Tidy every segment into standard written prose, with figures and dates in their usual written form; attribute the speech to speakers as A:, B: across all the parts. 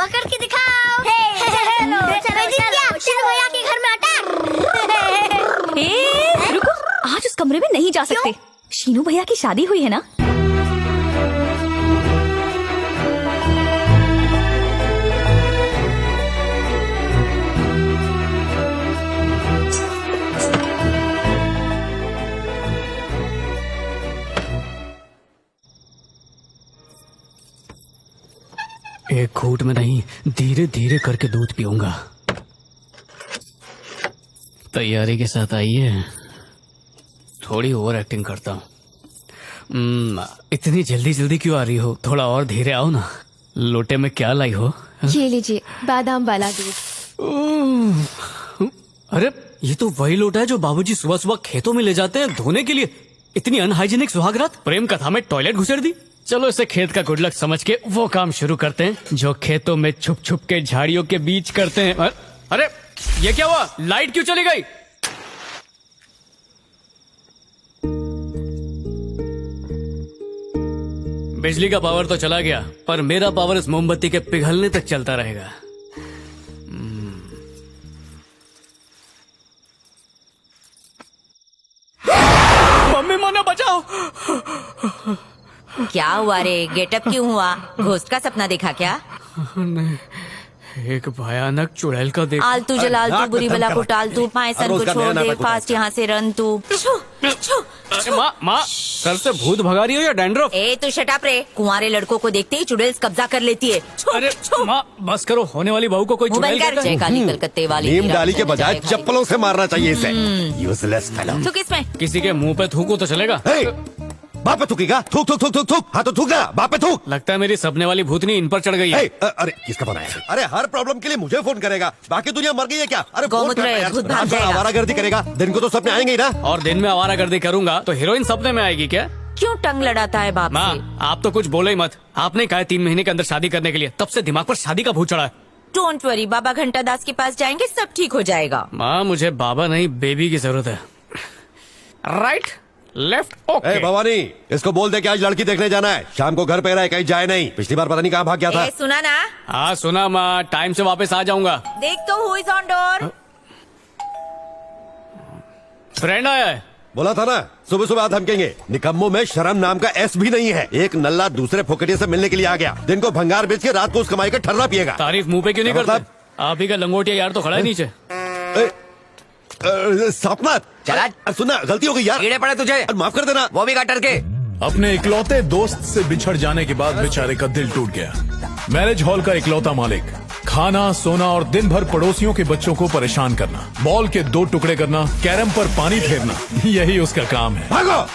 A: पकड़ के दिखाओ। चलो चलो शीनू भैया के घर में अटैक।
B: रुको, आज उस कमरे में नहीं जा सकते। शीनू भैया की शादी हुई है ना।
C: एक घूंट में नहीं, धीरे धीरे करके दूध पीऊंगा। तैयारी के साथ आइए, थोड़ी ओवर एक्टिंग करता हूँ। इतनी जल्दी जल्दी क्यों आ रही हो? थोड़ा और धीरे आओ ना। लोटे में क्या लाई हो?
B: ये लीजिए बादाम वाला दूध।
C: अरे ये तो वही लोटा है जो बाबूजी सुबह सुबह खेतों में ले जाते हैं धोने के लिए। इतनी अनहाइजीनिक सुहागरात, प्रेम कथा में टॉयलेट घुसेड़ दी। चलो इसे खेत का गुड लक समझ के वो काम शुरू करते हैं जो खेतों में छुप छुप के झाड़ियों के बीच करते हैं। अरे ये क्या हुआ? लाइट क्यों चली गई? बिजली का पावर तो चला गया, पर मेरा पावर इस मोमबत्ती के पिघलने तक चलता रहेगा। मम्मी मना बचाओ।
D: क्या हुआ रे? गेटअप क्यों हुआ? घोस्ट का सपना देखा क्या?
C: नहीं, एक भयानक चुड़ैल का देख।
D: आलतू जलाल तू बुरी बला को टाल तू, पाए सन को छोड़ दे, फास्ट यहाँ से रन तू।
C: माँ सर से भूत भगा रही हो या डैंड्रफ?
D: ए तू शट अप रे। कुंवारे लड़कों को देखते ही चुड़ैल कब्जा कर लेती है।
C: अरे माँ बस करो, होने वाली बहू को कोई चुड़ैल कहता है?
D: जय काली कलकत्ते वाली।
E: नीम डाली के बजाय चप्पलों से मारना चाहिए इसे। Useless fellow.
D: तू किसमें?
C: किसी के मुंह पे थूको तो चलेगा?
E: बाप पे थूकेगा? थूक थूक थूक थूक थूक। हाँ तो थूक ना, बाप पे थूक।
C: लगता है मेरी सपने वाली भूतनी इन पर चढ़ गई है।
E: अरे किसका फोन आया? अरे हर प्रॉब्लम के लिए मुझे फोन करेगा, बाकी दुनिया मर गई है क्या? अरे फोन
D: गौमूत्र है, भूत भाग जाएगा।
E: आवारागर्दी करेगा, दिन को तो सपने आएंगे ही ना।
C: और दिन में आवारागर्दी करूंगा तो हीरोइन सपने में आएगी क्या?
D: क्यों टंग लड़ाता है बाप
C: माँ
D: से?
C: आप तो कुछ बोले ही मत। आपने कहा 3 महीने के अंदर शादी करने के लिए, तब से दिमाग पर शादी का भूत चढ़ा है।
D: डोंट वरी, बाबा घंटा दास के पास जाएंगे, सब ठीक हो जाएगा।
C: माँ मुझे बाबा नहीं बेबी की जरूरत है। Right left okay.
E: भवानी इसको बोल दे कि आज लड़की देखने जाना है, शाम को घर पे रहे, कहीं जाए नहीं। पिछली बार पता नहीं कहाँ भाग गया था।
D: सुना ना?
C: हाँ सुना माँ, टाइम से वापस आ जाऊंगा।
D: देख तो who is on door.
C: Friend आया है।
E: बोला था ना सुबह सुबह धमकेंगे। निकम्मों में शर्म नाम का एस भी नहीं है। एक नल्ला दूसरे फोकटिया से मिलने के लिए आ गया, दिन को भंगार बेच के रात को उस कमाई का ठर्रा पिएगा।
C: तारीफ मुंह पे क्यों नहीं करता? आप ही का लंगोटिया यार तो खड़ा है नीचे।
E: सपना चला सुना, गलती हो गई यार।
F: कीड़े पड़े तुझे,
E: माफ कर देना।
F: वो भी गटर के।
G: अपने इकलौते दोस्त से बिछड़ जाने के बाद बेचारे का दिल टूट गया। मैरिज हॉल का इकलौता मालिक, खाना सोना और दिन भर पड़ोसियों के बच्चों को परेशान करना, बॉल के 2 टुकड़े करना, कैरम पर पानी फेरना, यही उसका काम है।
E: भागो।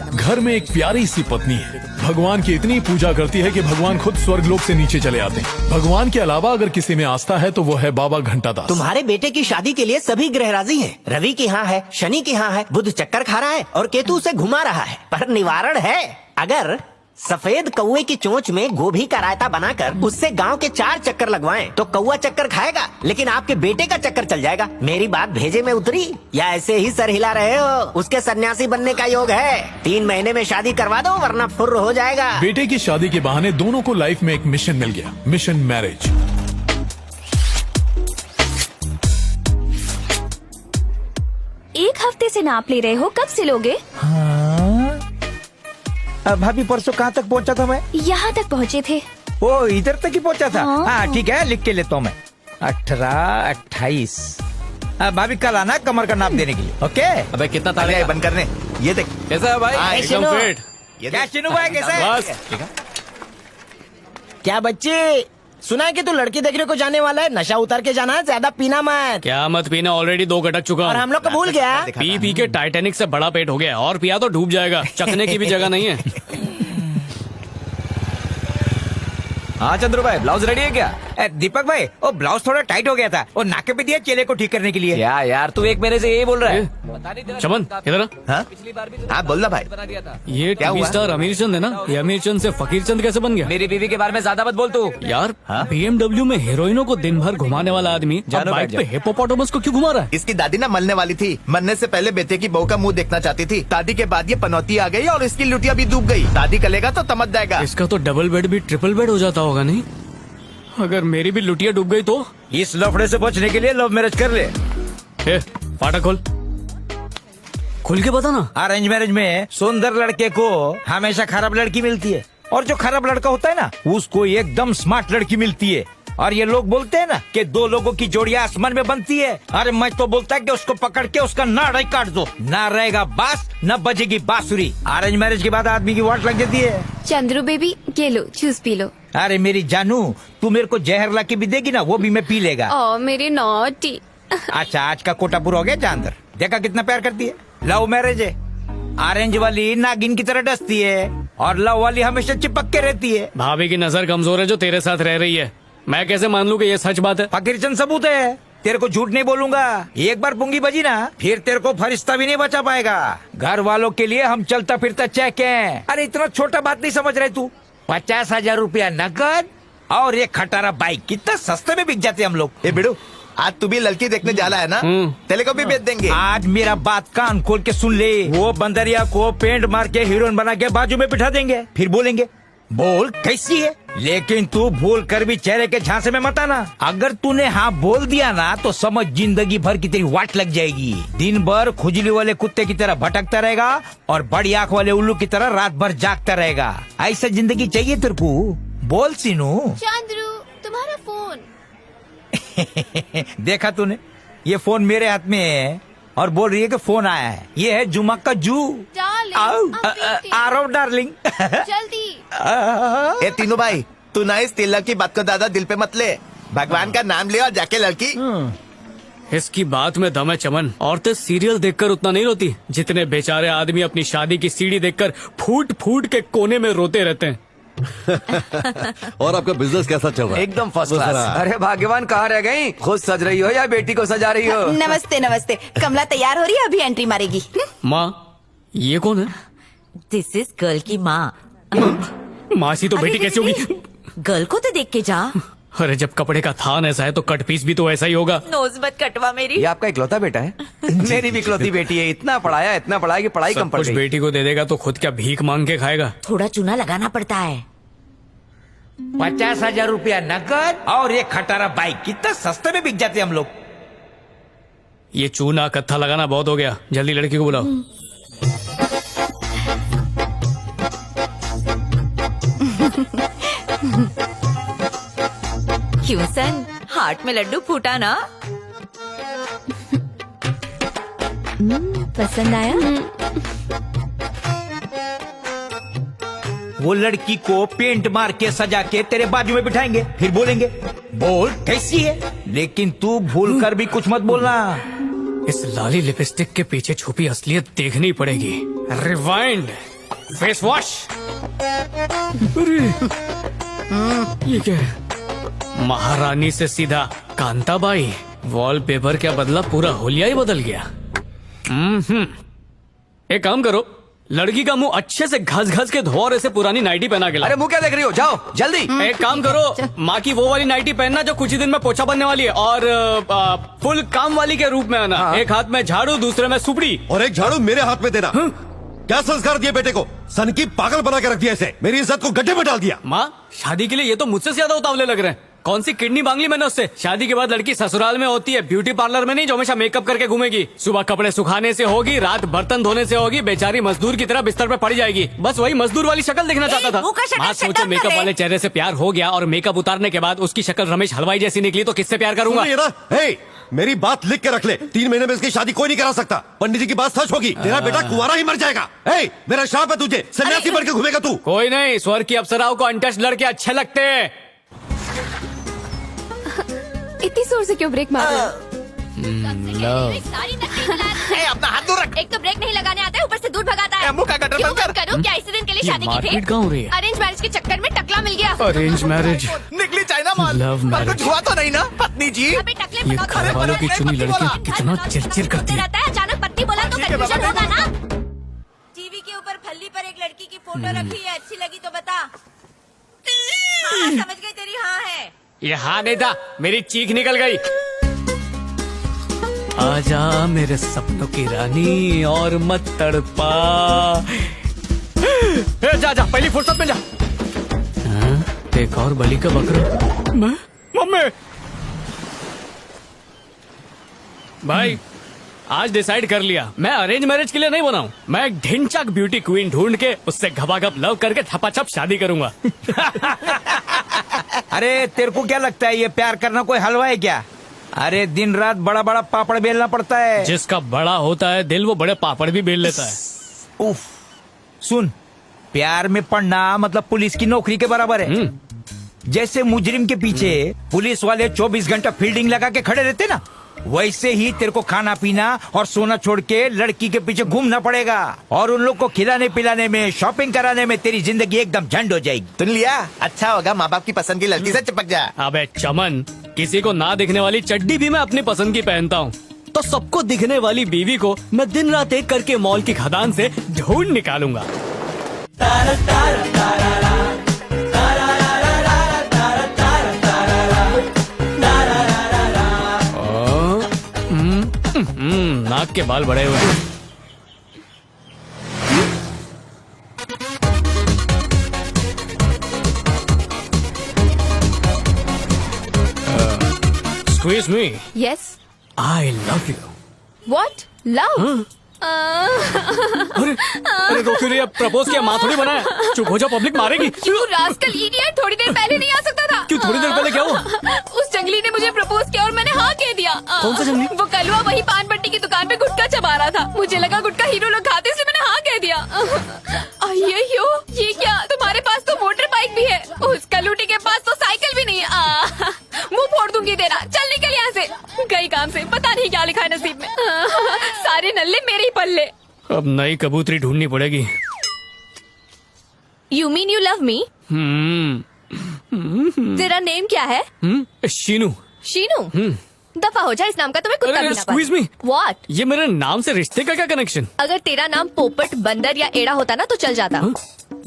G: घर में एक प्यारी सी पत्नी है, भगवान की इतनी पूजा करती है कि भगवान खुद स्वर्गलोक से नीचे चले आते हैं। भगवान के अलावा अगर किसी में आस्था है तो वो है बाबा घंटा दास।
H: तुम्हारे बेटे की शादी के लिए सभी ग्रह राजी हैं। रवि की हाँ है, शनि की हाँ है, बुध चक्कर खा रहा है और केतु उसे घुमा रहा है। पर निवारण है, अगर सफेद कौवे की चोंच में गोभी का रायता बनाकर उससे गांव के 4 चक्कर लगवाएं तो कौवा चक्कर खाएगा, लेकिन आपके बेटे का चक्कर चल जाएगा। मेरी बात भेजे में उतरी या ऐसे ही सर हिला रहे हो? उसके सन्यासी बनने का योग है। 3 महीने में शादी करवा दो वरना फुर्र हो जाएगा।
G: बेटे की शादी के बहाने दोनों को लाइफ में एक मिशन मिल गया, मिशन मैरिज।
B: एक हफ्ते से नाप ले रहे हो, कब सिलोगे?
F: भाभी परसों कहाँ तक पहुँचा था मैं?
B: यहाँ तक पहुँचे थे।
F: ओ इधर तक ही पहुँचा था।
B: हाँ।
F: हाँ ठीक है, लिख के लेता हूँ मैं। 18, 28। भाभी कल आना कमर का नाप देने के लिए। ओके।
C: अबे कितना ताले
F: बंद करने। ये देख
C: कैसा है भाई? एकदम फिट।
F: क्या चिनू भाई कैसा है?
C: बस
H: क्या बच्चे, सुना है कि तू लड़की देखने को जाने वाला है? नशा उतार के जाना है, ज्यादा पीना मत।
C: क्या मत पीना, ऑलरेडी 2 गटक चुका
H: और
C: हूँ।
H: हम लोग को भूल गया।
C: पी पी के टाइटैनिक से बड़ा पेट हो गया, और पिया तो डूब जाएगा। चखने की भी जगह नहीं है।
F: हाँ चंद्रू भाई, ब्लाउज रेडी है क्या? दीपक भाई, वो ब्लाउज थोड़ा टाइट हो गया था, वो नाके पे दिया चेले को ठीक करने के लिए।
I: क्या यार, तू एक महीने से यही बोल रहा है।
C: चमन इधर
F: हाँ? हाँ बोल रहा भाई।
C: ये टीवी स्टार अमीर चंद है ना, ये अमीर चंद से फकीर चंद कैसे बन गया?
I: मेरी बीवी के बारे में ज्यादा मत बोल तू।
C: यार BMW में हीरोइनों को दिन भर घुमाने वाला आदमी
I: जानो
C: बाइक
I: बैठ
C: पे हिप्पोपोटामस को क्यों घुमा रहा है?
J: इसकी दादी ना मरने वाली थी, मरने से पहले बेटे की बहू का मुंह देखना चाहती थी। दादी के बाद ये पनौती आ गई और इसकी लुटिया भी डूब गई। दादी कलेगा तो तमक जाएगा।
C: इसका तो डबल बेड भी ट्रिपल बेड हो जाता होगा नहीं? अगर मेरी भी लुटिया डूब गई तो?
F: इस लफड़े से बचने के लिए लव मैरिज कर ले।
C: ए, फाटक खोल, खुल के बता ना।
F: अरेंज मैरिज में सुंदर लड़के को हमेशा खराब लड़की मिलती है, और जो खराब लड़का होता है ना, उसको एकदम स्मार्ट लड़की मिलती है। और ये लोग बोलते हैं ना कि दो लोगों की जोड़ियां आसमान में बनती है। अरे मैं तो बोलता है कि उसको पकड़ के उसका नाड़ा ही काट दो, ना रहेगा बांस न बजेगी बांसुरी। अरेंज मैरिज के बाद आदमी की वाट लग जाती है।
A: चंद्रू बेबी, ये लो जूस पी लो।
F: अरे मेरी जानू, तू मेरे को जहर ला के भी देगी ना, वो भी मैं पी लेगा।
A: ओ मेरे नॉटी।
F: अच्छा, आज का कोटा पूरा हो गया। जा अंदर, देखा कितना प्यार करती है। लव मैरिज है, ऑरेंज वाली नागिन की तरह डसती है, और लव वाली हमेशा चिपक के रहती है।
C: भाभी की नजर कमजोर है जो तेरे साथ रह रही है। मैं कैसे मान लूं कि ये सच बात है?
F: फकीरचंद सबूत है, तेरे को झूठ नहीं बोलूंगा। एक बार पुंगी बजी ना, फिर तेरे को फरिश्ता भी नहीं बचा पाएगा। घर वालों के लिए हम चलता फिरता चेक हैं। अरे इतना छोटा बात नहीं समझ रहे तू। 50,000 रुपया नकद और एक खटारा बाइक, कितना सस्ते में बिक जाते हम लोग।
J: ए बिड़ू, आज तू भी लड़की देखने जाना है ना? तेरे को भी बेच देंगे।
F: आज मेरा बात कान खोल के सुन ले। वो बंदरिया को पेंट मार के हीरोइन बना के बाजू में बिठा देंगे, फिर बोलेंगे बोल कैसी है। लेकिन तू भूल कर भी चेहरे के झांसे में मत आना। अगर तूने हाँ बोल दिया ना, तो समझ जिंदगी भर की तेरी वाट लग जाएगी। दिन भर खुजली वाले कुत्ते की तरह भटकता रहेगा, और बड़ी आंख वाले उल्लू की तरह रात भर जागता रहेगा। ऐसा जिंदगी चाहिए तेरे को? बोल सीनू।
A: चंद्रू, तुम्हारा फोन।
F: देखा तूने, ये फोन मेरे हाथ में है और बोल रही है कि फोन आया है। ये है जुमा का जू। आ रहा हूँ डार्लिंग।
A: जल्दी।
J: ए तीनों भाई, तू ना इस तिलक की बात को ज्यादा दिल पे मत ले। भगवान का नाम ले और जाके लड़की।
C: इसकी बात में दम है चमन। औरतें सीरियल देखकर उतना नहीं रोती जितने बेचारे आदमी अपनी शादी की सीढ़ी देखकर फूट फूट के कोने में रोते रहते हैं।
E: और आपका बिजनेस कैसा चल रहा है?
I: एकदम फर्स्ट क्लास। अरे भाग्यवान, कहाँ रह गई? खुद सज रही हो या बेटी को सजा रही हो?
D: नमस्ते नमस्ते। कमला तैयार हो रही है, अभी एंट्री मारेगी।
C: माँ, ये कौन है?
D: दिस इज गर्ल की माँ।
C: मासी तो बेटी कैसी होगी?
D: गर्ल को तो देख के जा।
C: अरे जब कपड़े का थान ऐसा है तो कट पीस भी तो ऐसा ही होगा।
D: नोज मत कटवा मेरी।
I: ये आपका इकलौता बेटा है? मेरी भी इकलौती बेटी है। इतना पढ़ाया कि पढ़ाई कम
C: सब
I: पड़
C: कुछ
I: गई।
C: बेटी को दे देगा तो खुद क्या भीख मांग के खाएगा?
D: थोड़ा चूना लगाना पड़ता है।
F: 50,000 रुपया नकद और एक खटारा बाइक, कितना सस्ते में बिक जाते हम लोग।
C: ये चूना कत्था लगाना बहुत हो गया। जल्दी लड़की को बुलाओ।
D: क्यों सन, हार्ट में लड्डू फूटा ना?
B: पसंद आया?
F: वो लड़की को पेंट मार के सजा के तेरे बाजू में बिठाएंगे, फिर बोलेंगे बोल कैसी है। लेकिन तू भूल कर भी कुछ मत बोलना।
C: इस लाली लिपस्टिक के पीछे छुपी असलियत देखनी पड़ेगी। Rewind, face wash. ये क्या है? महारानी से सीधा कांताबाई। वॉलपेपर क्या बदला, पूरा होलिया ही बदल गया। एक काम करो, लड़की का मुंह अच्छे से घस घस के धो और इसे पुरानी नाइटी पहना के लाओ।
I: अरे मुंह क्या देख रही हो? जाओ जल्दी।
C: एक काम करो, माँ की वो वाली नाइटी पहनना जो कुछ ही दिन में पोछा बनने वाली है, और फुल काम वाली के रूप में आना।
I: हाँ।
C: एक हाथ में झाड़ू, दूसरे में सुपड़ी।
E: और एक झाड़ू मेरे हाथ में देना। क्या संस्कार दिए बेटे को? सन की पागल बना के रख दिया इसे। मेरी इज्जत को गड्ढे में डाल दिया।
C: माँ, शादी के लिए ये तो मुझसे ज्यादा उतावले लग रहे हैं। कौन सी किडनी मांग ली मैंने उससे? शादी के बाद लड़की ससुराल में होती है, ब्यूटी पार्लर में नहीं जो हमेशा मेकअप करके घूमेगी। सुबह कपड़े सुखाने से होगी, रात बर्तन धोने से होगी। बेचारी मजदूर की तरह बिस्तर पे पड़ जाएगी। बस वही मजदूर वाली शक्ल देखना चाहता था।
D: मुंह का शक्ल
C: माँ,
D: शट
C: सोचो
D: डाउन
C: मेकअप
D: कर
C: वाले चेहरे से प्यार हो गया और मेकअप उतारने के बाद उसकी शक्ल रमेश हलवाई जैसी निकली तो किससे प्यार करूंगा?
E: सुनिए ना, हे, मेरी बात लिख के रख ले। 3 महीने में इसकी शादी कोई नहीं करा सकता। पंडित जी की बात सच होगी, तेरा बेटा कुंवारा ही मर जाएगा। हे, मेरा शाप है तुझे, सन्यासी बन के घूमेगा तू।
C: कोई नहीं, स्वर्ग की अप्सराओं को अनटच लड़के अच्छे लगते हैं।
A: इतनी जोर से क्यों ब्रेक मार रहे हो?
J: अपना हाथ दूर रख।
A: एक तो ब्रेक नहीं लगाने आता है, ऊपर से दूर भगाता है।
J: मुंह का गटर
A: क्यों
J: बंद कर।
A: करूं? क्या इसी दिन के लिए
C: ये
A: शादी की
C: मारपीट
A: थी?
C: कहाँ हो रही है?
A: अरेंज मैरिज के चक्कर में टकला मिल गया।
C: अरेंज मैरिज,
J: निकली चाइना माल।
C: Love
J: पर
C: marriage।
J: कुछ हुआ तो नहीं ना पत्नी जी?
A: अबे टकले
C: ये
A: पटाखा
C: घर वालों की चुनी लड़की कितना चिरचिर करती है।
A: रहता है। अचानक पत्नी बोला तो कंफ्यूजन होगा ना।
D: टीवी के ऊपर फल्ली पर एक लड़की की फोटो रखी है, अच्छी लगी तो बता। हाँ, समझ गई तेरी हाँ है।
C: ये हाँ नहीं था, मेरी चीख निकल गई। आजा मेरे सपनों की रानी और मत तड़पा। जा जा, पहली फुर्सत में जा। हाँ, एक और बलि का बकरा। मैं मम्मी। भाई आज डिसाइड कर लिया, मैं अरेंज मैरिज के लिए नहीं बना हूँ। मैं एक ढिंचक ब्यूटी क्वीन ढूंढ के उससे घपाघप लव करके थपाछप शादी करूंगा।
F: अरे तेरे को क्या लगता है ये प्यार करना कोई हलवा है क्या? अरे दिन रात बड़ा बड़ा पापड़ बेलना पड़ता है।
C: जिसका बड़ा होता है दिल वो बड़े पापड़ भी बेल लेता है।
F: उफ, सुन, प्यार में पड़ना मतलब पुलिस की नौकरी के बराबर है। जैसे मुजरिम के पीछे पुलिस वाले 24 घंटा फील्डिंग लगा के खड़े रहते ना, वैसे ही तेरे को खाना पीना और सोना छोड़ के लड़की के पीछे घूमना पड़ेगा। और उन लोग को खिलाने पिलाने में, शॉपिंग कराने में तेरी जिंदगी एकदम झंड हो जाएगी।
J: सुन लिया, अच्छा होगा माँ बाप की पसंद की लड़की से चिपक जा।
C: अबे चमन, किसी को ना दिखने वाली चड्डी भी मैं अपनी पसंद की पहनता हूँ, तो सबको दिखने वाली बीवी को मैं दिन रात एक करके मॉल की खदान से ढूंढ निकालूंगा। नाक के बाल बड़े हुए हैं। Excuse me.
B: Yes.
C: I love you.
B: What? Love?
C: अरे रोक क्यों रही है? प्रपोज किया, माँ थोड़ी बनाया। चुप हो जाओ, पब्लिक मारेगी।
B: यू रास्कल इडियट, थोड़ी देर पहले नहीं आ सकता था?
C: क्यों थोड़ी देर पहले क्या हुआ?
B: उस जंगली ने मुझे प्रपोज किया और मैंने हाँ कह दिया।
C: कौन सा जंगली?
B: वो कलवा वही पान पट्टी की दुकान पे गुटखा चबा रहा था। मुझे लगा गुटखा हीरो लोग खाते, इसलिए मैंने हाँ कह दिया। अय्यो, ये क्या? तुम्हारे पास तो मोटर बाइक भी है, उस कलूटी के पास तो साइकिल भी नहीं है। मुंह फोड़ दूंगी तेरा, चल निकल यहाँ से। गई काम से, पता नहीं क्या लिखा है नसीब में। सारे नल्ले मेरे ही पल्ले।
C: अब नई कबूतरी ढूंढनी पड़ेगी।
B: You mean you love me? तेरा नेम क्या है?
C: शीनू।
B: शीनू? दफा हो जा, इस नाम का तुम्हें कुत्ता भी ना पाले।
C: Excuse me.
B: What?
C: ये मेरे नाम से रिश्ते का क्या कनेक्शन?
B: अगर तेरा नाम पोपट, बंदर या एड़ा होता ना तो चल जाता।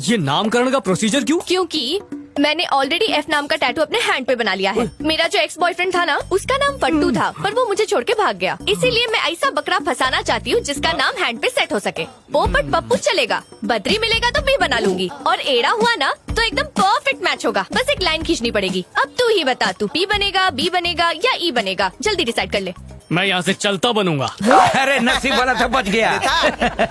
C: ये नामकरण का प्रोसीजर क्यों?
B: क्योंकि मैंने ऑलरेडी एफ नाम का टैटू अपने हैंड पे बना लिया है। मेरा जो एक्स बॉयफ्रेंड था ना, उसका नाम फट्टू था, पर वो मुझे छोड़ के भाग गया। इसीलिए मैं ऐसा बकरा फंसाना चाहती हूँ जिसका नाम हैंड पे सेट हो सके। पोपट पप्पू चलेगा, बद्री मिलेगा तो भी बना लूंगी, और एड़ा हुआ ना तो एकदम परफेक्ट मैच होगा। बस एक लाइन खींचनी पड़ेगी। अब तू ही बता, तू पी बनेगा, बी बनेगा या ई बनेगा? जल्दी डिसाइड कर ले।
C: मैं यहाँ से चलता बनूंगा।
F: अरे नसीब वाला था, बच गया।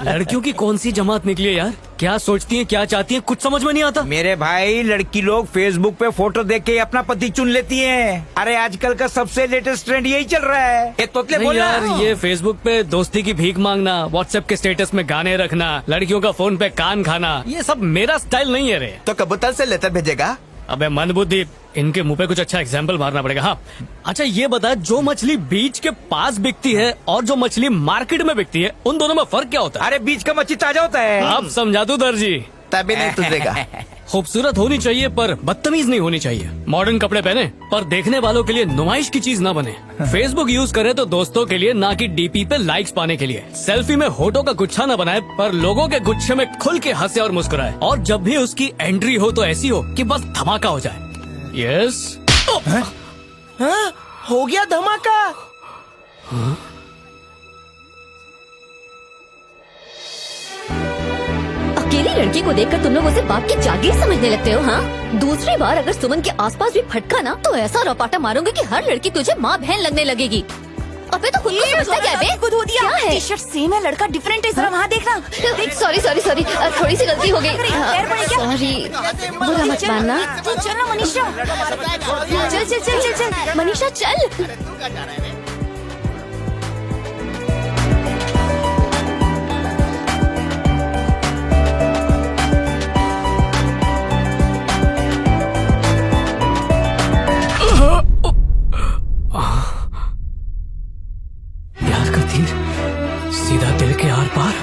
C: लड़कियों की कौन सी जमात निकली है यार? क्या सोचती हैं, क्या चाहती हैं, कुछ समझ में नहीं आता।
F: मेरे भाई, लड़की लोग फेसबुक पे फोटो देख के अपना पति चुन लेती हैं। अरे आजकल का सबसे लेटेस्ट ट्रेंड यही चल रहा है। ये तोतले
C: नहीं
F: बोला
C: यार, ये फेसबुक पे दोस्ती की भीख मांगना, व्हाट्सएप के स्टेटस में गाने रखना, लड़कियों का फोन पे कान खाना, ये सब मेरा स्टाइल नहीं है रे।
J: तो कबूतर से लेटर भेजेगा?
C: अबे मंदबुद्धि, इनके मुंह पे कुछ अच्छा एग्जाम्पल मारना पड़ेगा। हाँ, अच्छा ये बता, जो मछली बीच के पास बिकती है और जो मछली मार्केट में बिकती है, उन दोनों में फर्क क्या होता है?
F: अरे बीच का मच्छी ताजा होता है।
C: अब समझा तू दर्जी।
J: तभी नहीं तुझेगा।
C: खूबसूरत होनी चाहिए पर बदतमीज नहीं होनी चाहिए। मॉडर्न कपड़े पहने पर देखने वालों के लिए नुमाइश की चीज ना बने। फेसबुक यूज करे तो दोस्तों के लिए, ना कि डीपी पे लाइक्स पाने के लिए। सेल्फी में होठों का गुच्छा न बनाए पर लोगों के गुच्छे में खुल के हंसे और मुस्कुराए। और जब भी उसकी एंट्री हो तो ऐसी हो कि बस धमाका हो जाए। यस।
J: हो गया धमाका।
B: अकेली लड़की को देखकर तुम लोग उसे बाप की जागीर समझने लगते हो, हाँ? दूसरी बार अगर सुमन के आसपास भी फटका ना तो ऐसा रपाटा मारूंगी कि हर लड़की तुझे माँ बहन लगने लगेगी। अबे तो खुद को समझता क्या है?
A: खुद हो दिया।
B: क्या है?
A: टी-शर्ट सेम है, लड़का डिफरेंट है। जरा वहाँ देखना।
B: सॉरी सॉरी सॉरी, थोड़ी सी गलती हो गई।
A: पैर पड़े क्या?
B: सॉरी, बुरा मत मानना।
A: तू चल ना मनीषा।
B: चल चल चल चल चल मनीषा चल।
C: प्यार का तीर सीधा दिल के आर पार।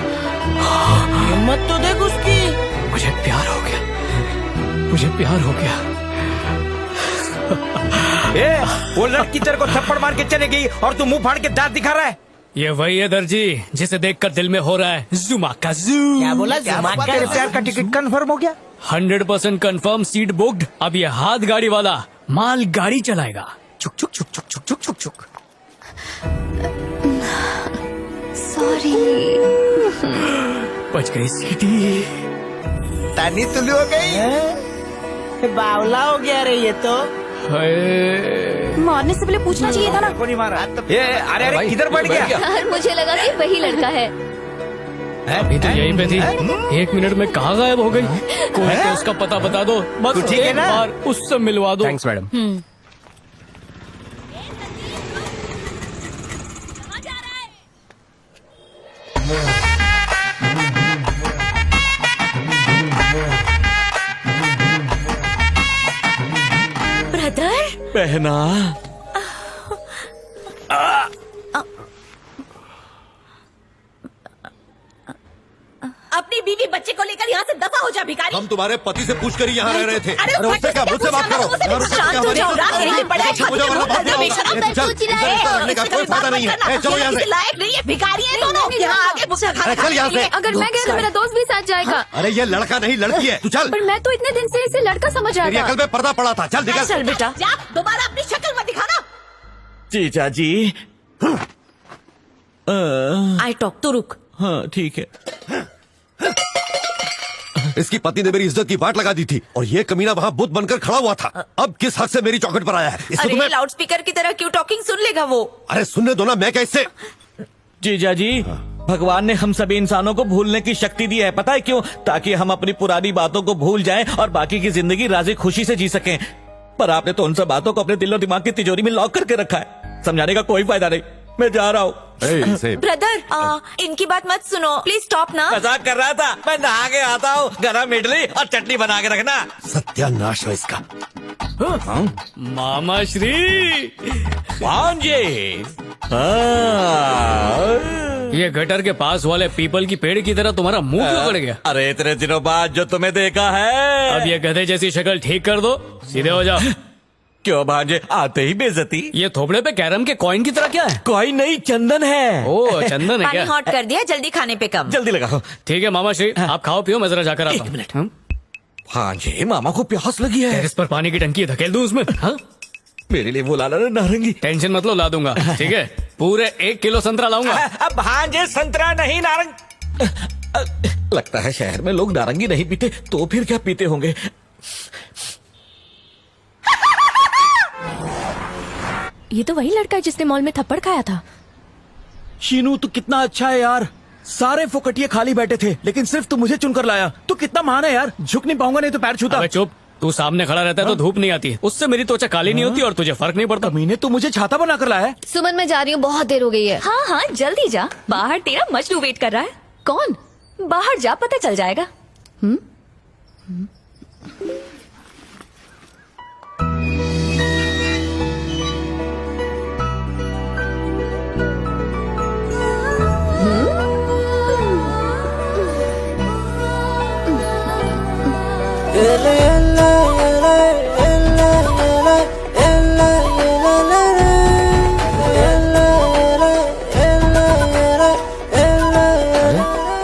J: हिम्मत तो देख उसकी।
C: मुझे प्यार हो गया, मुझे प्यार हो गया।
F: वो लड़की तेरे को थप्पड़ मार के चले गई और तू मुंह फाड़ के दांत दिखा रहा है।
C: ये वही है दर्जी जिसे देखकर दिल में हो रहा है जुमा का जू।
J: क्या बोला?
F: तेरे प्यार का टिकट कंफर्म हो गया?
C: 100% कंफर्म, सीट बुक्ड। अब ये हाथ गाड़ी वाला माल गाड़ी चलाएगा। चुक चुक चुक चुक चुक चुक चुक चुक।
B: सॉरी।
C: बच गई सीटी।
J: तानी तुली हो गई। बावला हो गया रे ये तो।
A: मारने से पहले पूछना चाहिए था ना।
F: को नहीं मारा। ये अरे अरे किधर पड़ गया?
B: यार मुझे लगा कि वही लड़का है।
C: अभी तो यहीं पे थी, 1 मिनट में कहाँ गायब हो गई? कोई तो उसका पता बता दो, बस
F: तू ठीक है
C: एक
F: ना?
C: बार उससे मिलवा दो।
I: Thanks madam.
B: ब्रदर,
F: बहना
D: अपनी बीवी बच्चे को लेकर यहाँ से दफा हो जा भिखारी।
E: हम तुम्हारे पति से पूछ कर ही यहाँ रह रहे थे।
D: अरे
E: उससे क्या, मुझसे बात करो। यहाँ रुक
D: शांत हो जाओ, रात यहीं पे पड़ा है,
E: चुप हो जाओ, वरना बात नहीं होगी। चल, इधर इसका रखने का कोई फायदा नहीं है। चलो यहाँ से।
D: लायक नहीं है, भिखारी है दोनों। यहाँ आगे मुझसे खाना
E: चल यहाँ से।
B: अगर मैं गया तो मेरा दोस्त भी साथ जाएगा।
E: अरे ये लड़का नहीं लड़की है, तू चल।
B: पर मैं तो इतने दिन से इसे लड़का समझ रहा
E: तेरी
B: था।
E: अकल में पर्दा पड़ा था, चल निकल।
D: चल बेटा, जा दोबारा अपनी शक्ल मत दिखाना।
F: जीजा जी।
D: आई टॉक तो रुक।
F: हाँ ठीक है।
E: इसकी पति ने मेरी इज्जत की बाट लगा दी थी और ये कमीना वहाँ बुत बनकर खड़ा हुआ था। अब किस हद से मेरी चौखट पर आया है? इससे
D: अरे
E: तुम्हें
D: लाउड स्पीकर की तरह क्यों टॉकिंग सुन लेगा वो?
E: अरे सुनने दो ना, मैं कैसे?
F: जीजा जी, भगवान ने हम सभी इंसानों को भूलने की शक्ति दी है, पता है क्यों? ताकि हम अपनी पुरानी बातों को भूल जाएं और बाकी की जिंदगी राजी खुशी से जी सकें। पर आपने तो उन सब बातों को अपने दिल और दिमाग की तिजोरी में लॉक करके रखा है। समझाने का कोई फायदा नहीं, मैं जा रहा हूँ।
D: ब्रदर, इनकी बात मत सुनो, प्लीज स्टॉप ना।
F: मजाक कर रहा था, मैं नहा के आता हूँ। गरम इडली और चटनी बना के रखना।
E: सत्यानाश हो इसका।
C: मामा श्री,
F: भांजे।
C: ये गटर के पास वाले पीपल की पेड़ की तरह तुम्हारा मुंह क्यों पड़ गया?
F: अरे इतने दिनों बाद जो तुम्हें देखा है।
C: अब ये गधे जैसी शक्ल ठीक कर दो, सीधे हो जाओ।
F: क्यों भांजे, आते ही बेइज्जती?
C: ये थोपड़े पे कैरम के कॉइन की तरह क्या है?
F: कोई नहीं, चंदन है।
C: ओ चंदन है
D: पानी
C: क्या?
D: हॉट कर दिया, जल्दी खाने पे कम।
F: जल्दी लगाओ।
C: ठीक है मामा श्री, आप खाओ पियो, मैं जरा जाकर आता हूँ।
F: एक मिनट। भांजे, मामा को प्यास लगी है।
C: टेरेस पर पानी की टंकी है, धकेल दूं उसमें? हाँ?
F: मेरे लिए वो ला लाना नारंगी।
C: टेंशन मत लो, ला दूंगा। ठीक है, पूरे 1 किलो संतरा लाऊंगा।
F: अब भांजे संतरा नहीं नारंग। लगता है शहर में लोग नारंगी नहीं पीते, तो फिर क्या पीते होंगे?
B: ये तो वही लड़का है जिसने मॉल में थप्पड़ खाया था।
F: शीनू, तू कितना अच्छा है यार। सारे फोकटिये खाली बैठे थे, लेकिन सिर्फ तू मुझे चुनकर लाया। तू कितना महान है यार। झुक नहीं पाऊंगा, नहीं तो पैर छूता।
C: अबे चुप, तू सामने खड़ा रहता है तो धूप नहीं आती, उससे मेरी त्वचा काली नहीं होती और तुझे फर्क नहीं पड़ता।
F: कमीने, तू मुझे छाता बनाकर लाया है।
B: सुमन, मैं जा रही हूँ, बहुत देर हो गई है।
K: हाँ हाँ जल्दी जा, बाहर तेरा मजनू वेट कर रहा है।
B: कौन?
K: बाहर जा, पता चल जाएगा।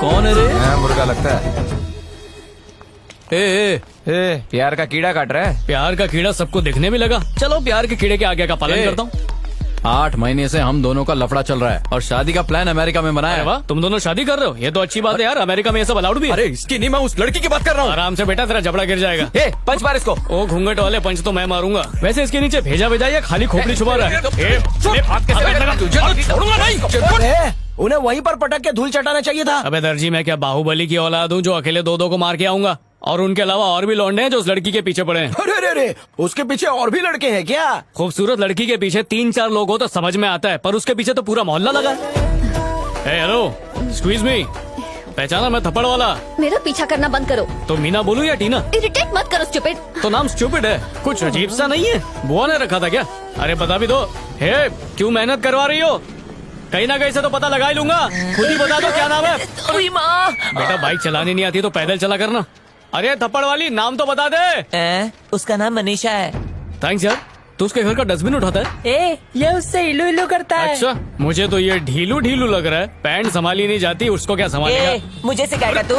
C: कौन है रे?
I: मुर्गा लगता है।
C: ए,
I: प्यार का कीड़ा काट रहा है।
C: प्यार का कीड़ा सबको दिखने भी लगा। चलो प्यार के कीड़े के आगे का पालन करता हूँ।
L: 8 महीने से हम दोनों का लफड़ा चल रहा है और शादी का प्लान अमेरिका में बनाया है।
C: वाह, तुम दोनों शादी कर रहे हो? ये तो अच्छी बात है यार, अमेरिका में ये सब अलाउड भी है।
F: अरे इसकी नहीं, मैं उस लड़की की बात कर रहा हूँ।
C: आराम से बेटा, तेरा जबड़ा गिर जाएगा।
F: पंच मार इसको।
C: ओ घूंघट वाले पंच तो मैं मारूंगा। वैसे इसके नीचे भेजा भेजा या खाली खोपड़ी छुपा रहा है?
F: उन्हें वहीं पर पटक के धूल चटाना चाहिए था।
C: अबे दर्जी, मैं क्या बाहुबली की औलाद हूँ जो अकेले 2-2 को मार के आऊंगा? और उनके अलावा और भी लौंडे हैं जो उस लड़की के पीछे पड़े हैं।
F: अरे अरे, उसके पीछे और भी लड़के हैं क्या?
C: खूबसूरत लड़की के पीछे 3-4 लोग हो तो समझ में आता है, पर उसके पीछे तो पूरा मोहल्ला लगा है। हेलो, एक्सक्यूज मी, पहचाना मैं थप्पड़ वाला?
B: मेरा पीछा करना बंद करो।
C: तो मीना बोलूं या टीना?
B: इरिटेट मत करो स्टूपिड।
C: तो नाम स्टूपिड है, कुछ अजीब सा नहीं है? बुआ ने रखा था क्या? अरे बता भी दो। हे, क्यों मेहनत करवा रही हो? कहीं ना कहीं से तो पता लगा ही लूंगा। खुद ही बता दो क्या नाम है। बेटा बाइक चलानी नहीं आती तो पैदल चला करना। अरे थप्पड़ वाली, नाम तो बता दे।
D: उसका नाम मनीषा है।
C: थैंक्स यार, तू उसके घर का डस्टबिन उठाता है?
D: ये उससे इलू इलू करता है।
C: अच्छा, मुझे तो ये ढीलू ढीलू लग रहा है। पैंट संभाली नहीं जाती, उसको क्या संभालेगा?
D: मुझे सिखाएगा तू?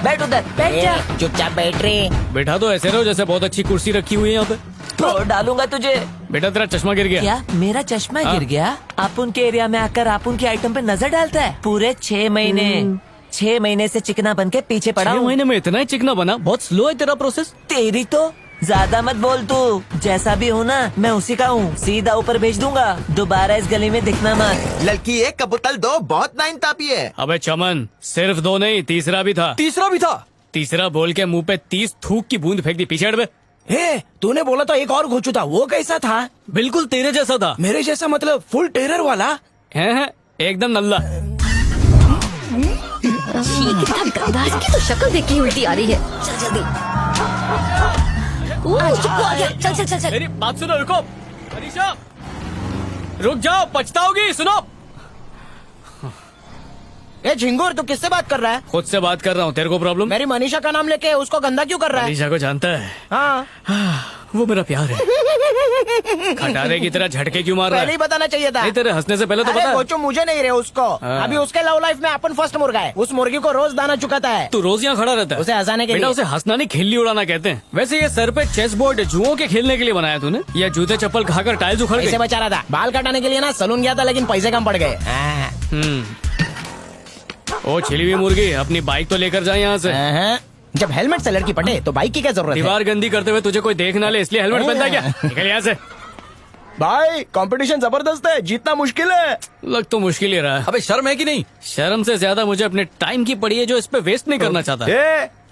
D: बैठ उधर, बैठ जा। चुपचाप बैठ रे।
C: बेटा तो ऐसे रहो जैसे बहुत अच्छी कुर्सी रखी हुई है यहाँ पे।
D: तो डालूंगा तुझे।
C: बेटा तेरा चश्मा गिर गया।
D: क्या मेरा चश्मा गिर गया? आप उनके एरिया में आकर आप उनके आइटम पे नजर डालता है। पूरे 6 महीने 6 महीने से चिकना बन के पीछे पड़ा
C: 6
D: हूँ।
C: महीने में इतना ही चिकना बना? बहुत स्लो है तेरा प्रोसेस।
D: तेरी तो
H: ज्यादा मत बोल तू, जैसा भी हो ना मैं उसी का हूँ, सीधा ऊपर भेज दूंगा, दोबारा इस गली में दिखना मत।
J: लड़की 1 कबूतल 2 बहुत नाइंसाफी है।
C: अबे चमन, सिर्फ 2 नहीं, तीसरा भी था।
L: तीसरा भी था।
C: तीसरा बोल के मुंह पे 30 थूक की बूंद फेंक दी। पीछे हट बे।
F: तूने बोला था एक और घोचू था, वो कैसा था?
C: बिल्कुल तेरे जैसा था।
F: मेरे जैसा मतलब फुल टेरर वाला?
C: है एकदम नल्ला।
K: कितना गंदा, इसकी तो शक्ल देख के उल्टी आ रही है। चल जल्दी। चुप हो गया। चल चल चल चल।
C: मेरी बात सुनो, रुको। अनीशा, रुक जाओ, पछताओगी। सुनो,
H: ए झिंगुर, तू किससे बात कर रहा है?
C: खुद से बात कर रहा हूँ। तेरे को प्रॉब्लम?
H: मेरी मनीषा का नाम लेके उसको गंदा क्यों कर रहा है?
C: अनीशा को जानता है?
H: हाँ,
C: वो मेरा प्यार है। खटारे की तरह झटके क्यों मार रहा
H: पहले
C: है?
H: ही बताना चाहिए था।
C: नहीं, तेरे हंसने से पहले तो
H: अरे
C: बता।
H: कोचो, मुझे नहीं रहे उसको।
C: हाँ।
H: अभी उसके लव लाइफ में अपन फर्स्ट मुर्गा है। उस मुर्गी को रोज दाना चुकाता है।
C: तू रोज यहाँ खड़ा रहता है?
H: उसे हंसाने के
C: बेटा,
H: लिए।
C: उसे हंसना नहीं, खिल्ली उड़ाना कहते हैं। वैसे ये सर पे चेस बोर्ड जुओं के खेलने के लिए बनाया तूने, या जूते चप्पल खाकर टाइल्स उखड़
H: पैसे
C: गए?
H: बचा रहा था। बाल कटाने के लिए ना सलून गया था, लेकिन पैसे कम पड़ गए।
C: ओ छिली हुई मुर्गी, अपनी बाइक तो लेकर जा यहाँ से।
H: जब हेलमेट से लड़की पटे तो बाइक की क्या जरूरत है?
C: दीवार गंदी करते हुए तुझे कोई देख ना ले, इसलिए हेलमेट पहनता है क्या? निकल यहाँ से।
H: भाई कंपटीशन जबरदस्त है, जीतना मुश्किल है।
C: लग तो मुश्किल ही रहा है।
L: अबे शर्म है कि नहीं?
C: शर्म से ज्यादा मुझे अपने टाइम की पड़ी है, जो इस पे वेस्ट नहीं करना चाहता।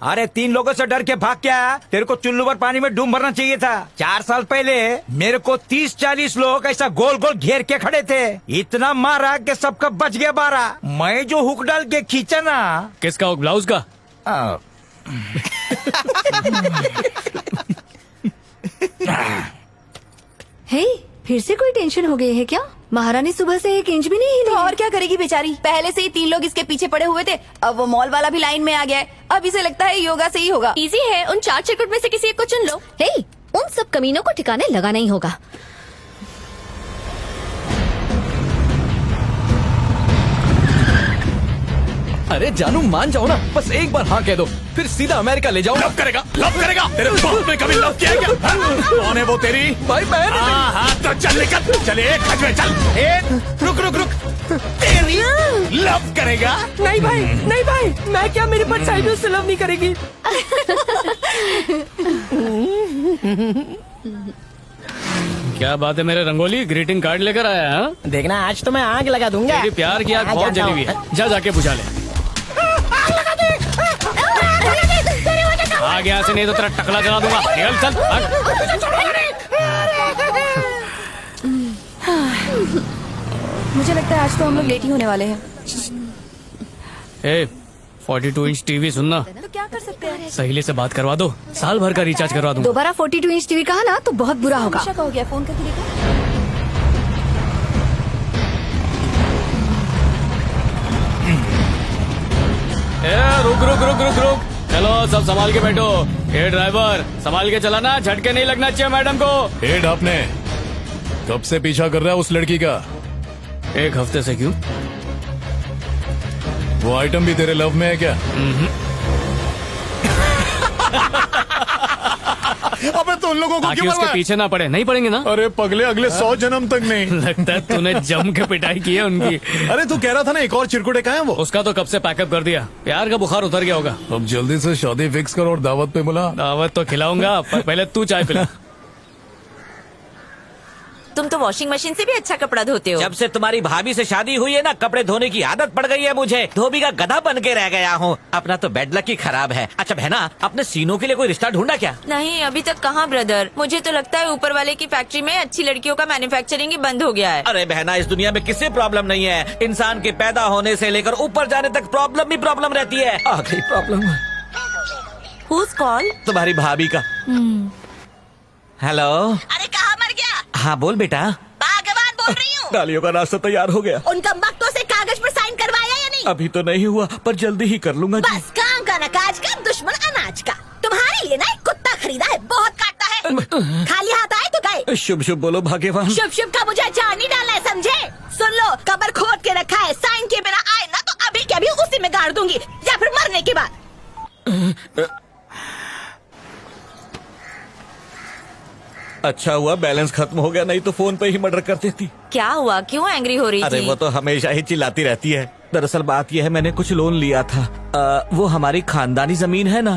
F: अरे 3 लोगों से डर के भाग क्या? तेरे को चुल्लू भर पानी में डूब मरना चाहिए था। 4 साल पहले मेरे को 30-40 लोग ऐसा गोल गोल घेर के खड़े थे। इतना मारा कि सबका बच गया 12। मैं जो हुक डाल के खींचा ना।
C: किसका हुक? ब्लाउज का?
K: हे, फिर से कोई टेंशन हो गई है क्या? महारानी सुबह से 1 इंच भी नहीं हिली।
D: तो और क्या करेगी बेचारी? पहले से ही 3 लोग इसके पीछे पड़े हुए थे, अब वो मॉल वाला भी लाइन में आ गया है। अब इसे लगता है योगा से ही होगा।
B: इजी है, उन 4 चिरकुट में से किसी एक को चुन लो।
K: हे, उन सब कमीनों को ठिकाने लगाना ही होगा।
L: अरे जानू, मान जाओ ना, बस एक बार हाँ कह दो, फिर सीधा अमेरिका ले जाओ।
G: लव करेगा तेरे बाप ने कभी लव किया क्या? कौन है वो तेरी?
L: भाई मैं
G: हाँ तो चल निकल, चले खच में चल। रुक तेरी लव करेगा?
H: नहीं भाई, मैं क्या, मेरी परछाई भी उससे लव नहीं करेगी।
C: क्या बात है मेरे रंगोली, ग्रीटिंग कार्ड लेकर आया है? हाँ?
H: देखना, आज तो मैं आग लगा दूंगा।
C: तेरी प्यार की आग
H: हाँ,
C: बहुत
H: जाता
C: जली हुई
H: हूँ।
C: है, जा जाके बुझा ले। आग यहाँ से, नहीं तो तेरा टकला जला दूंगा। निकल चल,
D: मुझे लगता है आज तो हम लोग लेट ही होने वाले हैं।
C: 42 इंच टीवी सुनना,
D: तो क्या कर सकते हैं?
C: सहेली से बात करवा दो, साल भर का रिचार्ज करवा दूंगा।
K: दोबारा 42 इंच टीवी कहा ना तो बहुत बुरा होगा।
D: हमेशा का हो गया, फोन करके देखो।
C: रुक। चलो सब संभाल के बैठो। ये ड्राइवर, संभाल के चलाना, झटके नहीं लगना चाहिए मैडम को।
G: आपने कब से पीछा कर रहा है उस लड़की का?
C: 1 हफ्ते से। क्यों?
G: वो आइटम भी तेरे लव में है क्या? अबे तो उन लोगों को
C: ताकि
G: क्यों
C: उसके पीछे ना पड़े। नहीं पड़ेंगे ना?
G: अरे पगले, अगले 100 जन्म तक नहीं।
C: लगता है तूने जम के पिटाई की है उनकी।
G: अरे तू कह रहा था ना एक और चिरकुटे का है वो?
C: उसका तो कब से पैकअप कर दिया, प्यार का बुखार उतर गया होगा।
G: अब जल्दी से शादी फिक्स करो और दावत पे बुला।
C: दावत तो खिलाऊंगा, पर पहले तू चाय पिला।
D: तुम तो वॉशिंग मशीन से भी अच्छा कपड़ा धोते हो।
F: जब से तुम्हारी भाभी से शादी हुई है ना, कपड़े धोने की आदत पड़ गई है मुझे। धोबी का गधा बन के रह गया हूँ। अपना तो बेड लक ही खराब है। अच्छा बहना, अपने सीनों के लिए कोई रिश्ता ढूंढा क्या?
D: नहीं, अभी तक कहाँ ब्रदर। मुझे तो लगता है ऊपर वाले की फैक्ट्री में अच्छी लड़कियों का मैन्युफैक्चरिंग ही बंद हो गया है।
F: अरे बहना, इस दुनिया में किसी प्रॉब्लम नहीं है। इंसान के पैदा होने से लेकर ऊपर जाने तक प्रॉब्लम ही प्रॉब्लम रहती है। आ गई प्रॉब्लम।
D: Who's call?
F: तुम्हारी भाभी का। हेलो।
D: अरे कहाँ मर गया?
F: हाँ बोल बेटा।
D: भगवान बोल रही हूँ।
F: डालियों का नाश्ता तैयार हो गया।
D: उन कमबख्तों से कागज पर साइन करवाया या नहीं?
F: अभी तो नहीं हुआ, पर जल्दी ही कर लूंगा जी।
D: बस काम का न काज का, दुश्मन अनाज का। तुम्हारे लिए ना एक कुत्ता खरीदा है, बहुत काटता है। खाली हाथ आए तो गए।
F: शुभ शुभ बोलो भाग्यवान।
D: शुभ शुभ का मुझे जान नहीं डालना है, समझे? सुन लो, कबर खोद के रखा है, साइन के बिना आए ना तो अभी के अभी उसी में गाड़ दूंगी, या फिर मरने के बाद।
F: अच्छा हुआ बैलेंस खत्म हो गया, नहीं तो फोन पे ही मर्डर कर देती।
D: क्या हुआ, क्यों एंग्री हो रही
F: अरे
D: थी?
F: वो तो हमेशा ही चिल्लाती रहती है। दरअसल बात यह है, मैंने कुछ लोन लिया था। वो हमारी खानदानी जमीन है ना।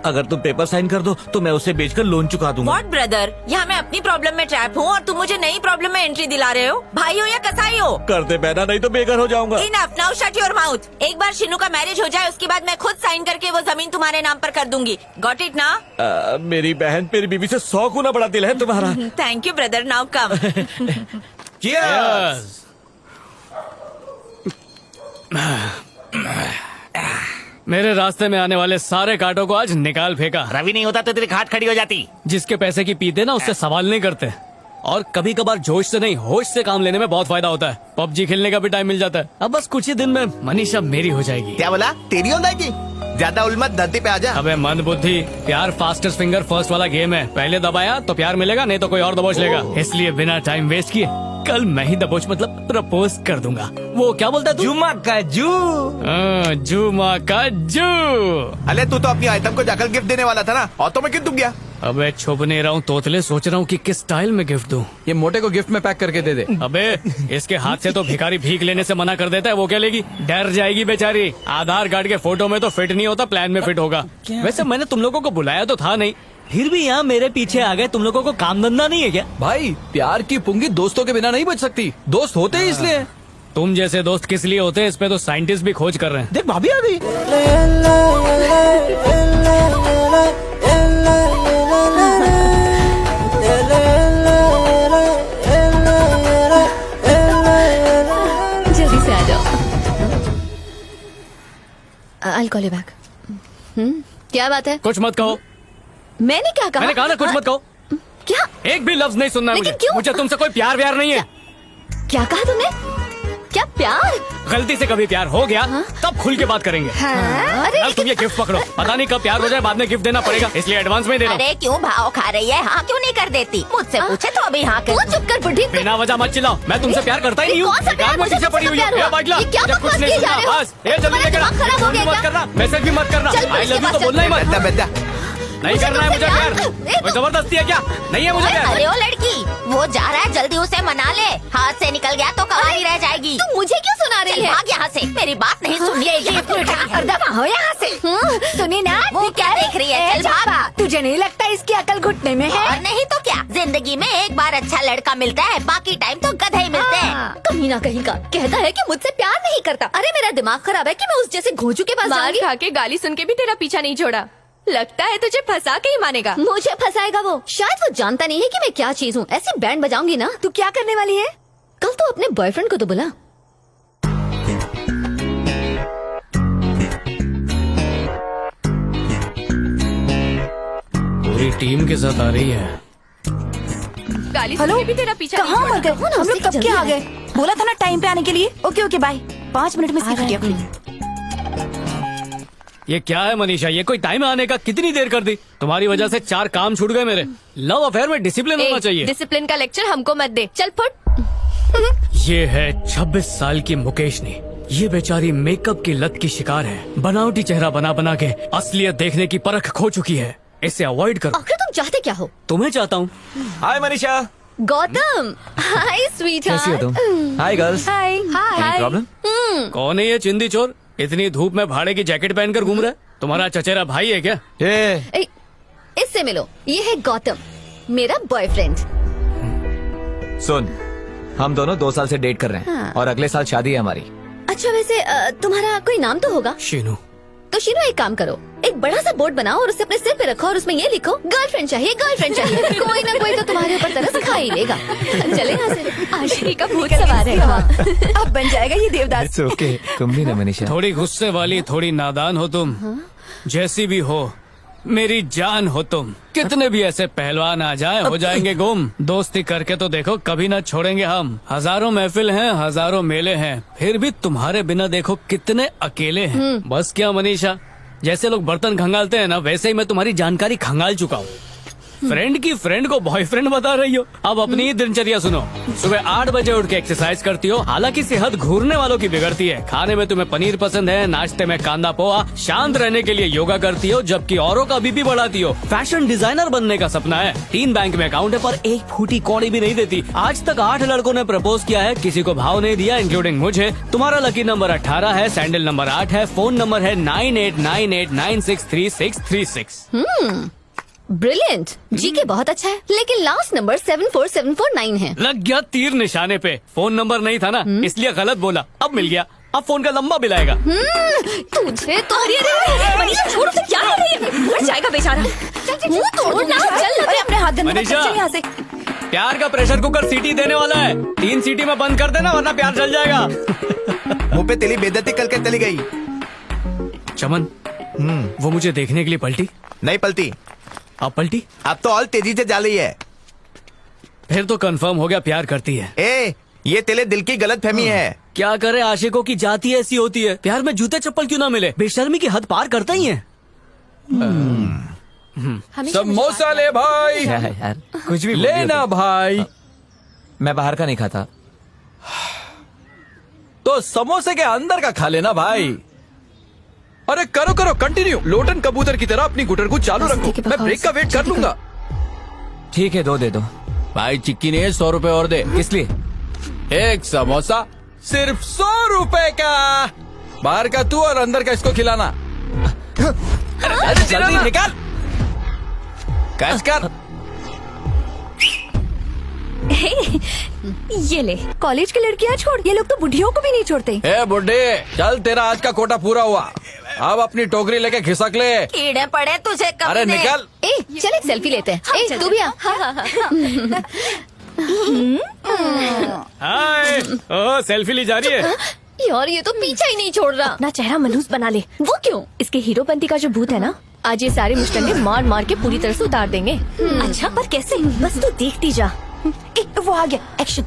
F: अगर तुम पेपर साइन कर दो तो मैं उसे बेचकर लोन चुका दूंगा।
D: व्हाट ब्रदर, यहाँ मैं अपनी प्रॉब्लम में ट्रैप हूँ और तुम मुझे नई प्रॉब्लम में एंट्री दिला रहे हो। भाई हो या कसाई हो?
F: करते पैदा, नहीं तो बेघर हो जाऊंगा।
D: Enough, now shut your mouth. एक बार शिनू का मैरिज हो जाए उसके बाद मैं खुद साइन करके वो जमीन तुम्हारे नाम पर कर दूंगी। गॉट इट ना?
F: मेरी बहन, मेरी बीवी से 100 गुना बड़ा दिल है तुम्हारा।
D: Thank you brother, now come.
F: Cheers!
C: मेरे रास्ते में आने वाले सारे कांटों को आज निकाल फेंका।
H: रवि नहीं होता तो तेरी खाट खड़ी हो जाती।
C: जिसके पैसे की पीते ना उससे सवाल नहीं करते। और कभी कभार जोश से नहीं होश से काम लेने में बहुत फायदा होता है। पबजी खेलने का भी टाइम मिल जाता है। अब बस कुछ ही दिन में मनीषा मेरी हो जाएगी।
J: क्या बोला? तेरी हो जाएगी? ज्यादा उलमत, धरती पे आजा।
C: अबे मंद बुद्धि, प्यार फास्टेस्ट फिंगर फर्स्ट वाला गेम है। पहले दबाया तो प्यार मिलेगा, नहीं तो कोई और दबोच लेगा। इसलिए बिना टाइम वेस्ट किए कल मैं ही दबोच मतलब प्रपोज कर दूंगा। वो क्या बोलता है तू?
F: जुमा का जू।
C: जुमा का जू।
J: अरे तू तो अपनी आइटम को जाकर गिफ्ट देने वाला था ना, और तो मैं क्यों तुम गया?
C: अबे छुप नहीं रहा हूँ तोतले, सोच रहा हूँ कि किस स्टाइल में गिफ्ट दूं।
L: ये मोटे को गिफ्ट में पैक करके दे दे।
C: अबे इसके हाथ से तो भिखारी भीख लेने से मना कर देता है। वो क्या लेगी? डर जाएगी बेचारी। आधार कार्ड के फोटो में तो फिट नहीं होता, प्लान में फिट होगा। वैसे मैंने तुम लोगों को बुलाया तो था नहीं, फिर भी यहाँ मेरे पीछे आ गए। तुम लोगों को काम धंधा नहीं है क्या?
L: भाई प्यार की पुंगी दोस्तों के बिना नहीं बच सकती। दोस्त होते ही इसलिए।
C: तुम जैसे दोस्त किस लिए होते हैं इस पे तो साइंटिस्ट भी खोज कर रहे हैं।
F: देख भाभी आ गई।
K: जल्दी से आ जाओ। I'll call you back. क्या बात है?
C: कुछ मत कहो।
K: मैंने क्या कहा?
C: मैंने कहा ना कुछ मत कहो।
K: क्या?
C: एक भी लफ्ज नहीं सुनना है
K: लेकिन
C: मुझे।
K: क्यों?
C: मुझे तुमसे कोई प्यार व्यार नहीं है।
K: क्या कहा तुमने? क्या प्यार?
C: गलती से कभी प्यार हो गया तब खुल के बात करेंगे।
K: अरे
C: अब तुम ये गिफ्ट पकड़ो। पता नहीं कब प्यार हो जाए, बाद में गिफ्ट देना पड़ेगा, इसलिए एडवांस में दे रहा हूँ।
D: अरे क्यों भाव खा रही है? हाँ क्यों नहीं कर देती? मुझसे पूछे तो अभी हाँ कर।
K: तू चुप कर बुढ़ी।
C: बिना वजह मत चिल्लाओ। मैं तुमसे प्यार करता ही नहीं हूँ।
K: कौन सा प्यार? मुझे
C: पीछे पड़ी हुई
K: प्यार
C: है।
K: हुआ?
C: बाइकला,
K: ये क्या
C: जब कुछ
K: बकवास
C: नहीं
K: किए जा
C: सुनना,
K: रहे हो?
C: बस ये जल्दी
K: तुम्हारा
C: लेकर
K: दिमाग खराब हो गया
C: मत
K: क्या?
C: करना, मैसेज भी मत करना।
K: चल,
C: आई लव
K: इसके
C: यू तो
K: पास
C: बोलना ही मत।
J: बेटा बेटा,
C: नहीं करना है मुझे प्यार। कोई जबरदस्ती है क्या? नहीं है मुझे प्यार।
D: अरे ओ लड़की, वो जा रहा है, जल्दी उसे मना ले। हाथ से निकल गया तो कवाली रह जाएगी।
K: तू मुझे क्यों सुना रही
D: चल
K: है?
D: भाग यहाँ से, मेरी बात नहीं सुन रही है।
K: दफा हो यहाँ से। सुनी ना?
D: वो क्या देख रही है? चल भाग।
K: तुझे नहीं लगता इसकी अकल घुटने में है?
D: और नहीं तो क्या, जिंदगी में एक बार अच्छा लड़का मिलता है, बाकी टाइम तो गधे ही मिलते हैं।
K: कहीं ना कहीं का कहता है कि मुझसे प्यार नहीं करता। अरे मेरा दिमाग खराब है कि मैं उस जैसे घोंचू के पास
B: मार
K: जाऊंगी?
B: खा के गाली सुन के भी तेरा पीछा नहीं छोड़ा। लगता है तुझे फंसा के ही मानेगा।
K: मुझे फंसाएगा वो। शायद वो जानता नहीं है कि मैं क्या चीज हूँ। ऐसी बैंड बजाऊंगी ना। तू क्या करने वाली है? कल तो अपने बॉयफ्रेंड को तो बुला।
C: पूरी टीम के साथ आ रही है।
B: गाली सुन के भी तेरा पीछा नहीं
K: कहाँ मर
B: छोड़ा।
K: गए? हम लोग कब के आ गए?
D: बोला था ना टाइम पे आने के लिए। Okay okay bye. 5 मिनट में सीख
C: ये क्या है मनीषा? ये कोई टाइम है आने का? कितनी देर कर दी? तुम्हारी वजह से 4 काम छूट गए मेरे। लव अफेयर में डिसिप्लिन होना चाहिए।
B: डिसिप्लिन का लेक्चर हमको मत दे। चल फुट।
C: ये है 26 साल की मुकेशनी। ये बेचारी मेकअप की लत की शिकार है। बनावटी चेहरा बना बना के असलियत देखने की परख खो चुकी है। इसे अवॉइड करो।
K: आखिर तुम चाहते क्या हो?
C: तुम्हें चाहता हूँ।
F: Hi Manisha.
K: Gautam. Hi sweet.
L: कैसी हो तुम? Hi girls.
K: Hi hi.
L: Problem?
C: कौन है ये चिंदी चोर? इतनी धूप में भाड़े की जैकेट पहनकर घूम रहा है। तुम्हारा चचेरा भाई है क्या?
K: इससे मिलो। ये है गौतम, मेरा बॉयफ्रेंड।
L: सुन, हम दोनों 2 साल से डेट कर रहे हैं और अगले साल शादी है हमारी।
K: अच्छा वैसे तुम्हारा कोई नाम तो होगा?
C: शीनू।
K: तो शीनू एक काम करो, एक बड़ा सा बोर्ड बनाओ और उसे अपने सिर पे रखो और उसमें ये लिखो, गर्लफ्रेंड चाहिए गर्लफ्रेंड चाहिए। कोई ना कोई तो तुम्हारे ऊपर तरस खा ही लेगा। चले यहाँ से। आशिकी का भूत सवार है।
D: अब बन जाएगा ये देवदास।
L: ओके, तुम भी ना मनीषा।
C: थोड़ी गुस्से वाली, थोड़ी नादान हो तुम। जैसी भी हो, मेरी जान हो तुम। कितने भी ऐसे पहलवान आ जाएं, हो जाएंगे गुम। दोस्ती करके तो देखो, कभी ना छोड़ेंगे हम। हजारों महफिल हैं, हजारों मेले हैं, फिर भी तुम्हारे बिना देखो कितने अकेले हैं। बस क्या मनीषा, जैसे लोग बर्तन खंगालते हैं ना, वैसे ही मैं तुम्हारी जानकारी खंगाल चुका हूँ। फ्रेंड की फ्रेंड को बॉयफ्रेंड बता रही हो। अब अपनी ही दिनचर्या सुनो। सुबह 8 बजे उठ के एक्सरसाइज करती हो, हालांकि सेहत घूरने वालों की बिगड़ती है। खाने में तुम्हें पनीर पसंद है, नाश्ते में कांदा पोहा। शांत रहने के लिए योगा करती हो, जबकि औरों का बीपी बढ़ाती हो। फैशन डिजाइनर बनने का सपना है, 3 बैंक में अकाउंट है, पर एक फूटी कौड़ी भी नहीं देती। आज तक 8 लड़कों ने प्रपोज किया है, किसी को भाव नहीं दिया, इंक्लूडिंग मुझे। तुम्हारा लकी नंबर 18 है, सैंडल नंबर 8 है, फोन नंबर है 9898963636।
K: ब्रिलियंट। जीके बहुत अच्छा है, लेकिन लास्ट नंबर 74749 है।
C: लग गया तीर निशाने पे। फोन नंबर नहीं था ना, इसलिए गलत बोला। अब मिल गया। अब फोन का लंबा बिल आएगा।
K: तुझे तो मनीषा छोड़, उसे क्या कर रही है? मर जाएगा बेचारा। मुंह तोड़ना, चल अरे अपने हाथ गंदे मत कर,
C: मनीषा।
K: चल यहाँ से।
C: प्यार का प्रेशर कुकर सीटी देने वाला है, 3 सीटी में बंद कर देना, वरना प्यार जल जाएगा।
J: मुंह पे तेली बेइज्जती करके चली गई।
C: चमन, वो मुझे देखने के लिए पलटी?
J: नहीं पलटी।
C: अब पलटी?
J: अब तो और तेजी से जा रही है।
C: फिर तो कंफर्म हो गया, प्यार करती है।
J: ए, ये तेरे दिल की गलत फहमी है।
C: क्या करे, आशिकों की जाति ऐसी होती है। प्यार में जूते चप्पल क्यों ना मिले, बेशर्मी की हद पार करते ही हैं।
L: समोसा ले भाई।
F: क्या है यार,
L: कुछ भी
F: लेना भाई।
L: मैं बाहर का नहीं खाता।
F: तो समोसे के अंदर का खा लेना भाई।
L: अरे करो करो, कंटिन्यू। लोटन कबूतर की तरह अपनी गुटर को चालू रखो, मैं ब्रेक का वेट कर लूंगा।
F: ठीक है, 2 दे दो भाई। चिक्की ने 100 रुपए और दे।
L: किस लिए?
F: एक समोसा सिर्फ 100 रुपए का। बाहर का तू और अंदर का इसको खिलाना। अरे जल्दी निकाल, कैच कर।
B: ये ले, कॉलेज की लड़कियां छोड़, ये लोग तो बुढ़ियों को भी नहीं छोड़ते।
F: ए बुड्ढे, चल तेरा आज का कोटा पूरा हुआ। अब अपनी टोकरी लेके खिसक ले।
D: कीड़े पड़े तुझे कब
F: अरे
D: दे।
F: निकल।
K: ए, चल एक सेल्फी लेते हैं। ए, तू भी आ।
C: हाय, ओह सेल्फी ली जा रही है।
K: यार ये तो पीछा ही नहीं छोड़ रहा।
B: अपना चेहरा मनहूस बना ले।
K: वो क्यों?
B: इसके हीरोपंती का जो भूत है ना, आज ये सारे मुश्तंगे मार मार के पूरी तरह से उतार देंगे। अच्छा, पर कैसे? बस तू देखती जा। वो आ गया, एक्शन।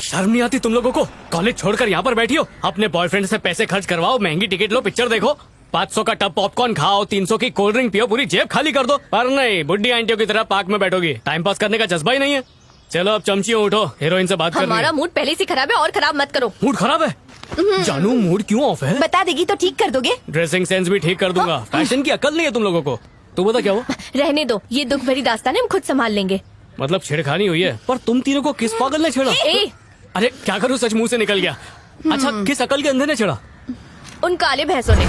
C: शर्म नहीं आती तुम लोगों को? कॉलेज छोड़कर यहाँ पर बैठी हो। अपने बॉयफ्रेंड से पैसे खर्च करवाओ, महंगी टिकट लो, पिक्चर देखो, 500 का टब पॉपकॉर्न खाओ, 300 की कोल्ड ड्रिंक पियो, पूरी जेब खाली कर दो। पर नहीं, बुढ़ी आंटियों की तरह पार्क में बैठोगी। टाइम पास करने का जज्बा ही नहीं है। चलो अब चमचियों उठो, हीरोइन से बात करनी
B: हमारा
C: है।
B: मूड पहले से खराब है और खराब मत करो।
C: मूड खराब है? जानू मूड क्यों ऑफ है?
B: बता देगी तो ठीक कर दोगे?
C: ड्रेसिंग सेंस भी ठीक कर दूंगा। फैशन की अकल नहीं है तुम लोगों को। तू बता क्या हुआ?
B: रहने दो, ये दुख भरी दास्तान हम खुद संभाल लेंगे।
C: मतलब छेड़खानी हुई है? पर तुम तीनों को किस पागल ने छेड़ा?
B: ए,
C: अरे क्या करूँ, सच मुंह से निकल गया। अच्छा, किस अकल के अंधे ने छेड़ा?
B: उन काले भैंसों ने।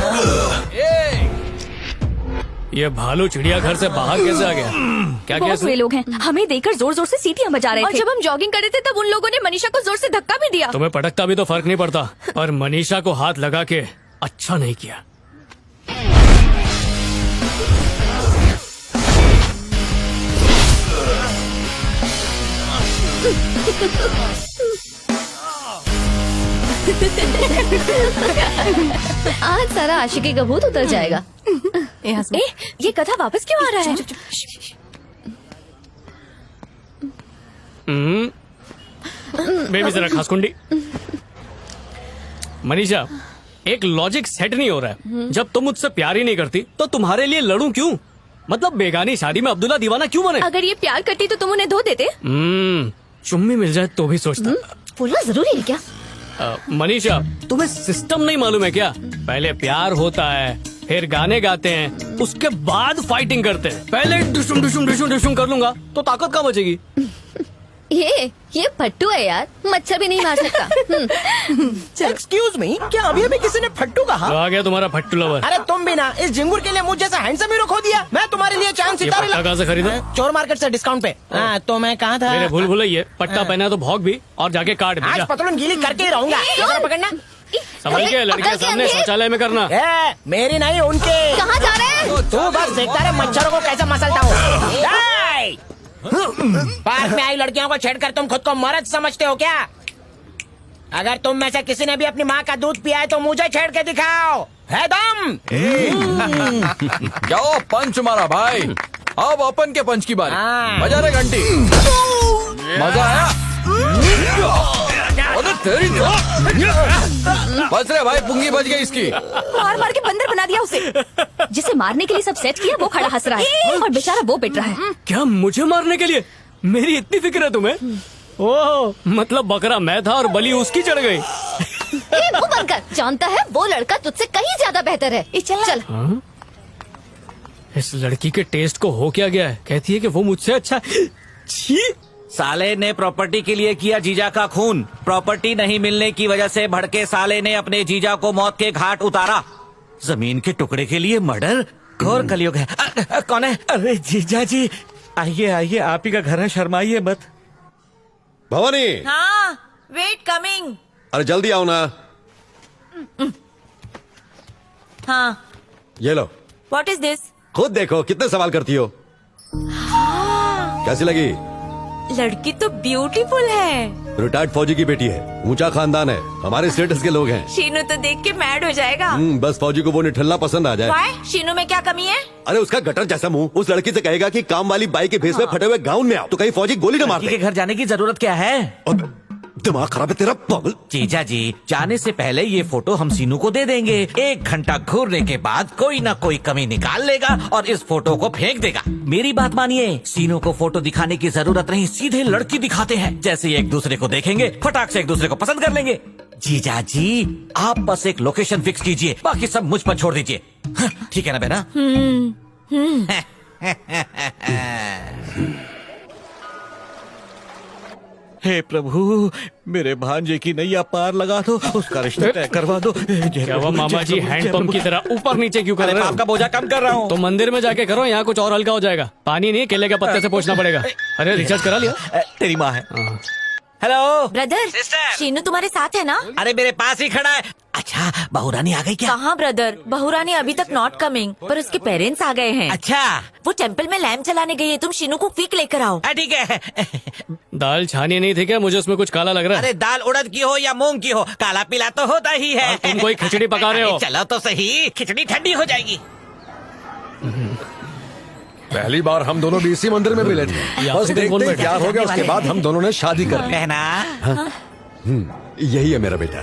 C: ये भालू चिड़िया घर से बाहर कैसे आ गया? क्या
B: बहुत
C: क्या
B: वे लोग हैं, हमें देखकर जोर जोर से सीटियां बजा रहे थे। और जब हम जॉगिंग कर रहे थे तब उन लोगों ने मनीषा को जोर से धक्का भी दिया।
C: तुम्हें पटकता भी तो फर्क नहीं पड़ता, पर मनीषा को हाथ लगा के अच्छा नहीं किया।
K: आज सारा आशिकी का भूत उतर जाएगा।
B: ए, ये कथा वापस क्यों आ रहा है?
C: बेबी जरा खास कुंडी। मनीषा, एक लॉजिक सेट नहीं हो रहा है। जब तुम मुझसे प्यार ही नहीं करती तो तुम्हारे लिए लड़ूं क्यों? मतलब बेगानी शादी में अब्दुल्ला दीवाना क्यों बने?
B: अगर ये प्यार करती तो तुम उन्हें धो देते।
C: चुम्मी मिल जाए तो भी सोचता।
K: बोलना जरूरी है क्या?
C: मनीषा, तुम्हें सिस्टम नहीं मालूम है क्या? पहले प्यार होता है, फिर गाने गाते हैं, उसके बाद फाइटिंग करते हैं। पहले डिशुम डिशुम डिशुम डिशुम कर लूंगा तो ताकत कहाँ बचेगी?
K: ये फट्टू है यार, मच्छर भी नहीं मार सकता।
H: एक्सक्यूज मी, क्या अभी अभी किसी ने फट्टू कहा?
C: तो आ गया तुम्हारा फट्टू लवर।
H: अरे तुम भी ना, इस झिंगुर के लिए मुझ जैसा हैंडसम हीरो खो दिया। मैं तुम्हारे लिए चांद
C: ये
H: सितारे
C: पट्टा कहाँ से खरीदा?
H: चोर मार्केट से डिस्काउंट पे। हाँ, तो मैं कहाँ था?
C: मेरे भूल भुलैया, पट्टा पहना तो भौंक भी और जाके काट भी।
H: आज
C: जा।
H: पतलून गीली करके ही रहूंगा। जरा पकड़ना।
C: समझ के लड़के के सामने शौचालय में करना।
H: मेरी नहीं, उनके।
K: कहाँ जा रहे हैं?
H: तू बस देखता रहे मच्छरों को कैसे मसलता हूँ। पार्क में आई लड़कियों को छेड़कर तुम खुद को मर्द समझते हो क्या? अगर तुम में से किसी ने भी अपनी माँ का दूध पिया है तो मुझे छेड़ के दिखाओ। है दम?
F: क्या पंच मारा भाई? अब अपन के पंच की बारी। बजा रे घंटी। मजा आया?
I: अरे तेरी तो बच रहे भाई, पुंगी बच गई इसकी।
K: मार मार के बंदर बना दिया उसे। जिसे मारने के लिए सब सेट किया वो खड़ा हंस रहा है और बेचारा वो पिट रहा है।
C: क्या मुझे मारने के लिए? मेरी इतनी फिक्र है तुम्हें? ओह, मतलब बकरा मैं था और बलि उसकी चढ़ गई।
K: मुंह बंद कर। जानता है वो लड़का तुझसे कहीं ज्यादा बेहतर है। चल
C: हाँ? इस लड़की के टेस्ट को हो क्या गया है? कहती है कि वो मुझसे अच्छा है। छी!
H: साले ने प्रॉपर्टी के लिए किया जीजा का खून। प्रॉपर्टी नहीं मिलने की वजह से भड़के साले ने अपने जीजा को मौत के घाट उतारा। जमीन के टुकड़े के लिए मर्डर। घोर कलयुग है। कौन है? अरे जीजा जी, आइए आइए, आप ही का घर है, शर्माइए मत।
E: भवानी,
D: हाँ, वेट कमिंग।
E: अरे जल्दी आओ ना।
D: हाँ,
E: ये लो,
D: व्हाट इज दिस?
E: खुद देखो कितने सवाल करती हो। कैसी लगी?
D: लड़की तो ब्यूटीफुल है।
E: रिटायर्ड फौजी की बेटी है, ऊंचा खानदान है, हमारे स्टेटस के लोग हैं।
D: शीनू तो देख के मैड हो जाएगा।
E: बस फौजी को वो निठल्ला पसंद आ जाए।
D: Why? शीनू में क्या कमी है?
E: अरे उसका गटर जैसा मुंह उस लड़की से कहेगा कि काम वाली बाई के भेस में फटे हुए गाउन में आओ, तो कहीं फौजी गोली न मार दे।
H: के घर जाने की जरूरत क्या है?
E: दिमाग खराब है तेरा पागल।
H: जीजा जी, जाने से पहले ये फोटो हम सीनू को दे देंगे। 1 घंटा घूरने के बाद कोई ना कोई कमी निकाल लेगा और इस फोटो को फेंक देगा। मेरी बात मानिए, सीनू को फोटो दिखाने की जरूरत नहीं, सीधे लड़की दिखाते हैं। जैसे ये एक दूसरे को देखेंगे, फटाक से एक दूसरे को पसंद कर लेंगे। जीजा जी, आप बस एक लोकेशन फिक्स कीजिए, बाकी सब मुझ पर छोड़ दीजिए। हाँ, ठीक है ना बेना? हे प्रभु, मेरे भांजे की नैया पार लगा दो, उसका रिश्ता तय करवा दो।
C: क्या वो मामा जी हैंडपंप की तरह ऊपर नीचे क्यों कर रहे हो?
H: आपका बोझा कम कर रहा हूँ।
C: तो मंदिर में जाके करो, यहाँ कुछ और हल्का हो जाएगा। पानी नहीं, केले के पत्ते से पोंछना पड़ेगा। अरे रिचार्ज करा लिया?
H: तेरी माँ है। हेलो
D: ब्रदर, शीनू तुम्हारे साथ है ना?
H: अरे मेरे पास ही खड़ा है। अच्छा, बहुरानी आ गई क्या?
D: कहाँ ब्रदर, बहुरानी अभी तक नॉट कमिंग, पर उसके पेरेंट्स आ गए हैं।
H: अच्छा,
D: वो टेंपल में लैम्प जलाने गई है, तुम शीनू को क्विक लेकर आओ।
H: ठीक है।
C: दाल छानी नहीं थी क्या? मुझे उसमें कुछ काला लग रहा है।
H: अरे दाल उड़द की हो या मूंग की हो, काला पीला तो होता ही है।
C: और तुम कोई खिचड़ी पका रहे हो?
H: चलो तो सही, खिचड़ी ठंडी हो जाएगी।
E: पहली बार हम दोनों भी इसी मंदिर में मिले थे। बस देखते ही प्यार हो गया, उसके बाद हम दोनों ने शादी कर ली।
H: कहना
E: यही है मेरा बेटा।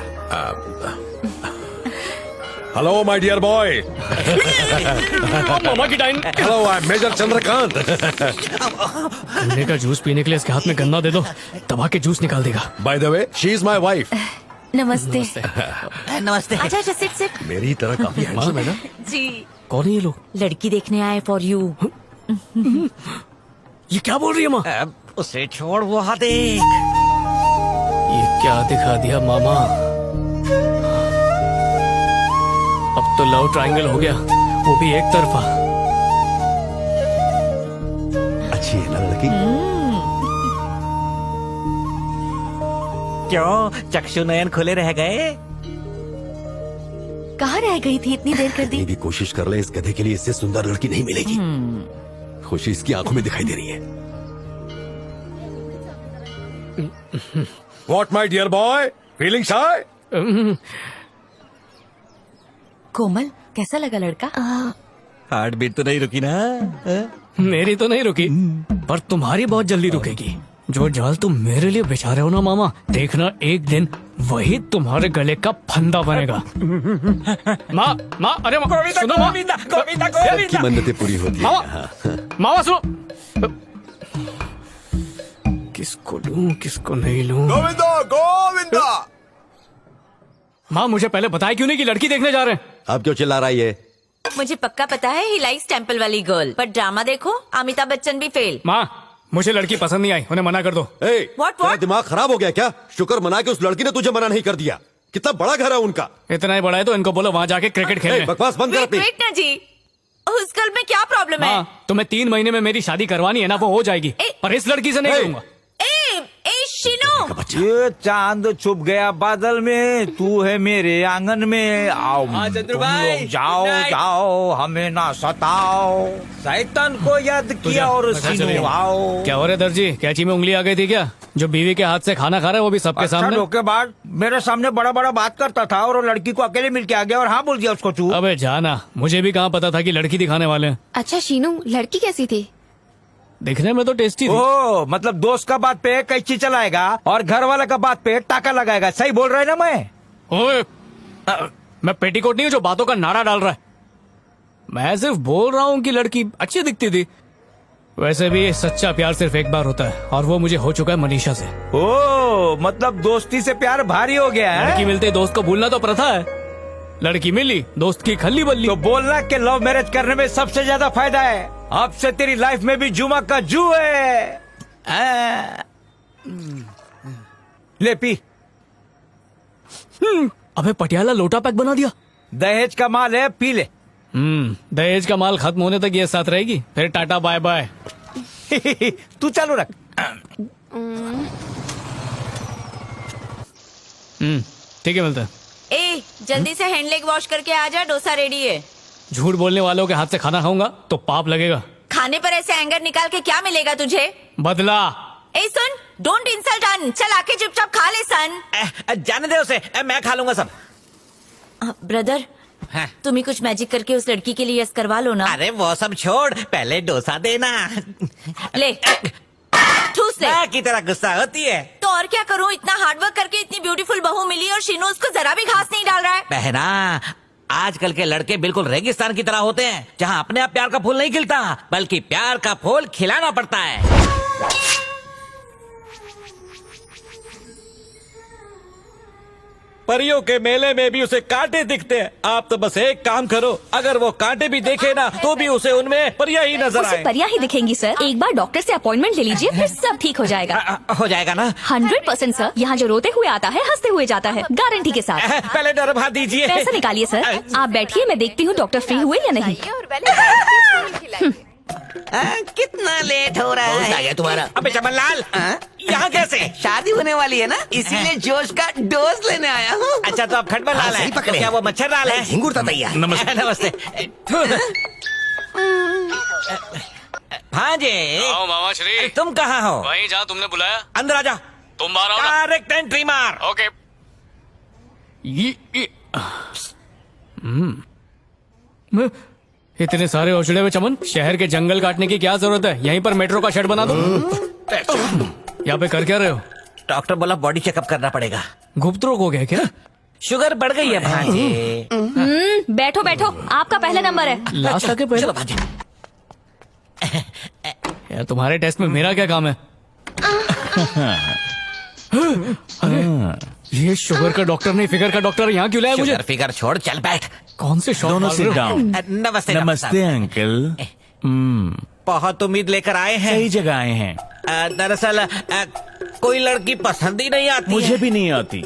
E: Hello my dear boy.
C: मामा की time.
E: Hello, I am major Chandrakant.
C: गन्ने का जूस पीने के लिए इसके हाथ में गन्ना दे दो, दबा के जूस निकाल देगा।
E: By the way, she is my wife.
D: नमस्ते।
H: नमस्ते।
D: अच्छा अच्छा, सिट सिट।
E: मेरी तरह काफी हैंडसम है ना?
D: जी।
C: कौन है ये लोग?
D: लड़की देखने आए फॉर यू।
C: ये क्या बोल रही है माँ?
H: उसे छोड़, वो हाथ देख।
C: ये क्या दिखा दिया मामा? अब तो लव ट्रायंगल हो गया, वो भी एक तरफा।
E: अच्छी है ना लड़की?
H: क्यों चक्षु नयन खुले रह गए?
D: कहाँ रह गई थी, इतनी देर कर दी।
E: कहीं भी कोशिश कर ले, इस गधे के लिए इससे सुंदर लड़की नहीं मिलेगी। खुशी इसकी आंखों में दिखाई दे रही है। What my dear boy? Feeling shy?
D: कोमल, कैसा लगा लड़का?
H: हार्ट बीट तो नहीं रुकी ना?
C: मेरी तो नहीं रुकी, पर तुम्हारी बहुत जल्दी रुकेगी। जो जाल तुम मेरे लिए बिछा रहे हो ना मामा, देखना एक दिन वही तुम्हारे गले का फंदा बनेगा। माँ माँ, अरे सुनो माँ,
E: सबकी मन्नतें पूरी होती है।
C: मामा, मामा सुनो। किसको लूं किसको नहीं लूं?
E: गोविंदा, गोविंदा।
C: माँ, मुझे पहले बताया क्यों नहीं कि लड़की देखने जा रहे हैं?
E: अब क्यों चिल्ला रहा है ये?
D: मुझे पक्का पता है ही लाइक्स टेंपल वाली गर्ल, पर ड्रामा देखो, अमिताभ बच्चन भी फेल।
C: माँ, मुझे लड़की पसंद नहीं आई, उन्हें मना कर दो।
E: तेरा दिमाग खराब हो गया क्या? शुक्र मना के उस लड़की ने तुझे मना नहीं कर दिया। कितना बड़ा घर है उनका।
C: इतना ही बड़ा है तो इनको बोलो वहाँ जाके क्रिकेट खेलने।
E: बकवास बंद कर अपनी।
D: वेट ना जी, उस गर्ल में क्या प्रॉब्लम है?
C: तुम्हें 3 महीने में मेरी शादी करवानी है ना, वो हो जाएगी, पर इस लड़की से नहीं करूंगा।
D: शीनू,
F: ये चांद छुप गया बादल में, तू है मेरे आंगन में। आओ
I: चंद्रू भाई,
F: जाओ जाओ, हमें ना सताओ, शैतान को याद किया और सीनू आओ।
C: क्या हो रहा है दर्जी? कैची में उंगली आ गई थी क्या? जो बीवी के हाथ से खाना खा रहा है वो भी सबके सामने।
F: धोखेबाज मेरे सामने बड़ा बड़ा बात करता था और लड़की को अकेले मिल के आ गया और हाँ बोल दिया उसको तू।
C: अबे जाना, मुझे भी कहाँ पता था कि लड़की दिखाने वाले हैं।
K: अच्छा शीनू, लड़की कैसी थी?
C: दिखने में तो टेस्टी थी।
F: ओ मतलब दोस्त का बात पे कैची चलाएगा और घर वाला का बात पे टाका लगाएगा, सही बोल रहा है ना मैं?
C: ओए, मैं पेटीकोट नहीं हूँ जो बातों का नारा डाल रहा है। मैं सिर्फ बोल रहा हूँ कि लड़की अच्छी दिखती थी। वैसे भी सच्चा प्यार सिर्फ एक बार होता है और वो मुझे हो चुका है मनीषा से।
F: ओ मतलब दोस्ती से प्यार भारी हो गया है।
C: लड़की मिलते ही दोस्त को भूलना तो प्रथा है। लड़की मिली, दोस्त की खल्ली बल्ली।
F: तो बोलना कि लव मैरिज करने में सबसे ज्यादा फायदा है। अब से तेरी लाइफ में भी जुमा का जू है। ले पी।
C: अबे पटियाला लोटा पैक बना दिया।
F: दहेज का माल है, पी ले।
C: दहेज का माल खत्म होने तक ये साथ रहेगी, फिर टाटा बाय बाय।
F: तू चालू रख।
C: ठीक है, मिलता है।
D: ए जल्दी से हैंड लेग वॉश करके आ जा, डोसा रेडी है।
C: झूठ बोलने वालों के हाथ से खाना खाऊंगा तो पाप लगेगा।
D: खाने पर ऐसे एंगर निकाल के क्या मिलेगा तुझे?
C: बदला।
D: ए सुन, डोंट इंसल्ट अन, चल आके चुपचाप खा ले सन।
F: जाने दे उसे, मैं खा लूंगा सब।
D: ब्रदर तुम ही कुछ मैजिक करके उस लड़की के लिए यस करवा लो ना।
H: अरे वो सब छोड़, पहले डोसा देना।
D: ले ठूस ले।
H: की तरह गुस्सा होती है
D: तो और क्या करूं, इतना हार्डवर्क करके इतनी ब्यूटीफुल बहू मिली और शीनू उसको जरा भी घास नहीं डाल रहा है।
H: बहना, आजकल के लड़के बिल्कुल रेगिस्तान की तरह होते हैं, जहाँ अपने आप प्यार का फूल नहीं खिलता बल्कि प्यार का फूल खिलाना पड़ता है।
L: परियों के मेले में भी उसे कांटे दिखते हैं। आप तो बस एक काम करो, अगर वो कांटे भी देखे ना तो भी उसे उनमें परियां ही नजर
K: उसे
L: आए।
K: परियां ही दिखेंगी सर। एक बार डॉक्टर से अपॉइंटमेंट ले लीजिए, फिर सब ठीक हो जाएगा।
H: हो जाएगा ना?
K: 100% सर। यहाँ जो रोते हुए आता है हंसते हुए जाता है, गारंटी के साथ।
L: पहले डरवा दीजिए।
K: पैसा निकालिए सर। आप बैठिए, मैं देखती हूँ डॉक्टर फ्री हुए या नहीं।
H: कितना लेट हो रहा है तुम्हारा?
F: अबे चमनलाल, यहाँ कैसे?
H: शादी होने वाली है ना, इसीलिए जोश का डोज लेने आया हूँ।
F: अच्छा तो आप खटमल लाल है, तो क्या वो मच्छर लाल है?
H: झिंगुर तैयार।
F: नमस्ते। नमस्ते। हाँ जी।
C: आओ मामा श्री।
F: तुम कहाँ हो?
C: वहीं जहाँ तुमने बुलाया।
F: अंदर आ जा।
C: तुम बाहर आओ ना।
F: डायरेक्ट एंट्री मार।
C: ओके। इतने सारे औचड़े हुए चमन, शहर के जंगल काटने की क्या जरूरत है? यहीं पर मेट्रो का शेड बना दो। यहाँ पे कर क्या रहे हो?
H: डॉक्टर बोला बॉडी चेकअप करना पड़ेगा।
C: गुप्त रोग हो गया क्या?
H: शुगर बढ़ गई है भांजे।
K: बैठो बैठो, आपका पहला नंबर है।
C: लास्ट आके पहले।
H: चलो भांजे।
C: यार तुम्हारे टेस्ट में मेरा क्या काम है? अरे ये शुगर का डॉक्टर नहीं, फिगर का डॉक्टर यहाँ क्यों लाया मुझे?
H: शुगर फिगर छोड़, चल बैठ।
C: कौन से शौक
F: दोनों
C: पाल
F: सिट
C: रहे हो?
F: डाउन।
H: नमस्ते
F: नमस्ते अंकल।
H: बहुत उम्मीद लेकर आए हैं।
F: सही जगह आए हैं।
H: दरअसल कोई लड़की पसंद ही नहीं आती
F: मुझे
H: है।
F: भी नहीं आती।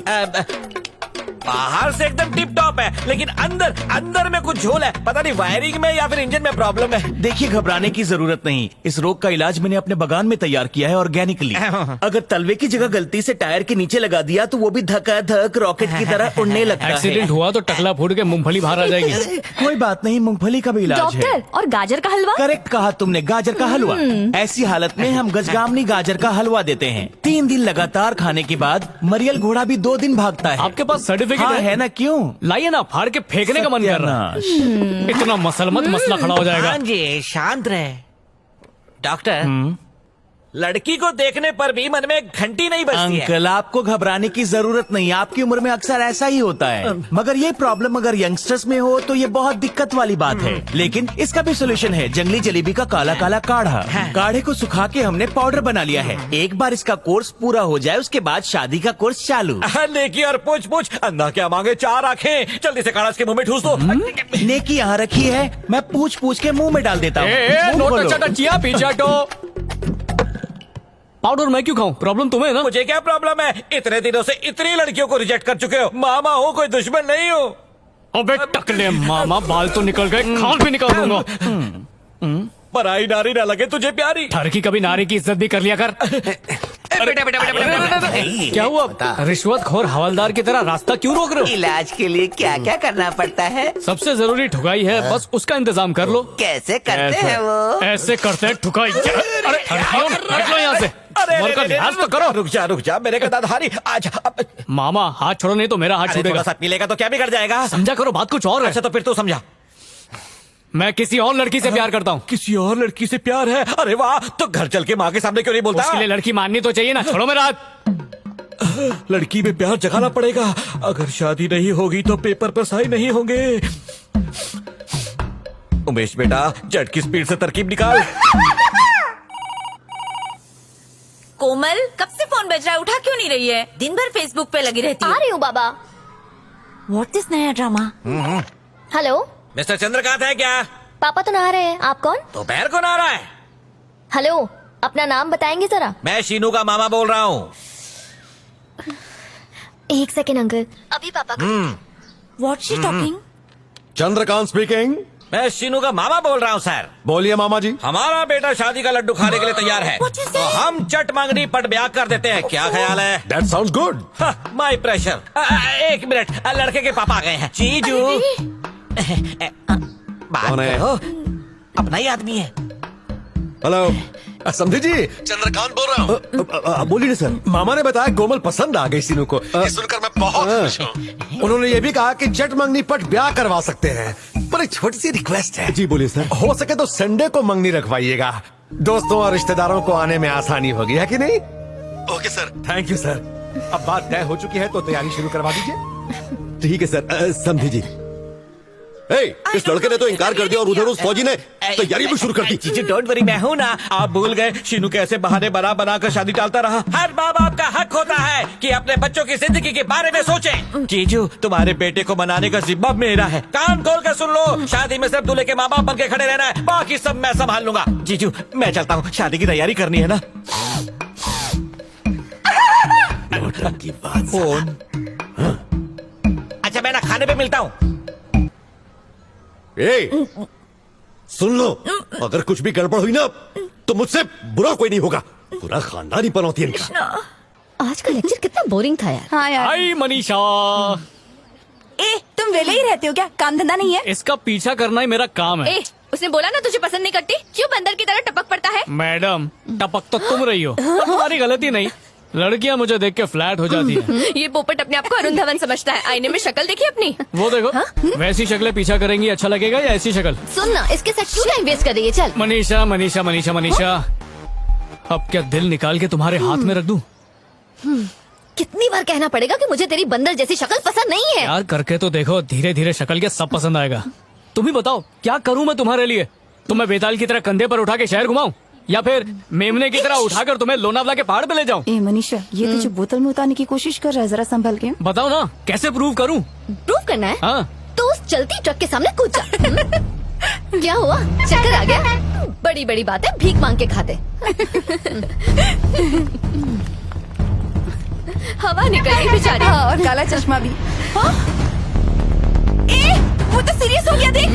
H: बाहर से एकदम टिप टॉप है, लेकिन अंदर अंदर में कुछ झोल है। पता नहीं वायरिंग में या फिर इंजन में प्रॉब्लम है।
F: देखिए घबराने की जरूरत नहीं, इस रोग का इलाज मैंने अपने बागान में तैयार किया है ऑर्गेनिकली। अगर तलवे की जगह गलती से टायर के नीचे लगा दिया तो वो भी धक्का धक रॉकेट की तरह उड़ने लगता है।
C: एक्सीडेंट हुआ तो टकला फूट के मूंगफली बाहर आ जाएगी।
F: कोई बात नहीं, मूंगफली का भी इलाज है।
K: डॉक्टर, और गाजर का हलवा?
F: करेक्ट कहा तुमने, गाजर का हलवा। ऐसी हालत में हम गजगामनी गाजर का हलवा देते हैं। 3 दिन लगातार खाने के बाद मरियल घोड़ा भी 2 दिन भागता है।
C: आपके पास सर्टिफिकेट
F: हाँ, है ना? क्यों?
C: लाइए ना, फाड़ के फेंकने का मन कर रहा है। इतना मसलमत मसला खड़ा हो जाएगा।
H: हाँ जी, शांत रहे। डॉक्टर, लड़की को देखने पर भी मन में घंटी नहीं बजती है।
F: अंकल आपको घबराने की जरूरत नहीं, आपकी उम्र में अक्सर ऐसा ही होता है। मगर ये प्रॉब्लम अगर यंगस्टर्स में हो तो ये बहुत दिक्कत वाली बात है। लेकिन इसका भी सोल्यूशन है, जंगली जलेबी का काला काला काढ़ा। काढ़े को सुखा के हमने पाउडर बना लिया है। एक बार इसका कोर्स पूरा हो जाए उसके बाद शादी का कोर्स चालू।
L: नेकी और पूछ पूछ, अंधा क्या मांगे 4 आंखें। जल्दी से काढ़ा इसके मुंह में ठूस दो।
F: नेकी यहाँ रखी है, मैं पूछ पूछ के मुंह में डाल देता हूँ।
C: पाउडर मैं क्यों खाऊं? प्रॉब्लम तुम्हें है ना?
L: मुझे क्या प्रॉब्लम है? इतने दिनों से इतनी लड़कियों को रिजेक्ट कर चुके हो। मामा हूँ, कोई दुश्मन नहीं हूँ।
C: अबे टकले मामा, बाल तो निकल गए, खाल भी निकाल दूंगा।
L: पराई नारी ना लगे तुझे प्यारी।
C: ठरकी कभी नारी की इज्जत भी कर लिया कर। क्या हुआ? रिश्वतखोर हवलदार की तरह रास्ता क्यों रोक रहे हो?
H: इलाज के लिए क्या क्या करना पड़ता है?
C: सबसे जरूरी ठुकाई है, बस उसका इंतजाम कर लो।
H: कैसे करते हैं वो?
C: ऐसे करते हैं ठुकाई। अरे ठरकियों, हट लो यहाँ से। उम्र का लिहाज तो करो।
L: रुक जा मेरे गद्दाधारी। आज
C: मामा हाथ छोड़ो, नहीं तो मेरा हाथ
L: थोड़ा
C: छूटेगा।
L: सा पीलेगा तो क्या बिगड़ जाएगा?
C: समझा करो, बात कुछ और है।
L: अच्छा तो फिर तू समझा।
C: मैं किसी और लड़की से प्यार करता हूँ।
L: किसी और लड़की से प्यार है? अरे वाह, तो घर चल के माँ के सामने क्यों नहीं बोलता?
C: उसके लिए लड़की माननी तो चाहिए ना। छोड़ो मेरा हाथ।
L: लड़की में प्यार जगाना पड़ेगा। अगर शादी नहीं होगी तो पेपर पर साइन नहीं होंगे। उमेश बेटा, जेट की स्पीड से तरकीब निकाल।
D: कोमल, कब से फोन बज रहा है, उठा क्यों नहीं रही है? दिन भर फेसबुक पे लगी रहती
K: आ
D: है।
K: रही हूँ बाबा।
D: व्हाट इज नया ड्रामा?
K: हेलो
L: मिस्टर चंद्रकांत है क्या?
K: पापा तो नहा रहे हैं, आप कौन?
L: दोपहर को नहा रहा है?
K: हेलो, अपना नाम बताएंगे जरा।
L: मैं शीनू का मामा बोल रहा हूँ।
K: एक सेकेंड अंकल, अभी पापा
D: what she talking?
E: Chandrakant speaking.
L: मैं शीनू का मामा बोल रहा हूँ सर।
E: बोलिए मामा जी।
L: हमारा बेटा शादी का लड्डू खाने के लिए तैयार है,
D: What you
L: तो
D: say?
L: हम चट मांगनी पट ब्याह कर देते हैं। क्या ख्याल है?
E: That sounds good.
L: My pressure. एक मिनट, लड़के के पापा आ गए हैं। जीजू बात
E: कौन है?
L: करो, अपना ही आदमी है।
E: हेलो समझी जी, चंद्रकांत बोल रहा हूँ। बोलिए ना सर। मामा ने बताया कोमल पसंद आ गई सीनू को। ये सुनकर मैं बहुत खुश हूँ। उन्होंने ये भी कहा कि चट मंगनी पट ब्याह करवा सकते हैं, पर एक छोटी सी रिक्वेस्ट है। जी बोलिए सर। हो सके तो संडे को मंगनी रखवाइएगा, दोस्तों और रिश्तेदारों को आने में आसानी होगी, है कि नहीं? Okay sir. Thank you sir. अब बात तय हो चुकी है तो तैयारी शुरू करवा दीजिए। ठीक है सर। समझी जी। इस लड़के ने तो इनकार कर दिया और उधर उस फौजी ने तैयारी भी शुरू कर दी।
L: जीजू डोंट वरी, मैं हूँ ना। आप भूल गए शीनू कैसे बहाने बना बना कर शादी टालता रहा। हर माँ बाप का हक होता है कि अपने बच्चों की जिंदगी के बारे में सोचें। जीजू, तुम्हारे बेटे को मनाने का जिम्मा मेरा है। कान खोल कर सुन लो, शादी में सिर्फ दूल्हे के माँ बाप बन के खड़े रहना है, बाकी सब मैं संभाल लूंगा। जीजू मैं चलता हूँ, शादी की तैयारी करनी है ना।
E: की बात।
L: फोन। अच्छा मैं ना खाने पे मिलता हूँ।
E: सुन लो, अगर कुछ भी गड़बड़ हुई ना तो मुझसे बुरा कोई नहीं होगा। पूरा खानदानी पनौती है इनका।
K: आज का लेक्चर कितना बोरिंग था यार।
D: हाँ यार।
C: हाय मनीषा।
D: तुम वेले ही रहते हो क्या? काम धंधा नहीं है?
C: इसका पीछा करना ही मेरा काम है।
B: उसने बोला ना तुझे पसंद नहीं करती, क्यों बंदर की तरह टपक पड़ता है?
C: मैडम, टपक तो तुम रही हो, तुम्हारी गलती नहीं। लड़कियां मुझे देख के फ्लैट हो जाती है।
B: ये पोपट अपने आप को अरुण धवन समझता है। आईने में शक्ल देखी अपनी?
C: वो देखो, वैसी शक्लें पीछा करेंगी अच्छा लगेगा या ऐसी शक्ल?
K: सुन ना, इसके साथ क्यों टाइम वेस्ट कर रही है? चल
C: मनीषा मनीषा मनीषा मनीषा, अब क्या दिल निकाल के तुम्हारे हाथ में रख दूं?
K: कितनी बार कहना पड़ेगा कि मुझे तेरी बंदर जैसी शक्ल पसंद नहीं है?
C: यार करके तो देखो, धीरे धीरे शक्ल के सब पसंद आएगा। तुम ही बताओ क्या करूं मैं तुम्हारे लिए? तुम्हें बेताल की तरह कंधे पर उठा के शहर घुमाऊं या फिर मेमने की तरह उठाकर तुम्हें लोनावला के पहाड़ पे ले जाऊं?
D: मनीषा, ये तुझे बोतल में उतारने की कोशिश कर रहा है, जरा संभल के।
C: बताओ ना, कैसे प्रूव करूं?
K: प्रूव करना है?
C: हाँ।
K: तो उस चलती ट्रक के सामने कूद जा। क्या हुआ, चक्कर आ गया? बड़ी बड़ी बातें भीख मांग के खाते।
B: हवा निकल गई बेचारी।
D: हाँ, और काला चश्मा भी। हाँ? वो तो सीरियस हो गया, देख।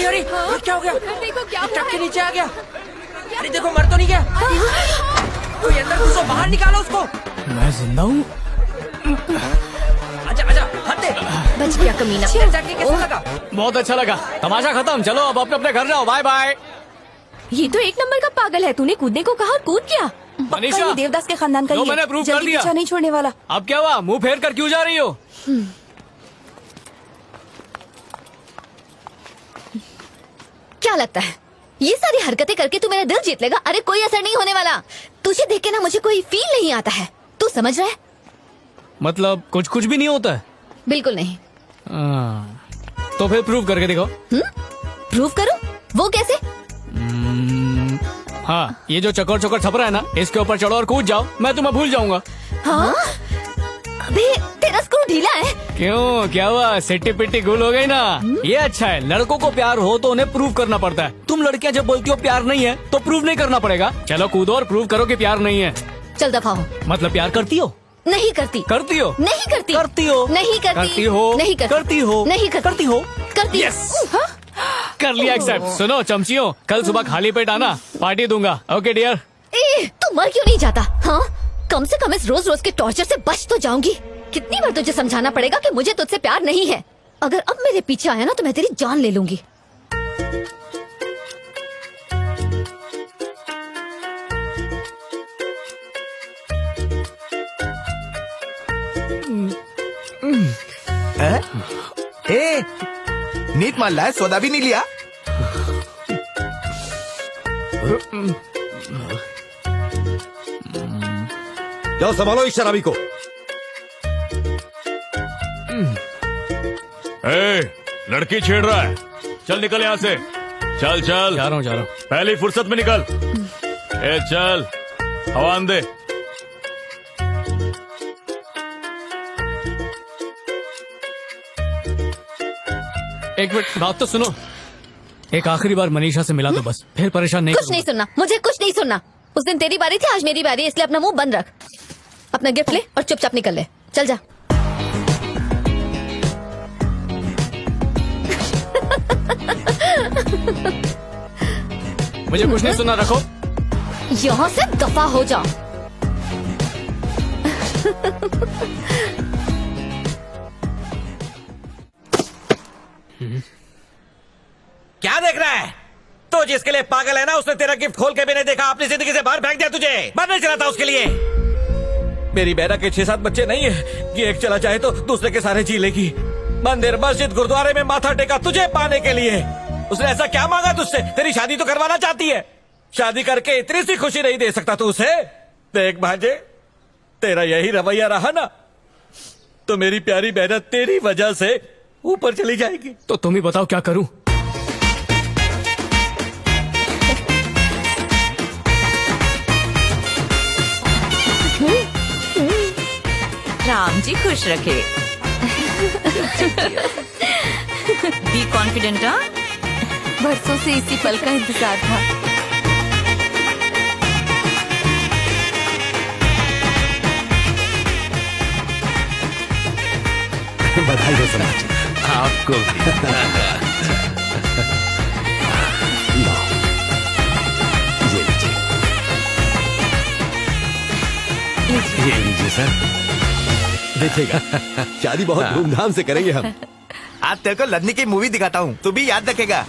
I: अरे क्या हो गया?
B: देखो क्या
I: ट्रक के नीचे आ गया। अरे देखो, मर तो नहीं गया। कोई अंदर घुसो, बाहर निकालो उसको।
C: मैं जिंदा हूँ।
I: आजा आजा, हाथ दे।
K: बच गया कमीना।
I: जाके कैसा लगा?
C: बहुत अच्छा लगा। तमाशा खत्म, चलो अब अपने अपने घर जाओ। Bye bye.
B: ये तो एक नंबर का पागल है। तूने कूदने को कहा और कूद गया।
C: मनीषा,
D: ये देवदास के खानदान का
C: लो
D: ही है।
C: मैंने प्रूव कर
D: जल्दी
C: दिया।
D: पीछा नहीं छोड़ने वाला।
C: अब क्या हुआ, मुंह फेर कर क्यों जा रही हो?
K: क्या लगता है ये सारी हरकतें करके तू मेरा दिल जीत लेगा? अरे कोई असर नहीं होने वाला। तुझे देख के ना मुझे कोई फील नहीं आता है, तू समझ रहा है?
C: मतलब कुछ भी नहीं होता है?
K: बिल्कुल नहीं।
C: तो फिर प्रूव करके दिखाओ।
K: प्रूव करूं? वो कैसे?
C: हाँ, ये जो चकोर चकोर छपरा है ना, इसके ऊपर चढ़ो और कूद जाओ, मैं तुम्हें भूल जाऊंगा।
K: हाँ? अबे तेरा स्क्रू ढीला है।
C: क्यों, क्या हुआ? सिट्टी पिट्टी गुल हो गई ना? ये अच्छा है, लड़कों को प्यार हो तो उन्हें प्रूव करना पड़ता है। तुम लड़कियां जब बोलती हो प्यार नहीं है तो प्रूव नहीं करना पड़ेगा। चलो कूदो और प्रूव करो कि प्यार नहीं है।
K: चल दफा हो।
C: मतलब प्यार करती हो?
K: नहीं करती।
C: करती हो?
K: नहीं करती।
C: करती हो?
K: नहीं करती।
C: करती हो?
K: नहीं करती।
C: करती हो?
K: नहीं करती।
C: करती हो?
K: करती।
C: यस, कर लिया एक्सेप्ट। सुनो चमचियों, कल सुबह खाली पेट आना, पार्टी दूंगा। Okay dear.
K: तू मर क्यों नहीं जाता? हाँ, कम से कम इस रोज रोज के टॉर्चर से बच तो जाऊंगी। कितनी बार तुझे समझाना पड़ेगा कि मुझे तुझसे प्यार नहीं है? अगर अब मेरे पीछे आया ना तो मैं तेरी जान ले लूंगी।
J: ए, नीट मान ला है, सौदा भी नहीं लिया।
E: जाओ संभालो इस शराबी को।
G: लड़की छेड़ रहा है, चल निकल यहाँ से। चल चल,
C: जा रहा हूँ।
G: पहली फुर्सत में निकल। ए चल, हवान दे।
C: एक मिनट, बात तो सुनो। एक आखिरी बार मनीषा से मिला दो बस, फिर परेशान नहीं
K: कुछ नहीं सुनना, मुझे कुछ नहीं सुनना। उस दिन तेरी बारी थी, आज मेरी बारी है, इसलिए अपना मुंह बंद रख। अपना गिफ्ट ले और चुपचाप निकल ले। चल जा।
C: मुझे कुछ नहीं सुनना, रखो।
K: यहाँ से दफा हो जाओ।
L: क्या देख रहा है? तो जिसके लिए पागल है ना, उसने तेरा गिफ्ट खोल के भी नहीं देखा, अपनी जिंदगी से बाहर फेंक दिया तुझे। मरने चला था उसके लिए। मेरी बहना के 6-7 बच्चे नहीं है कि एक चला जाए तो दूसरे के सारे जी लेगी। मंदिर, मस्जिद, गुरुद्वारे में माथा टेका तुझे पाने के लिए। उसने ऐसा क्या मांगा तुझसे? तेरी शादी तो करवाना चाहती है। शादी करके इतनी सी खुशी नहीं दे सकता तू उसे? देख भांजे, तेरा यही रवैया रहा ना तो मेरी प्यारी बहना तेरी वजह से ऊपर चली जाएगी।
C: तो तुम ही बताओ क्या करूं?
D: राम जी खुश रखे। Be confident. हाँ, बरसों से इसी पल का इंतजार था।
E: बधाई हो समाज आपको। लो, ये लीजिए सर। देखिएगा, शादी बहुत धूमधाम से करेंगे हम।
J: आज तेरे को लड़ने की मूवी दिखाता हूँ, तू भी याद रखेगा।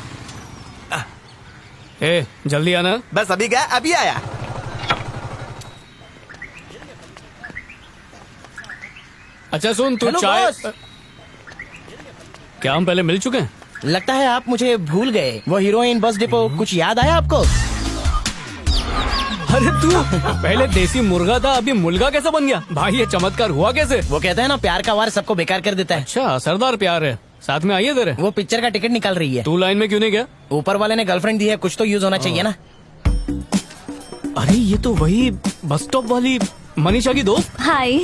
C: ए, जल्दी आना।
J: बस अभी गया, अभी आया।
C: अच्छा सुन, तू चाय। क्या हम पहले मिल चुके हैं?
I: लगता है आप मुझे भूल गए। वो हीरोइन, बस डिपो, कुछ याद आया आपको?
C: अरे तू पहले देसी मुर्गा था, अभी मुर्गा कैसा बन गया? भाई ये चमत्कार हुआ कैसे?
I: वो कहते हैं ना, प्यार का वार सबको बेकार कर देता है।
C: अच्छा, असरदार प्यार है। साथ में आइए तेरे।
I: वो पिक्चर का टिकट निकाल रही है।
C: तू लाइन में क्यों नहीं गया?
I: ऊपर वाले ने गर्लफ्रेंड दी है, कुछ तो यूज होना चाहिए ना।
C: अरे ये तो वही बस स्टॉप वाली मनीषा की दोस्त।
K: हाय।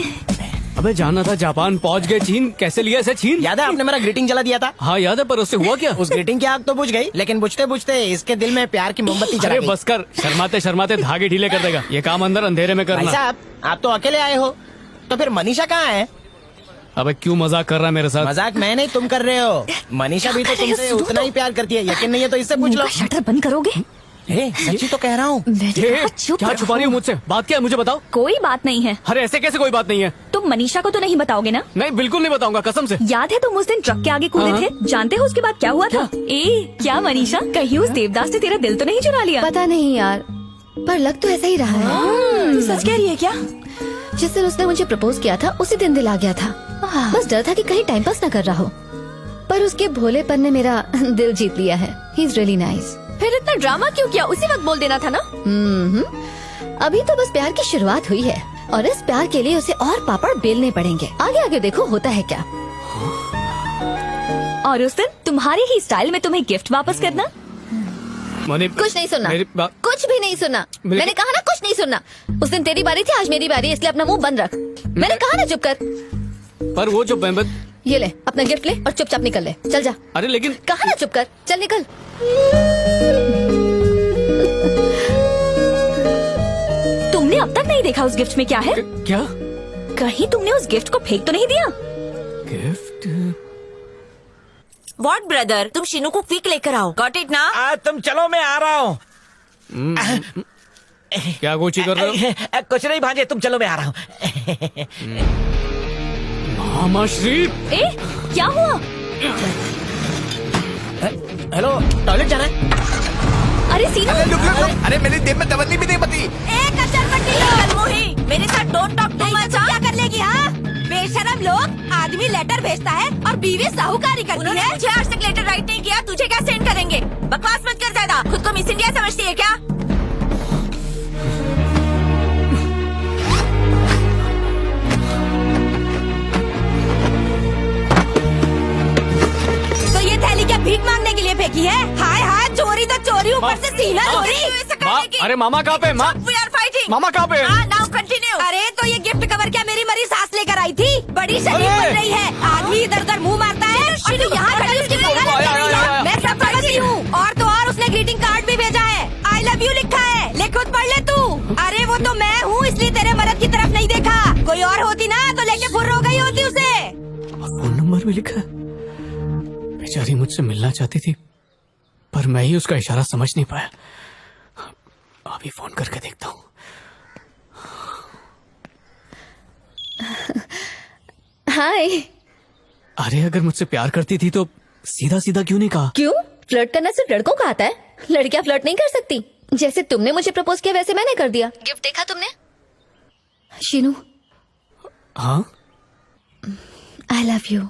C: अबे जाना था जापान, पहुंच गए चीन। कैसे लिया ऐसे चीन?
I: याद है आपने मेरा ग्रीटिंग जला दिया था?
C: हाँ याद है, पर उससे हुआ क्या?
I: उस ग्रीटिंग की आग तो बुझ गई, लेकिन बुझते बुझते इसके दिल में प्यार की मोमबत्ती जला
C: अरे
I: गई।
C: बस कर, शर्माते शर्माते धागे ढीले कर देगा। ये काम अंदर अंधेरे में
I: भाई
C: करना।
I: साहब, आप तो अकेले आए हो, तो फिर मनीषा कहाँ है?
C: अबे क्यों मजाक कर रहा है मेरे साथ?
I: मजाक मैं नहीं, तुम कर रहे हो। मनीषा भी तो तुमसे उतना ही प्यार करती है। यकीन नहीं है तो इससे पूछ लो।
K: शटर बंद करोगे?
I: सच्ची तो कह रहा हूँ।
C: क्या छुपा रही हो मुझसे? बात क्या है मुझे बताओ।
K: कोई बात नहीं है।
C: अरे ऐसे कैसे कोई बात नहीं है?
K: तुम मनीषा को तो नहीं बताओगे ना?
C: नहीं, बिल्कुल नहीं बताऊंगा, कसम से।
K: याद है तुम उस दिन ट्रक के आगे कूदे थे? जानते हो उसके बाद क्या हुआ था? क्या मनीषा, कहीं उस देवदास ने तेरा दिल तो नहीं चुरा लिया?
B: पता नहीं यार, पर लग तो ऐसा ही रहा है।
K: तू सच कह रही है क्या?
B: जिस दिन उसने मुझे प्रपोज किया था उसी दिन दिल आ गया था। बस डर था कि कहीं टाइम पास न कर रहा हो, पर उसके भोलेपन ने मेरा दिल जीत लिया है। He is really nice.
K: फिर इतना ड्रामा क्यों किया? उसी वक्त बोल देना था ना।
B: अभी तो बस प्यार की शुरुआत हुई है और इस प्यार के लिए उसे और पापड़ बेलने पड़ेंगे। आगे आगे देखो होता है क्या।
K: और उस दिन तुम्हारे ही स्टाइल में तुम्हें गिफ्ट वापस करना।
B: कुछ नहीं सुनना, कुछ भी नहीं सुनना। मैंने कहा ना कुछ नहीं सुनना। उस दिन तेरी बारी थी, आज मेरी बारी है, इसलिए अपना मुंह बंद रख। मैंने कहा ना चुप कर।
C: पर वो जो
B: ये ले अपना गिफ्ट ले और चुपचाप निकल ले। चल जा।
C: अरे लेकिन
B: कहा ना चुप कर, चल निकल।
K: तुमने अब तक नहीं देखा उस गिफ्ट में क्या है?
C: क्या?
K: कहीं तुमने उस गिफ्ट को फेंक तो नहीं दिया?
C: गिफ्ट?
D: व्हाट ब्रदर, तुम शीनू को क्विक लेकर आओ। गॉट इट ना?
L: तुम चलो, मैं आ रहा हूँ।
C: क्या गोची कर रहे हो?
L: कुछ नहीं भांजे, तुम चलो, मैं आ रहा हूँ।
C: मामाश्री,
K: क्या हुआ?
I: हेलो, टॉयलेट जाना है?
K: अरे सीनू,
J: अरे मेरी देह में तवन्नी भी नहीं बती।
D: मेरे साथ डोंट टॉक टू मच। क्या कर लेगी? हाँ, बेशरम लोग। आदमी लेटर भेजता है और बीवी साहूकारी करती है। मुझे आज तक लेटर राइट नहीं किया, तुझे क्या सेंड करेंगे? बकवास मत कर ज्यादा, खुद को मिस इंडिया समझती है क्या? तो ये थैली क्या भीख मांगने के लिए फेंकी है? हाय हाय, चोरी तो चोरी, ऊपर से सीना चोरी।
C: अरे मामा कहाँ पे?
D: We are fighting.
C: मामा कहाँ पे?
D: Now continue. अरे तो ये गिफ्ट कवर क्या मेरी मरी सास लेकर आई थी? बड़ी शरीफ बन रही है, आदमी इधर उधर मुंह मारता है और तू यहाँ खड़ी उसकी बगल में कर रही है। मैं सब समझती हूँ। और तो और उसने ग्रीटिंग कार्ड भी भेजा है, I love you लिखा है, ले खुद पढ़ ले तू। अरे वो तो मैं हूँ, इसलिए तेरे मर्द की तरफ नहीं देखा। कोई और होती ना तो लेके फुर्र हो गई होती उसे।
C: फोन नंबर भी लिखा है। बेचारी मुझसे मिलना चाहती थी, पर मैं ही उसका इशारा समझ नहीं पाया। अभी फोन करके देखता हूँ।
K: हाय।
C: अरे अगर मुझसे प्यार करती थी तो सीधा सीधा क्यों नहीं कहा?
K: क्यों? फ्लर्ट करना सिर्फ लड़कों का आता है, लड़कियां फ्लर्ट नहीं कर सकती। जैसे तुमने मुझे प्रपोज किया वैसे मैंने कर दिया। गिफ्ट देखा तुमने? शीनू,
C: हाँ,
K: आई लव यू।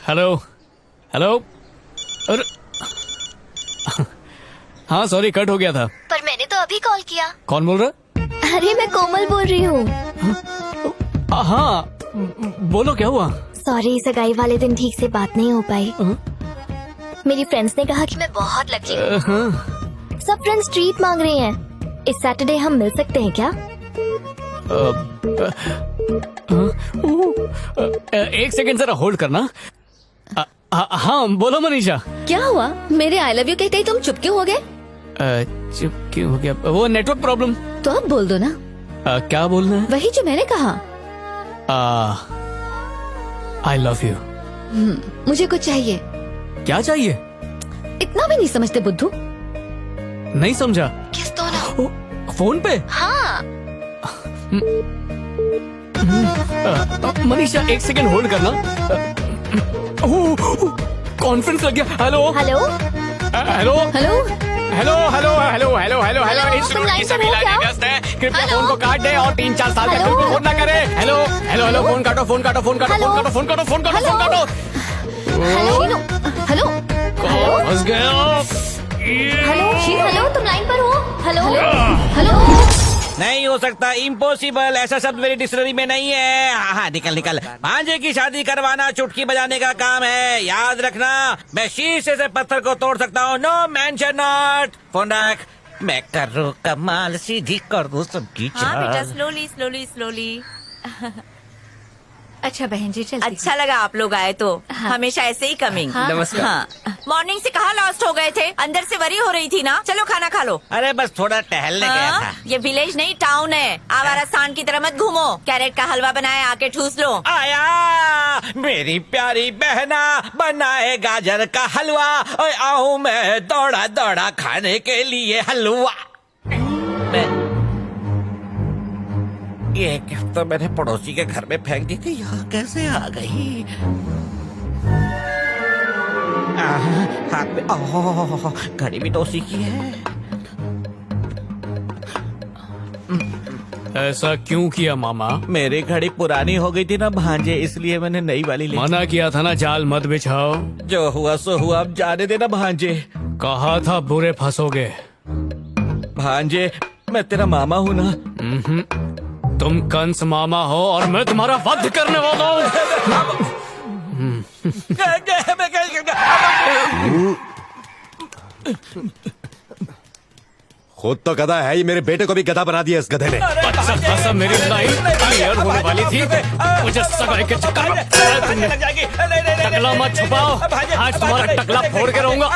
C: Hello hello. अरे हाँ सॉरी, कट हो गया था।
A: पर मैंने तो अभी कॉल किया।
C: कौन बोल रहा?
A: अरे मैं कोमल बोल रही हूँ।
C: हाँ बोलो, क्या हुआ?
A: सॉरी, सगाई वाले दिन ठीक से बात नहीं हो पाई। मेरी फ्रेंड्स ने कहा कि मैं बहुत लकी हूँ। सब फ्रेंड्स ट्रीट मांग रही हैं। इस सैटरडे हम मिल सकते हैं क्या?
C: एक सेकंड जरा होल्ड करना। हाँ बोलो मनीषा।
K: क्या हुआ? मेरे आई लव यू कहते ही तुम चुप क्यों हो गए?
C: चुप क्यों हो गया? वो नेटवर्क प्रॉब्लम।
K: तो अब बोल दो ना।
C: क्या बोलना है?
K: वही जो मैंने कहा।
C: आई लव यू।
K: मुझे कुछ चाहिए।
C: क्या चाहिए?
K: इतना भी नहीं समझते बुद्धू।
C: नहीं समझा।
K: किस दो ना।
C: फोन पे?
K: हाँ।
C: मनीषा एक सेकंड होल्ड करना। कॉन्फ्रेंस लग गया। Hello
A: hello
C: hello
K: hello
C: hello hello hello hello hello hello. इस
A: तुम
C: रोड की
A: लाइन पर
C: सभी
A: हो
C: लाइनें
A: क्या?
C: व्यस्त हैं, कृपया
A: हेलो?
C: फोन को काट दे और 3-4 साल तक
A: हेलो?
C: बिल्कुल फोन ना करे। हेलो हेलो हेलो, फोन काटो फोन काटो फोन काटो फोन काटो फोन काटो फोन काटो फोन काटो।
K: हेलो हेलो
C: कॉल फंस गया।
K: हेलो, तुम लाइन पर हो? Hello hello.
L: नहीं हो सकता, इम्पॉसिबल, ऐसा शब्द मेरी डिक्शनरी में नहीं है। हाँ निकल निकल। भांजे की शादी करवाना चुटकी बजाने का काम है, याद रखना। मैं शीशे से पत्थर को तोड़ सकता हूँ, नो मेंशन नॉट। फोन रख। मैं करूँ कमाल, सीधी कर दूँ सबकी
D: हाँ बेटा,
L: चाल।
D: Slowly slowly slowly.
K: अच्छा बहन जी, चलती
D: अच्छा लगा आप लोग आए तो। हमेशा ऐसे ही कमिंग।
K: हाँ।
L: नमस्कार।
D: हाँ। मॉर्निंग से कहाँ लॉस्ट हो गए थे? अंदर से वरी हो रही थी ना। चलो खाना खा लो।
L: अरे बस थोड़ा टहलने गया था।
D: ये विलेज नहीं टाउन है, आवारा स्थान की तरह मत घूमो। कैरेट का हलवा बनाए, आके ठूस लो।
L: आया मेरी प्यारी बहना, बनाए गाजर का हलवा। ओए आऊं मैं दौड़ा दौड़ा खाने के लिए हलवा। ये गिफ्ट तो मैंने पड़ोसी के घर में फेंक दी थी, यहाँ कैसे आ गई? हाथ में ओह, घड़ी भी तो उसी की है।
C: ऐसा क्यों किया मामा?
L: मेरी घड़ी पुरानी हो गई थी ना भांजे, इसलिए मैंने नई वाली ली।
C: मना किया था ना, जाल मत बिछाओ।
L: जो हुआ सो हुआ, अब जाने देना भांजे।
C: कहा था बुरे फंसोगे।
L: भांजे मैं तेरा मामा हूँ ना।
C: तुम कंस मामा हो और मैं तुम्हारा वध करने वाला हूँ।
E: खुद तो गधा है, ये मेरे बेटे को भी गधा बना दिया इस गधे ने।
C: अच्छा खासा मेरी लाइन क्लियर होने वाली थी, मुझे सगाई के चक्कर में टकला मत छुपाओ। आज तुम्हारा टकला फोड़ के रहूंगा।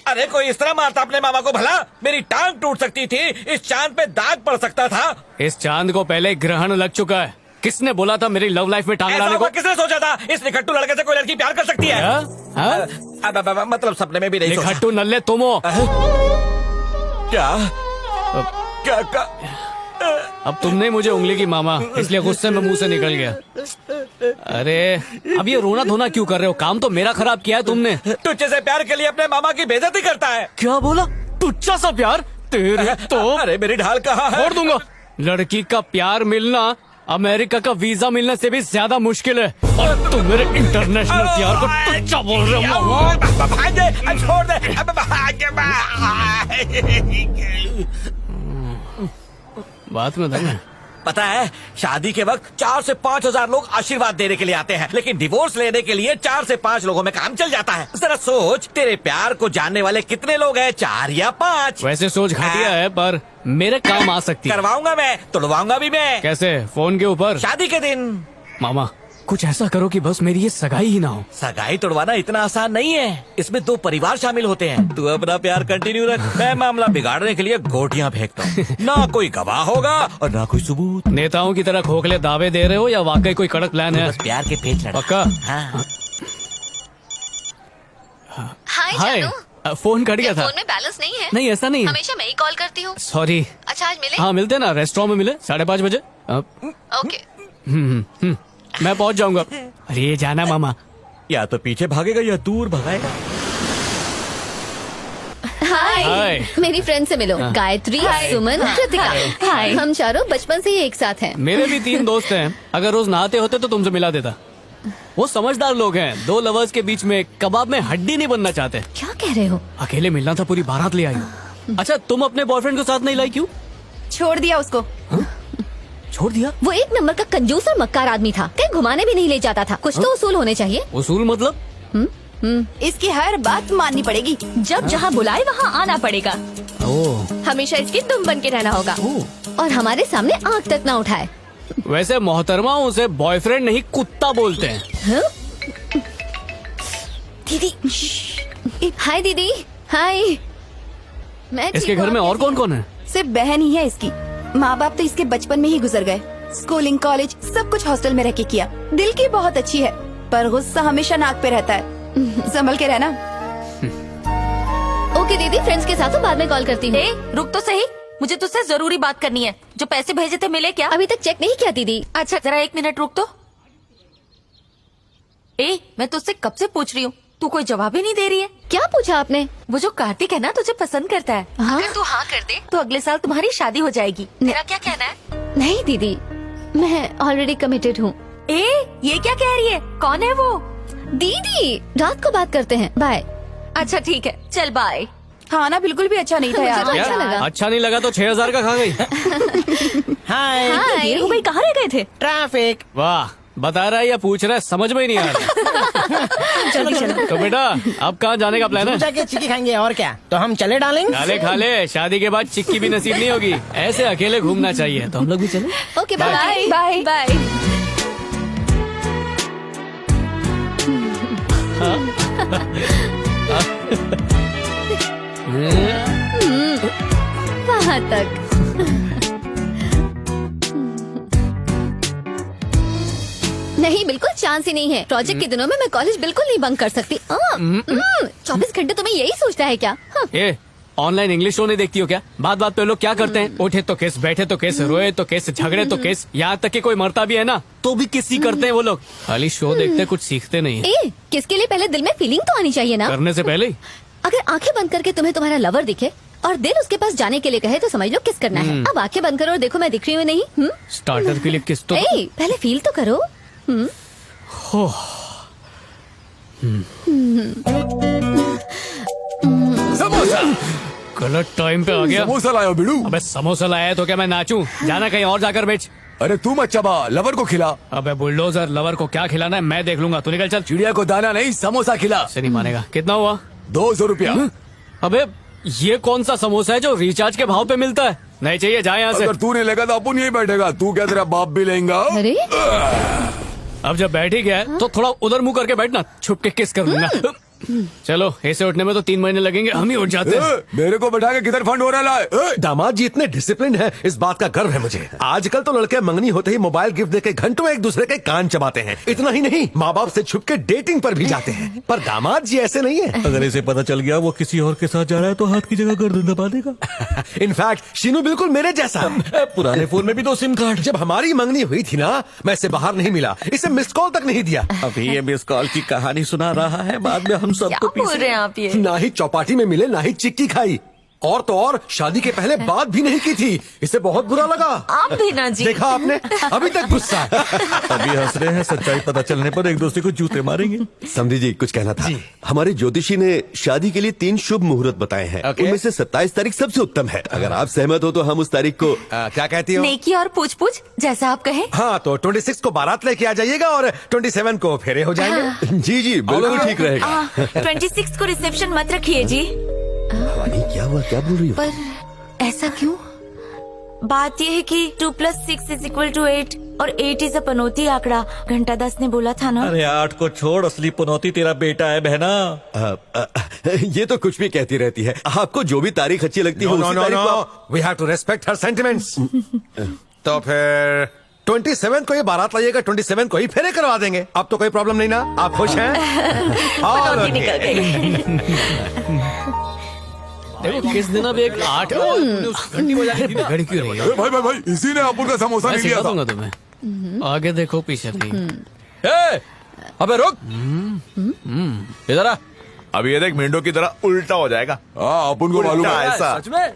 L: अरे कोई इस तरह मारता अपने मामा को भला? मेरी टांग टूट सकती थी, इस चांद पे दाग पड़ सकता था।
C: इस चांद को पहले ग्रहण लग चुका है। किसने बोला था मेरी लव लाइफ में टांग
L: ऐसा
C: लाने को?
L: किसने सोचा था? इस निखट्टू लड़के से कोई लड़की प्यार कर सकती है? अब मतलब सपने में भी नहीं सोचा।
C: निखट्टू नल्ले तुम हो।
L: क्या क्या
C: अब तुमने मुझे उंगली की मामा, इसलिए गुस्से में मुंह से निकल गया। अरे अब ये रोना धोना क्यों कर रहे हो? काम तो मेरा खराब किया है तुमने।
L: तुझे से प्यार के लिए अपने मामा की बेइज्जती करता है।
C: क्या बोला? टुच्चा सा प्यार? तेरे तो
L: अरे मेरी ढाल कहाँ है?
C: छोड़ दूंगा। लड़की का प्यार मिलना अमेरिका का वीजा मिलने से भी ज्यादा मुश्किल है, और तुम मेरे इंटरनेशनल प्यार को टुच्चा बोल रहे हो।
L: भाग दे, छोड़ दे,
C: बात में दम है।
L: पता है, शादी के वक्त 4 से 5 हजार लोग आशीर्वाद देने के लिए आते हैं, लेकिन डिवोर्स लेने के लिए 4 से 5 लोगों में काम चल जाता है। जरा सोच, तेरे प्यार को जानने वाले कितने लोग हैं, 4 या 5?
C: वैसे सोच घटिया है, पर मेरे काम आ सकती है।
L: करवाऊंगा मैं, तुड़वाऊंगा भी मैं।
C: कैसे? फोन के ऊपर?
L: शादी के दिन।
C: मामा कुछ ऐसा करो कि बस मेरी ये सगाई ही ना हो।
L: सगाई तोड़वाना इतना आसान नहीं है, इसमें 2 परिवार शामिल होते हैं। तू अपना प्यार कंटिन्यू रख, मैं मामला बिगाड़ने के लिए गोटियां फेंकता हूँ। ना कोई गवाह होगा और ना कोई सबूत।
C: नेताओं की तरह खोखले दावे दे रहे हो या वाकई कोई कड़क प्लान है?
L: बस प्यार के पेच लड़ा।
C: पक्का?
L: हाँ।
C: हाय, फोन कट गया था।
K: फोन में बैलेंस नहीं है।
C: नहीं ऐसा नहीं है।
K: हमेशा मैं ही कॉल करती हूँ।
C: सॉरी।
K: अच्छा आज मिले?
C: हाँ मिलते ना, रेस्टोरेंट में मिले 5:30 बजे।
K: ओके।
C: मैं पहुंच जाऊंगा। अरे ये जाना मामा।
L: या तो पीछे भागेगा या दूर भगाएगा।
K: हाय,
C: हाय।
K: मेरी फ्रेंड से मिलो। गायत्री, सुमन, कृतिका। हाय, हम चारों बचपन से ही एक साथ हैं।
C: मेरे भी 3 दोस्त हैं, अगर रोज नहाते होते तो तुमसे मिला देता। वो समझदार लोग हैं, 2 लवर्स के बीच में कबाब में हड्डी नहीं बनना चाहते।
K: क्या कह रहे हो?
C: अकेले मिलना था, पूरी बारात ले आई हो। अच्छा तुम अपने बॉयफ्रेंड को साथ नहीं लाई क्यों?
D: छोड़ दिया उसको।
C: छोड़ दिया?
K: वो एक नंबर का कंजूस और मक्कार आदमी था, कहीं घुमाने भी नहीं ले जाता था। कुछ तो उसूल होने चाहिए।
C: उसूल मतलब?
D: इसकी हर बात माननी पड़ेगी, जब जहाँ बुलाए वहाँ आना पड़ेगा।
B: हमेशा इसकी तुम बन के रहना होगा।
K: और हमारे सामने आँख तक ना उठाए।
C: वैसे मोहतरमा उसे बॉयफ्रेंड नहीं कुत्ता बोलते हैं।
K: दीदी। हाय दीदी। हाय। मैं
C: इसके घर में और कौन कौन है?
D: सिर्फ बहन ही है इसकी। माँ बाप तो इसके बचपन में ही गुजर गए। स्कूलिंग, कॉलेज सब कुछ हॉस्टल में रह के किया। दिल की बहुत अच्छी है, पर गुस्सा हमेशा नाक पे रहता है। संभल के रहना।
K: ओके दीदी, फ्रेंड्स के साथ बाद में कॉल करती हूँ।
D: रुक तो सही, मुझे तुझसे जरूरी बात करनी है। जो पैसे भेजे थे मिले क्या?
K: अभी तक चेक नहीं किया दीदी।
D: अच्छा जरा 1 मिनट रुक तो। मैं तुझसे कब से पूछ रही हूँ, तू कोई जवाब ही नहीं दे रही है।
K: क्या पूछा आपने?
D: वो जो कार्तिक है ना, तुझे पसंद करता है।
K: हाँ?
D: अगर तू हाँ कर दे तो अगले साल तुम्हारी शादी हो जाएगी। तेरा क्या कहना है?
K: नहीं दीदी, मैं ऑलरेडी कमिटेड हूँ।
D: ये क्या कह रही है? कौन है वो?
K: दीदी रात को बात करते हैं, बाय।
D: अच्छा ठीक है, चल बाय। खाना बिल्कुल भी अच्छा नहीं था यार।
K: मुझे तो अच्छा लगा।
C: अच्छा नहीं लगा तो 6000 का खा गई।
H: हाय।
K: हाय।
D: हो गई, कहाँ रह गए थे?
H: ट्रैफिक।
C: वाह, बता रहा है या पूछ रहा है, समझ में ही नहीं आ रहा।
D: चलो।
C: तो बेटा अब कहाँ जाने का प्लान है?
H: जाके चिक्की खाएंगे और क्या। तो हम चले डालेंगे।
C: खा ले, शादी के बाद चिक्की भी नसीब नहीं होगी। ऐसे अकेले घूमना चाहिए। तो हम लोग भी चले।
K: Okay bye.
D: Bye bye.
K: वहाँ तक। नहीं, बिल्कुल चांस ही नहीं है। प्रोजेक्ट के दिनों में मैं कॉलेज बिल्कुल नहीं बंक कर सकती। 24 घंटे तुम्हें यही सोचता है क्या? हाँ।
C: ए, ऑनलाइन इंग्लिश शो नहीं देखती हो क्या? बात बात पे लोग क्या करते हैं, उठे तो केस, बैठे तो केस, रोए तो केस, झगड़े तो केस, यहाँ तक कि कोई मरता भी है ना तो भी किसी करते हैं वो लोग। खाली शो देखते कुछ सीखते नहीं है।
K: किसके लिए पहले दिल में फीलिंग तो आनी चाहिए ना।
C: करने से पहले ही।
K: अगर आंखें बंद करके तुम्हें तुम्हारा लवर दिखे और दिल उसके पास जाने के लिए कहे तो समझ लो किस करना है। अब आंखें बंद करो और देखो मैं दिख रही हूँ नहीं।
C: स्टार्टर के लिए किस तो
K: पहले फील तो करो।
E: समोसा।
C: गलत टाइम पे आ गया।
E: समोसा लायो बिड़ू।
C: अबे समोसा लाया है तो क्या मैं नाचूं? जाना कहीं और जाकर बेच।
E: अरे तू मत चबा, लवर को खिला।
C: अबे बुलडोजर, लवर को क्या खिलाना है मैं देख लूंगा, तू निकल चल।
E: चिड़िया को दाना नहीं, समोसा खिला।
C: से नहीं मानेगा। कितना हुआ?
E: 200 रुपया।
C: अबे ये कौन सा समोसा है जो रिचार्ज के भाव पे मिलता है? नहीं चाहिए, जा यहाँ से।
E: अगर तू नहीं लेगा तो अपन यही बैठेगा। तू क्या तेरा बाप भी लेगा?
K: अरे
C: अब जब बैठ ही गया है तो थोड़ा उधर मुंह करके बैठना, छुप के किस कर लूंगा। चलो ऐसे उठने में तो 3 महीने लगेंगे, हम ही उठ जाते हैं।
E: मेरे को बैठा के किधर फंड हो रहा है? दामाद जी इतने डिसिप्लिन है, इस बात का गर्व है मुझे। आजकल तो लड़के मंगनी होते ही मोबाइल गिफ्ट देके घंटों एक दूसरे के कान चबाते हैं। इतना ही नहीं, माँ बाप से छुप के डेटिंग पर भी जाते हैं। पर दामाद जी ऐसे नहीं है।
L: अगर इसे पता चल गया वो किसी और के साथ जा रहा है तो हाथ की जगह गर्दन दबा देगा।
E: इनफैक्ट शीनू बिल्कुल मेरे जैसा।
L: पुराने फोन में भी 2 सिम कार्ड।
E: जब हमारी मंगनी हुई थी ना, मैं इसे बाहर नहीं मिला, इसे मिस्ड कॉल तक नहीं दिया।
L: अभी ये मिस कॉल की कहानी सुना रहा है, बाद में हम सबको
D: बोल रहे हैं आप ये?
E: ना ही चौपाटी में मिले, ना ही चिक्की खाई, और तो और शादी के पहले बात भी नहीं की थी। इसे बहुत बुरा लगा।
D: आप भी ना जी।
E: देखा आपने, अभी तक गुस्सा है।
L: अभी हंस रहे हैं, सच्चाई पता चलने पर एक दूसरे को जूते मारेंगे।
M: समझी जी कुछ कहना था। हमारे ज्योतिषी ने शादी के लिए 3 शुभ मुहूर्त बताए हैं। उनमें से 27 तारीख सबसे उत्तम है। अगर आप सहमत हो तो हम उस तारीख को
E: क्या कहती हो?
D: नेकी और पूछ पूछ जैसा आप कहें।
E: हाँ, तो 26 को बारात लेके आ जाइएगा और 27 को फेरे हो जाएंगे।
M: जी जी बिल्कुल ठीक रहेगा।
D: 26 को रिसेप्शन मत रखिए जी।
M: भवानी क्या हुआ, क्या बोल रही हो?
D: पर ऐसा क्यों? बात यह है कि 2 + 6 = 8 और 8 इज अ पनौती आंकड़ा। घंटा 10 ने बोला था ना।
L: अरे 8 को छोड़, असली पनौती तेरा बेटा है बहना।
M: ये तो कुछ भी कहती रहती है। आपको जो भी तारीख अच्छी लगती है उसी तारीख को।
E: We have to respect her sentiments. तो फिर 27 को ये बारात लाइएगा, 27 को ही फेरे करवा देंगे। अब तो कोई प्रॉब्लम नहीं ना? आप खुश हैं?
D: पनौती निकल गई।
C: देखो किस दिन अब एक 8 घंटी बजा के बिगड़ क्यों रही है?
G: भाई भाई भाई, इसी ने अपुन का समोसा
C: मैं
G: नहीं लिया
C: सिखा
G: था।
C: दूंगा तुम्हें। आगे देखो पीछे नहीं।
L: अबे रुक, इधर आ।
J: अब ये देख, मेंढो की तरह उल्टा हो जाएगा।
G: हाँ अपुन को मालूम
J: उल्टा
G: है।
J: ऐसा।
L: सच में?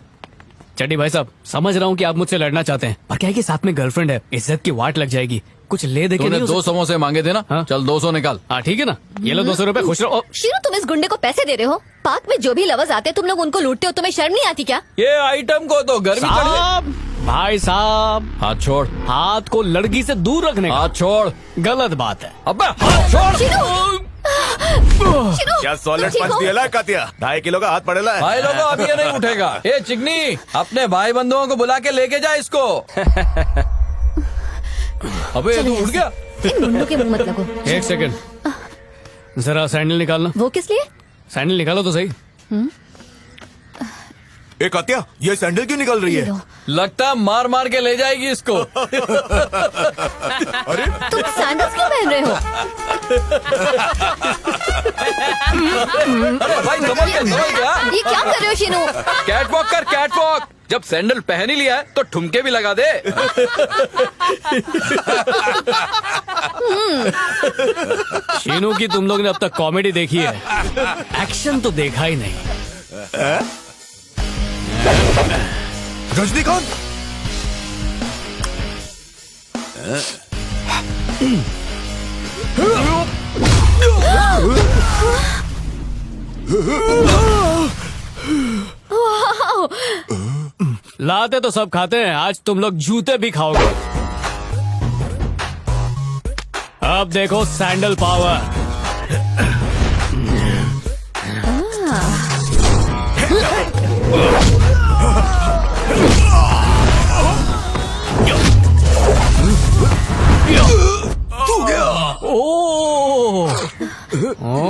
C: चड्डी भाई साहब, समझ रहा हूँ कि आप मुझसे लड़ना चाहते हैं, पर क्या है कि साथ में गर्लफ्रेंड है, इज्जत की वाट लग जाएगी। कुछ ले दे के नहीं हो
N: 2 समोसे मांगे थे ना?
C: हाँ?
N: चल 200 निकाल।
C: हाँ ठीक है ना, ये लो 200 रुपए, खुश रहो।
K: शीरू, तुम इस गुंडे को पैसे दे रहे हो? पार्क में जो भी लवर्स आते हैं तुम लोग उनको लूटते हो, तुम्हें शर्म नहीं आती क्या?
L: ये आइटम को तो गर्मी चढ़ गई।
C: साहब, भाई साहब,
N: हाथ छोड़,
C: हाथ को लड़की से दूर रखने का
N: हाथ छोड़।
C: गलत बात है।
L: अबे हाथ छोड़।
K: शीरू!
J: क्या सॉलिड
K: ठीक
J: पंच
K: हो?
J: दिया ला कातिया? 2.5 किलो का हाथ पड़ेला है।
L: भाई लोगों, अब ये नहीं उठेगा। ए चिकनी, अपने भाई बंधुओं को बुला के लेके जा इसको। अबे ये तो उठ गया।
K: इन मुंडों के मुंह मत लगो।
C: 1 सेकंड, जरा सैंडल निकालना।
K: वो किस लिए?
C: सैंडल निकालो तो सही।
J: ए कातिया, ये सैंडल क्यों निकल रही है?
L: लगता मार मार के ले जाएगी इसको।
J: अरे
K: तुम सैंडल्स क्यों पहन रहे हो?
L: अरे भाई समझ गया।
K: ये क्या कर रहे हो शीनू?
N: कैटवॉक कर, कैटवॉक। जब सैंडल पहन ही लिया है तो ठुमके भी लगा दे।
C: शीनू की तुम लोग ने अब तक कॉमेडी देखी है, एक्शन तो देखा ही नहीं।
J: रजनीकांत,
C: लाते तो सब खाते हैं, आज तुम लोग जूते भी खाओगे। अब देखो सैंडल पावर। ओह,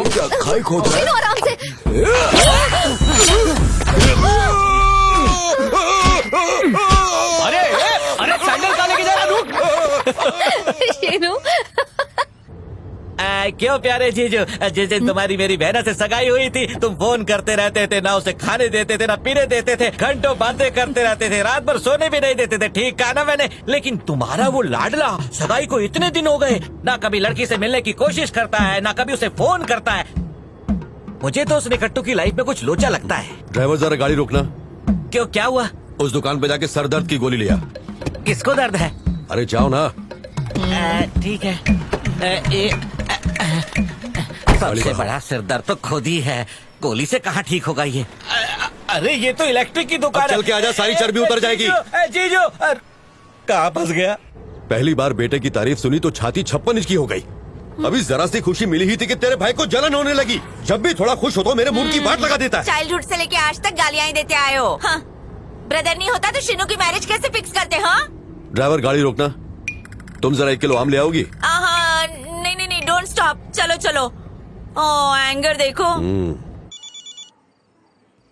E: क्या खाई खोद रहा है?
K: शीनू, आराम से।
C: अरे अरे सैंडल कहाँ लेके जा रहा? रुक।
K: शीनू,
L: क्यों प्यारे जीजू, जिस दिन तुम्हारी मेरी बहना से सगाई हुई थी, तुम फोन करते रहते थे, ना उसे खाने देते थे, ना पीने देते थे, घंटों बातें करते रहते थे, रात भर सोने भी नहीं देते थे। ठीक कहा ना मैंने? लेकिन तुम्हारा वो लाडला सगाई को इतने दिन हो गए, ना कभी लड़की से मिलने की कोशिश करता है, ना कभी उसे फोन करता है। मुझे तो उस निकट्टू की लाइफ में कुछ लोचा लगता है।
M: ड्राइवर जरा गाड़ी रोकना।
L: क्यों, क्या हुआ?
M: उस दुकान पे जाके सर दर्द की गोली लिया।
L: किसको दर्द है?
M: अरे जाओ ना।
L: ठीक है। सबसे बड़ा सिर दर्द तो खुद ही है, गोली से कहाँ ठीक होगा ये? अरे ये तो इलेक्ट्रिक की दुकान है।
M: चल के आजा, सारी चर्बी उतर जाएगी।
L: जीजू कहाँ फंस गया?
M: पहली बार बेटे की तारीफ सुनी तो छाती 56 इंच की हो गई। अभी जरा सी खुशी मिली ही थी कि तेरे भाई को जलन होने लगी। जब भी थोड़ा खुश हो तो मेरे मुंह की बात लगा देता है।
D: चाइल्डहुड से लेके आज तक गालियां ही देते आए हो। हाँ। ब्रदर नहीं होता तो शीनू की मैरिज कैसे फिक्स करते? हाँ,
M: ड्राइवर गाड़ी रोकना। तुम जरा 1 किलो आम ले आओगी?
D: नहीं, डोंट स्टॉप। चलो चलो। एंगर देखो।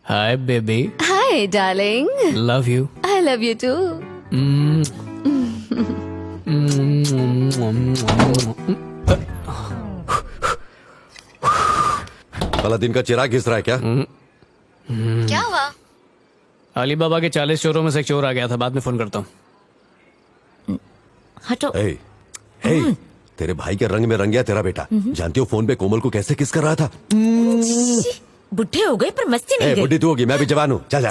C: Hi baby,
K: hi darling,
C: love you.
K: I love you too.
M: Aladdin का चिराग घिस रहा है क्या?
A: क्या हुआ?
C: अली बाबा के 40 चोरों में से एक चोर आ गया था, बाद में फोन करता हूँ।
D: हटो।
M: ए, तेरे भाई के रंग में रंग गया तेरा बेटा। जानती हो फोन पे कोमल को कैसे किस कर रहा था?
D: बुढ़े हो गए पर मस्ती नहीं गई।
M: बुढ़ी तू होगी, मैं भी जवान हूँ। चल जा।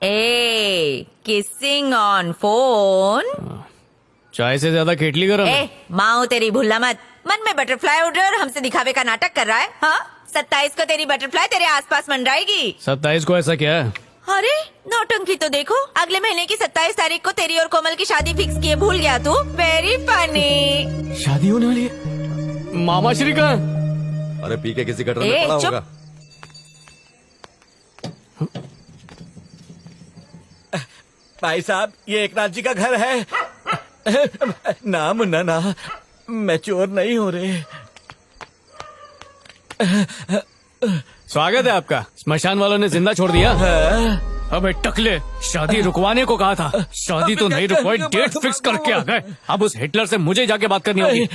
D: ए किसिंग ऑन फोन।
C: चाय से ज्यादा केटली गरम है।
D: माँ तेरी भूलना मत। मन में बटरफ्लाई उड़ रहा है और हमसे दिखावे का नाटक कर रहा है। हाँ 27 को तेरी बटरफ्लाई तेरे आसपास मंडराएगी।
C: 27 को ऐसा क्या है?
D: अरे नौटंकी तो देखो, अगले महीने की 27 तारीख को तेरी और कोमल की शादी फिक्स किए, भूल गया तू? Very funny.
C: शादी होने वाली है? मामा श्री का?
M: अरे पी के किसी गटर में पड़ा होगा।
L: भाई साहब, ये एक नाथ जी का घर है। ना मुन्ना ना, मैं चोर नहीं हो रहे।
C: स्वागत है आपका। स्मशान वालों ने जिंदा छोड़ दिया। अबे टकले, शादी रुकवाने को कहा था। शादी तो नहीं रुकवाई, डेट फिक्स करके आ गए। अब उस हिटलर से मुझे जाके बात करनी होगी।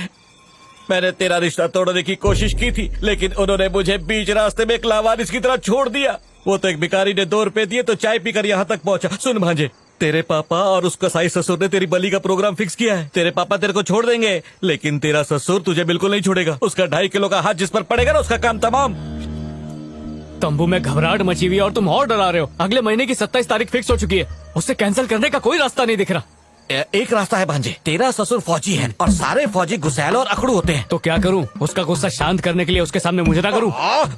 L: मैंने तेरा रिश्ता तोड़ने की कोशिश की थी, लेकिन उन्होंने मुझे बीच रास्ते में एक लावारिस की तरह छोड़ दिया। वो तो एक भिखारी ने 2 रुपए दिए तो चाय पीकर यहाँ तक पहुँचा। सुन भांजे, तेरे पापा और उसका साई ससुर ने तेरी बलि का प्रोग्राम फिक्स किया है। तेरे पापा तेरे को छोड़ देंगे, लेकिन तेरा ससुर तुझे बिल्कुल नहीं छोड़ेगा। उसका 2.5 किलो का हाथ जिस पर पड़ेगा ना, उसका काम तमाम।
C: तंबू में घबराहट मची हुई है और तुम और डरा रहे हो। अगले महीने की 27 तारीख फिक्स हो चुकी है, उससे कैंसिल करने का कोई रास्ता नहीं दिख रहा।
L: एक रास्ता है भांजे, तेरा ससुर फौजी है और सारे फौजी गुस्सैल और अखड़ू होते हैं।
C: तो क्या करूं? उसका गुस्सा शांत करने के लिए उसके सामने मुझे ना करूं?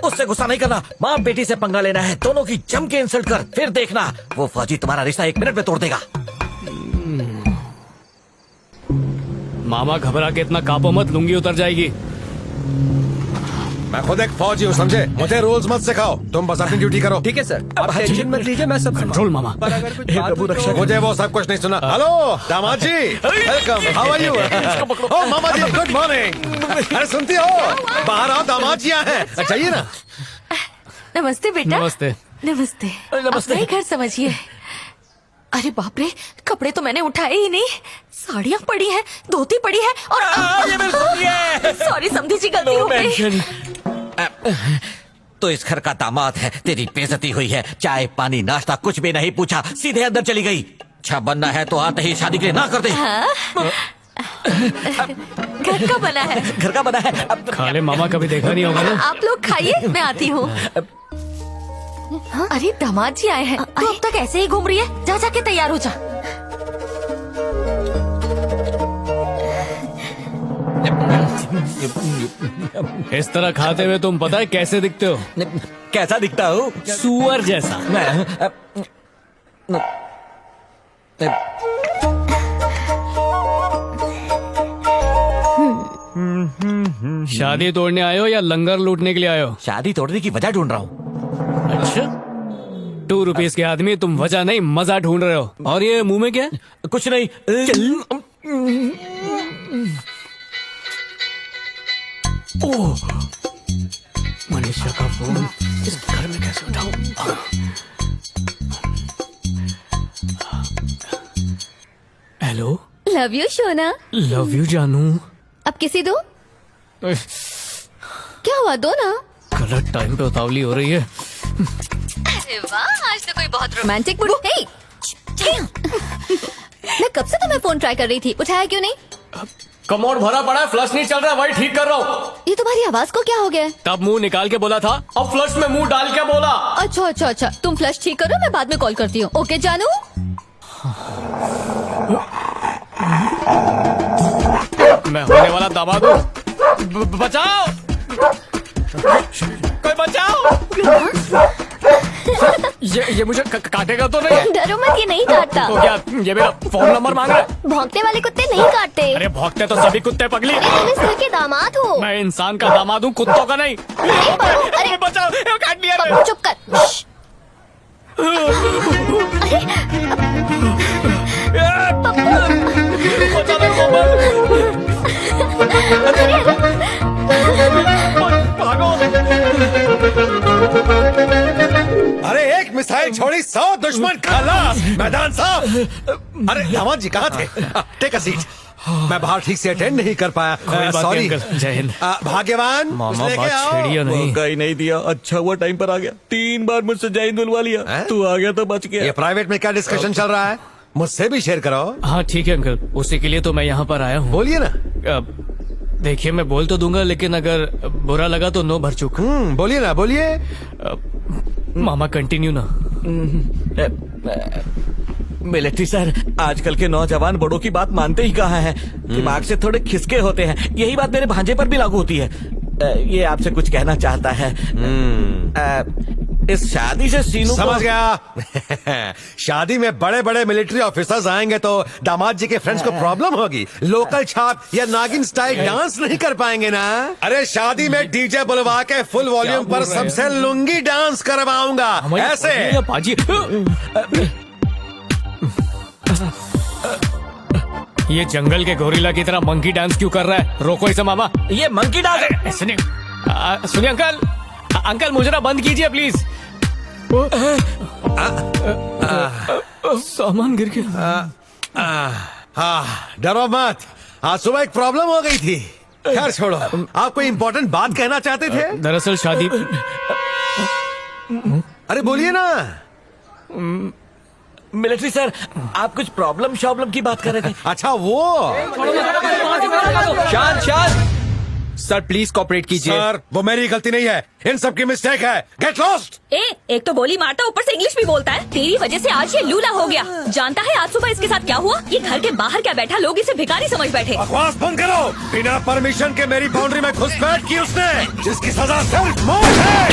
L: उससे गुस्सा नहीं करना, माँ बेटी से पंगा लेना है। दोनों की जम के इंसल्ट कर, फिर देखना वो फौजी तुम्हारा रिश्ता 1 मिनट में तोड़ देगा।
C: मामा घबरा के इतना कापो मत, लुंगी उतर जाएगी।
E: मैं खुद एक फौजी हूँ, समझे? मुझे रूल्स मत सिखाओ, तुम बस अपनी ड्यूटी करो।
I: ठीक है सर, आप टेंशन मत लीजिए, मैं सब
C: कंट्रोल मामा।
I: पर अगर कुछ बात हुई तो-
E: मुझे वो सब कुछ नहीं सुना। हेलो दामाद जी, वेलकम, हाउ आर यू? ओ मामा जी, गुड मॉर्निंग। अरे सुनती हो, बाहर आओ, दामाद जी आए हैं। चाहिए ना?
K: नमस्ते बेटा।
C: नमस्ते।
K: नमस्ते।
L: नमस्ते।
K: अपना घर समझिए। अरे बाप रे, कपड़े तो मैंने उठाए ही नहीं। साड़ियाँ पड़ी हैं, धोती पड़ी है और सॉरी समझी जी, गलती हो गई।
L: तो इस घर का दामाद है, तेरी बेइज्जती हुई है। चाय पानी नाश्ता कुछ भी नहीं पूछा, सीधे अंदर चली गई। अच्छा बनना है तो आते ही शादी के लिए ना कर दे।
K: घर का बना है।
L: घर का बना है।
C: खा ले मामा, कभी देखा नहीं होगा ना।
K: आप लोग खाइए, मैं आती हूँ। अरे दामाद जी आए हैं। तू अब तक ऐसे ही घूम रही है, जा जाके तैयार हो जा।
C: इस तरह खाते हुए तुम पता है कैसे दिखते हो?
L: कैसा दिखता हूँ?
C: सुअर जैसा। शादी तोड़ने आए हो या लंगर लूटने के लिए आए हो?
L: शादी तोड़ने की वजह ढूंढ रहा हूँ।
C: अच्छा, 2 रुपीस के आदमी, तुम वजह नहीं मजा ढूंढ रहे हो। और ये मुंह में क्या है?
L: कुछ नहीं।
C: ओह, मनीषा का फोन। इस घर में कैसे उठाऊं? हेलो।
K: लव यू शोना।
C: लव यू जानू।
K: अब किसी दो। क्या हुआ, दो ना।
C: गलत टाइम पे उतावली हो रही है।
K: अरे वाह, आज तो कोई बहुत रोमांटिक मूड। हे, मैं कब से तुम्हें फोन ट्राई कर रही थी, उठाया क्यों नहीं?
C: कमोड भरा पड़ा है, फ्लश नहीं चल रहा, वही ठीक कर रहा हूँ।
K: ये तुम्हारी आवाज को क्या हो गया?
C: तब मुंह निकाल के बोला था, अब फ्लश में मुंह डाल के बोला।
K: अच्छा अच्छा अच्छा, तुम फ्लश ठीक करो, मैं बाद में कॉल करती हूँ। ओके जानू।
C: मैं होने वाला दामाद हूँ। बचाओ, कोई बचाओ। ये मुझे काटेगा तो नहीं?
A: डरो मत, ये नहीं काटता।
C: तो क्या ये मेरा फोन नंबर मांग रहा है?
A: भौंकने वाले कुत्ते नहीं काटते।
C: अरे भौंकते तो सभी कुत्ते पगली।
A: तुम इस घर के दामाद हो।
C: मैं इंसान का दामाद हूँ, कुत्तों का नहीं।
A: अरे
C: बचाओ, काट लिया।
A: पप्पू चुप कर।
E: छोड़ी 100 दुश्मन खलास, मैदान साफ। अरे दामाद जी कहाँ थे? Take a seat. मैं बाहर ठीक से अटेंड नहीं कर पाया, सॉरी।
C: जय हिंद।
E: भाग्यवान
C: मामा
E: लेके
C: बात
E: आओ।
C: छेड़ियो नहीं।
L: मौका ही नहीं दिया, अच्छा हुआ टाइम पर आ गया। 3 बार मुझसे जय हिंद बुलवा लिया, तू आ गया तो बच गया।
E: ये प्राइवेट में क्या डिस्कशन चल रहा है? मुझसे भी शेयर करो।
C: हाँ ठीक है अंकल, उसी के लिए तो मैं यहाँ पर आया हूँ।
E: बोलिए ना।
C: देखिए मैं बोल तो दूंगा, लेकिन अगर बुरा लगा तो नो भरचूक।
E: बोलिए ना, बोलिए।
C: मामा कंटिन्यू ना।
L: मिलिट्री सर, आजकल के नौजवान बड़ों की बात मानते ही कहाँ हैं, दिमाग से थोड़े खिसके होते हैं। यही बात मेरे भांजे पर भी लागू होती है। ये आपसे कुछ कहना चाहता है। इस शादी से सीनू
E: समझ गया। शादी में बड़े बड़े मिलिट्री ऑफिसर्स आएंगे तो दामाद जी के फ्रेंड्स को प्रॉब्लम होगी। लोकल छाप या नागिन स्टाइल डांस नहीं कर पाएंगे ना। अरे शादी में डीजे बुलवा के फुल वॉल्यूम पर सबसे लुंगी डांस करवाऊंगा, ऐसे।
C: पाजी ये जंगल के गोरिल्ला की तरह मंकी डांस क्यों कर रहा है? रोको इसे मामा।
L: ये मंकी डांस है।
C: सुनिए सुनिए अंकल, अंकल मुझे ना बंद कीजिए प्लीज। सामान गिर गया।
E: डरो मत, आज सुबह एक प्रॉब्लम हो गई थी। खैर छोड़ो, आप कोई इम्पोर्टेंट बात कहना चाहते थे?
C: दरअसल शादी।
E: अरे बोलिए ना।
L: मिलिट्री सर, आप कुछ प्रॉब्लम शॉब्लम की बात कर रहे थे।
E: अच्छा वो।
F: शांत शांत सर, प्लीज कोऑपरेट कीजिए।
E: सर वो मेरी गलती नहीं है, इन सब की मिस्टेक है। Get lost.
K: एक तो गोली मारता, ऊपर से इंग्लिश भी बोलता है। तेरी वजह से आज ये लूला हो गया। जानता है आज सुबह इसके साथ क्या हुआ? ये घर के बाहर क्या बैठा, लोग इसे भिखारी समझ बैठे।
E: बकवास बंद करो। बिना परमिशन के मेरी बाउंड्री में घुसपैठ की उसने, जिसकी सजा सिर्फ मौत है।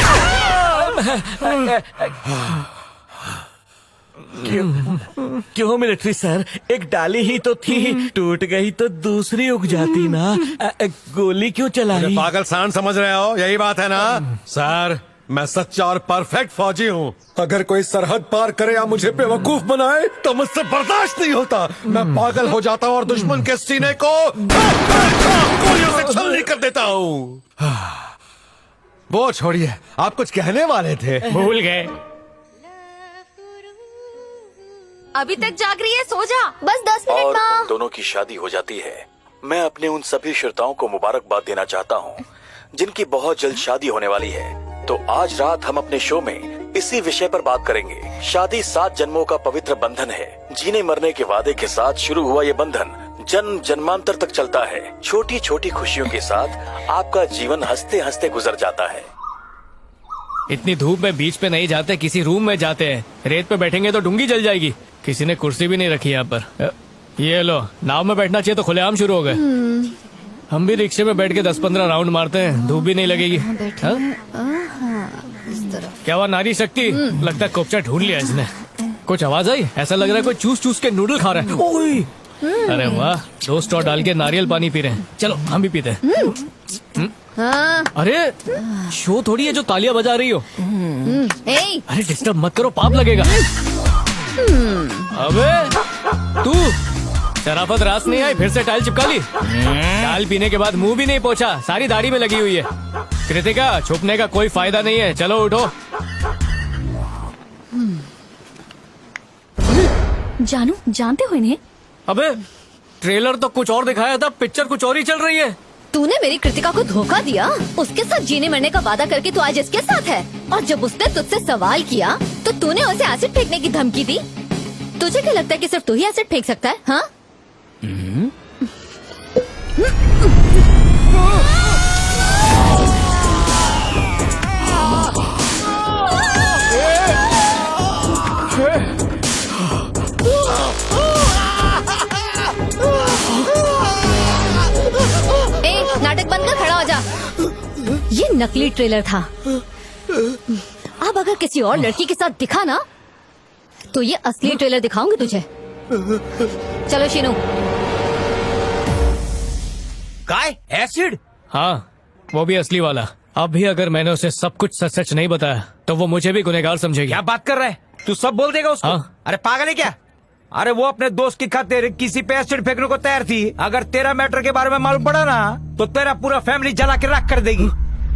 L: क्यों मिलिट्री सर, एक डाली ही तो थी, टूट गई तो दूसरी उग जाती ना। गोली क्यों चलाई?
E: पागल सांड समझ रहे हो, यही बात है ना? सर मैं सच्चा और परफेक्ट फौजी हूँ। अगर कोई सरहद पार करे या मुझे बेवकूफ बनाए तो मुझसे बर्दाश्त नहीं होता। मैं पागल हो जाता हूँ और दुश्मन के सीने को गोलियों से छलनी कर देता हूँ। वो छोड़िए, आप कुछ कहने वाले थे।
C: भूल गए।
B: अभी तक जाग रही है, सो जा।
A: बस 10 मिनट
O: और
A: माँ।
O: उन दोनों की शादी हो जाती है। मैं अपने उन सभी श्रोताओं को मुबारकबाद देना चाहता हूँ जिनकी बहुत जल्द शादी होने वाली है। तो आज रात हम अपने शो में इसी विषय पर बात करेंगे। शादी 7 जन्मों का पवित्र बंधन है। जीने मरने के वादे के साथ शुरू हुआ ये बंधन जन्म जन्मांतर तक चलता है। छोटी छोटी खुशियों के साथ आपका जीवन हंसते हंसते गुजर जाता है।
C: इतनी धूप में बीच पे नहीं जाते, किसी रूम में जाते हैं। रेत पे बैठेंगे तो डूंगी जल जाएगी। किसी ने कुर्सी भी नहीं रखी यहाँ पर। ये लो, नाव में बैठना चाहिए तो खुलेआम शुरू हो गए। हम भी रिक्शे में बैठ के 10-15 राउंड मारते हैं, धूप भी नहीं लगेगी। क्या हुआ नारी शक्ति? लगता है कोपचा ढूंढ लिया इसने। कुछ आवाज आई? ऐसा लग रहा है कोई चूस चूस के नूडल खा रहा है। ओए! अरे वाह, 2 स्ट्रॉ डाल के नारियल पानी पी रहे हैं। चलो हम भी पीते हैं। अरे शो थोड़ी है जो तालियां बजा रही हो। अरे डिस्टर्ब मत करो, पाप लगेगा। अबे तू शराफत रास नहीं आई, फिर से टाइल चिपका ली। टाइल पीने के बाद मुंह भी नहीं पोछा, सारी दाढ़ी में लगी हुई है। कृतिका, छुपने का कोई फायदा नहीं है, चलो उठो।
K: जानू, जानते हो इन्हें?
C: अबे ट्रेलर तो कुछ और दिखाया था, पिक्चर कुछ और ही चल रही है।
K: तूने मेरी कृतिका को धोखा दिया। उसके साथ जीने मरने का वादा करके तू आज इसके साथ है। और जब उसने तुझसे सवाल किया तो तूने उसे एसिड फेंकने की धमकी दी। तुझे क्या लगता है कि सिर्फ तू ही एसिड फेंक सकता है? हाँ? नाटक बंद कर, खड़ा हो जा। ये नकली ट्रेलर था। अब अगर किसी और लड़की के साथ दिखा ना तो ये असली ट्रेलर दिखाऊंगी तुझे। चलो शीनू।
F: काय एसिड?
C: हाँ, वो भी असली वाला। अब भी अगर मैंने उसे सब कुछ सच सच नहीं बताया तो वो मुझे भी गुनहगार समझेगी।
F: क्या बात कर रहा है? तू सब बोल देगा उसको?
C: हाँ।
F: अरे पागल है क्या? अरे वो अपने दोस्त की खातिर किसी पे एसिड फेंकने को तैयार थी। अगर तेरा मैटर के बारे में मालूम पड़ा ना तो तेरा पूरा फैमिली जला के राख कर देगी।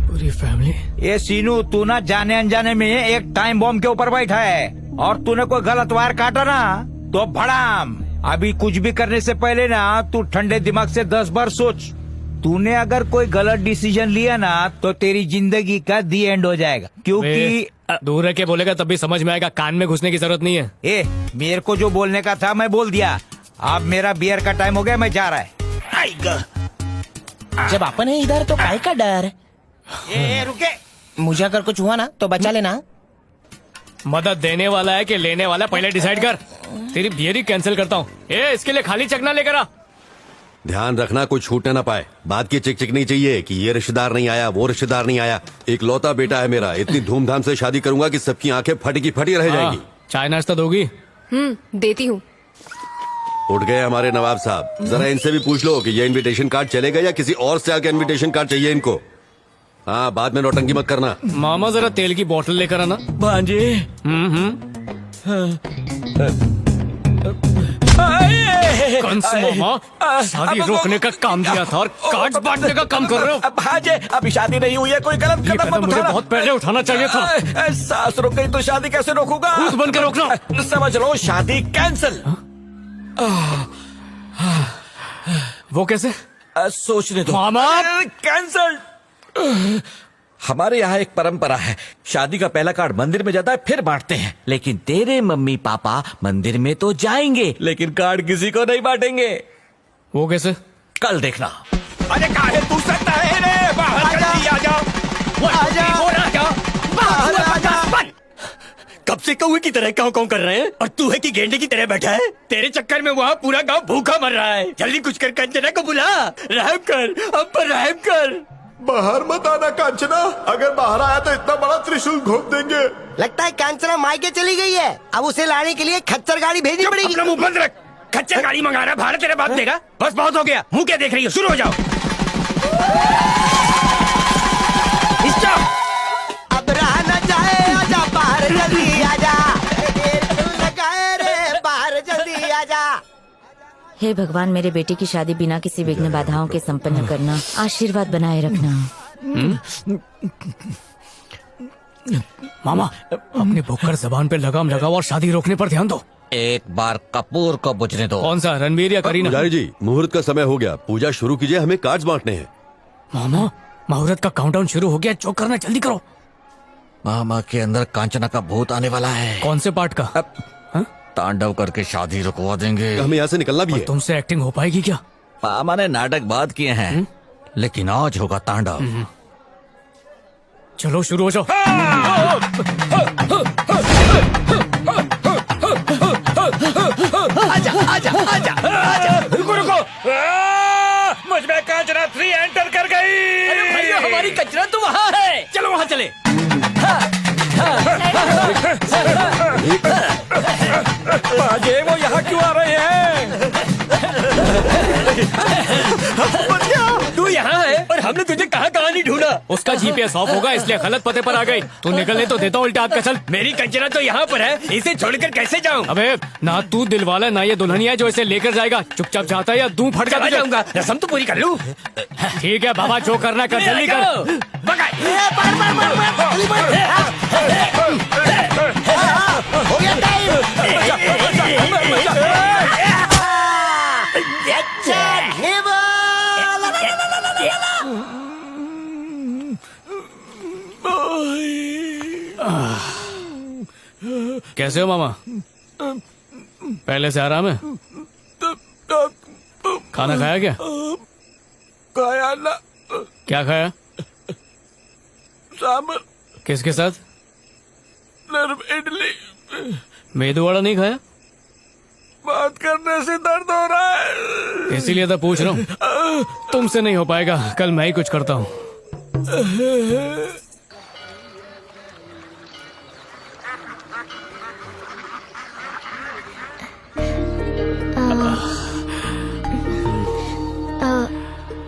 C: पूरी फैमिली?
F: ये सीनू, तू ना जाने अनजाने में एक टाइम बॉम्ब के ऊपर बैठा है। और तूने कोई गलत वायर काटा ना तो भड़ाम। अभी कुछ भी करने से पहले ना तू ठंडे दिमाग से 10 बार सोच। तूने अगर कोई गलत डिसीजन लिया ना तो तेरी जिंदगी का दी एंड हो जाएगा, क्योंकि
C: दूर रह के बोलेगा तब भी समझ में आएगा, कान में घुसने की जरूरत नहीं है।
F: ए, मेरे को जो बोलने का था मैं बोल दिया। अब मेरा बियर का टाइम हो गया, मैं जा रहा है।
I: जब अपन है इधर तो काय का डर।
F: रुके,
I: मुझे अगर कुछ हुआ ना तो बचा लेना।
C: मदद देने वाला है कि लेने वाला, पहले डिसाइड कर। तेरी बियर ही कैंसिल करता हूँ। इसके लिए खाली चकना लेकर आ।
M: ध्यान रखना कोई छूटने ना पाए। बात की चिक चिक नहीं चाहिए कि ये रिश्तेदार नहीं आया, वो रिश्तेदार नहीं आया। एक लौता बेटा है मेरा, इतनी धूमधाम से शादी करूंगा कि सबकी आंखें फटी की फटी रह जाएंगी।
C: चाय नाश्ता दोगी?
B: देती हूँ।
M: उठ गए हमारे नवाब साहब। जरा इनसे भी पूछ लो कि ये इनविटेशन कार्ड चलेगा या किसी और से आके इनविटेशन कार्ड चाहिए इनको। हाँ, बाद में नौटंकी मत करना।
C: मामा जरा तेल की बोतल लेकर आना।
L: भांजे।
C: कंस मामा, शादी रोकने का काम दिया था और कार्ड बांटने का काम कर रहे हो।
L: भांजे, अभी शादी नहीं हुई है, कोई गलत कदम मत
C: मुझे
L: उठाना।
C: बहुत पहले उठाना चाहिए था।
L: सास रुक गई तो शादी कैसे रोकूंगा?
C: भूत बनकर रोकना।
L: समझ लो, शादी कैंसिल।
C: वो कैसे?
L: सोचने दो
C: मामा।
L: कैंसिल। हमारे यहाँ एक परंपरा है, शादी का पहला कार्ड मंदिर में जाता है फिर बांटते हैं। लेकिन तेरे मम्मी पापा मंदिर में तो जाएंगे लेकिन कार्ड किसी को नहीं बांटेंगे।
C: वो कैसे?
L: कल देखना। अरे काहे तू सकता है रे? बाहर जल्दी आ जाओ।
C: कब से कौवे की तरह काऊ काऊ कर रहे हैं और तू है कि गेंडे की तरह बैठा है? तेरे चक्कर में वहाँ पूरा गांव भूखा मर रहा है। जल्दी कुछ कर, कंचना को बुला। रहम कर, अब पर रहम कर।
E: बाहर मत आना कांचना, अगर बाहर आया तो इतना बड़ा त्रिशूल घोंप देंगे।
H: लगता है कांचना मायके चली गई है। अब उसे लाने के लिए खच्चर गाड़ी भेजनी पड़ेगी।
F: अपना मुंह बंद रख। खच्चर गाड़ी मंगा रहा, भारत तेरा बाप देगा। बस बहुत हो गया, मुंह क्या देख रही हो? शुरू हो जाओ।
H: अब रहा न जाए, आजा बाहर जल्दी आजा। लगाए रे, बाहर जल्दी आजा।
K: हे भगवान, मेरे बेटे की शादी बिना किसी विघ्न बाधाओं के संपन्न करना, आशीर्वाद बनाए रखना।
C: मामा, अपने भुक्कड़ जबान पे लगाम लगाओ और शादी रोकने पर ध्यान दो।
L: एक बार कपूर को बुझने दो।
C: कौन सा, रणवीर या करीना?
M: पुजारी जी, मुहूर्त का समय हो गया, पूजा शुरू कीजिए, हमें कार्ड्स बांटने हैं।
C: मामा, मुहूर्त का काउंटडाउन शुरू हो गया, जो करना जल्दी करो।
L: मामा के अंदर कांचना का भूत आने वाला है।
C: कौन से पार्ट का?
L: तांडव करके शादी रुकवा देंगे।
M: हमें यहाँ से निकलना भी है।
C: तुमसे एक्टिंग हो पाएगी क्या?
L: मामा ने नाटक बात किए हैं, लेकिन आज होगा तांडव।
C: चलो शुरू हो जाओ।
L: आजा आजा आजा आजा। रुको रुको, मुझ में कांचना 3 एंटर कर गई।
C: अरे भैया, हमारी कचरा तो वहाँ है, चलो वहाँ चले।
L: बाजे, वो यहाँ क्यों आ रहे हैं?
C: तू यहाँ है और हमने तुझे कहाँ कहाँ नहीं ढूंढा। उसका जीपीएस ऑफ होगा इसलिए गलत पते पर आ गई। तू निकलने तो देता उल्टा हाथ का चल। मेरी कंचना तो यहाँ पर है, इसे छोड़कर कैसे जाऊँ? अबे ना तू दिल वाला ना ये दुल्हनिया जो इसे लेकर जाएगा। चुपचाप जाता है या दूं फट कर जाऊंगा। रस्म तो पूरी कर लूं। ठीक है बाबा, जो करना कर, जल्दी कर।
H: हो गया टाइम।
C: कैसे हो मामा? पहले से आराम है? खाना खाया क्या?
L: खाया ना।
C: क्या खाया?
L: सांबर।
C: किसके साथ?
L: नरम इडली।
C: मेदू वड़ा नहीं खाया?
L: बात करने से दर्द हो रहा है।
C: इसीलिए तो पूछ रहा हूँ। तुमसे नहीं हो पाएगा, कल मैं ही कुछ करता हूँ।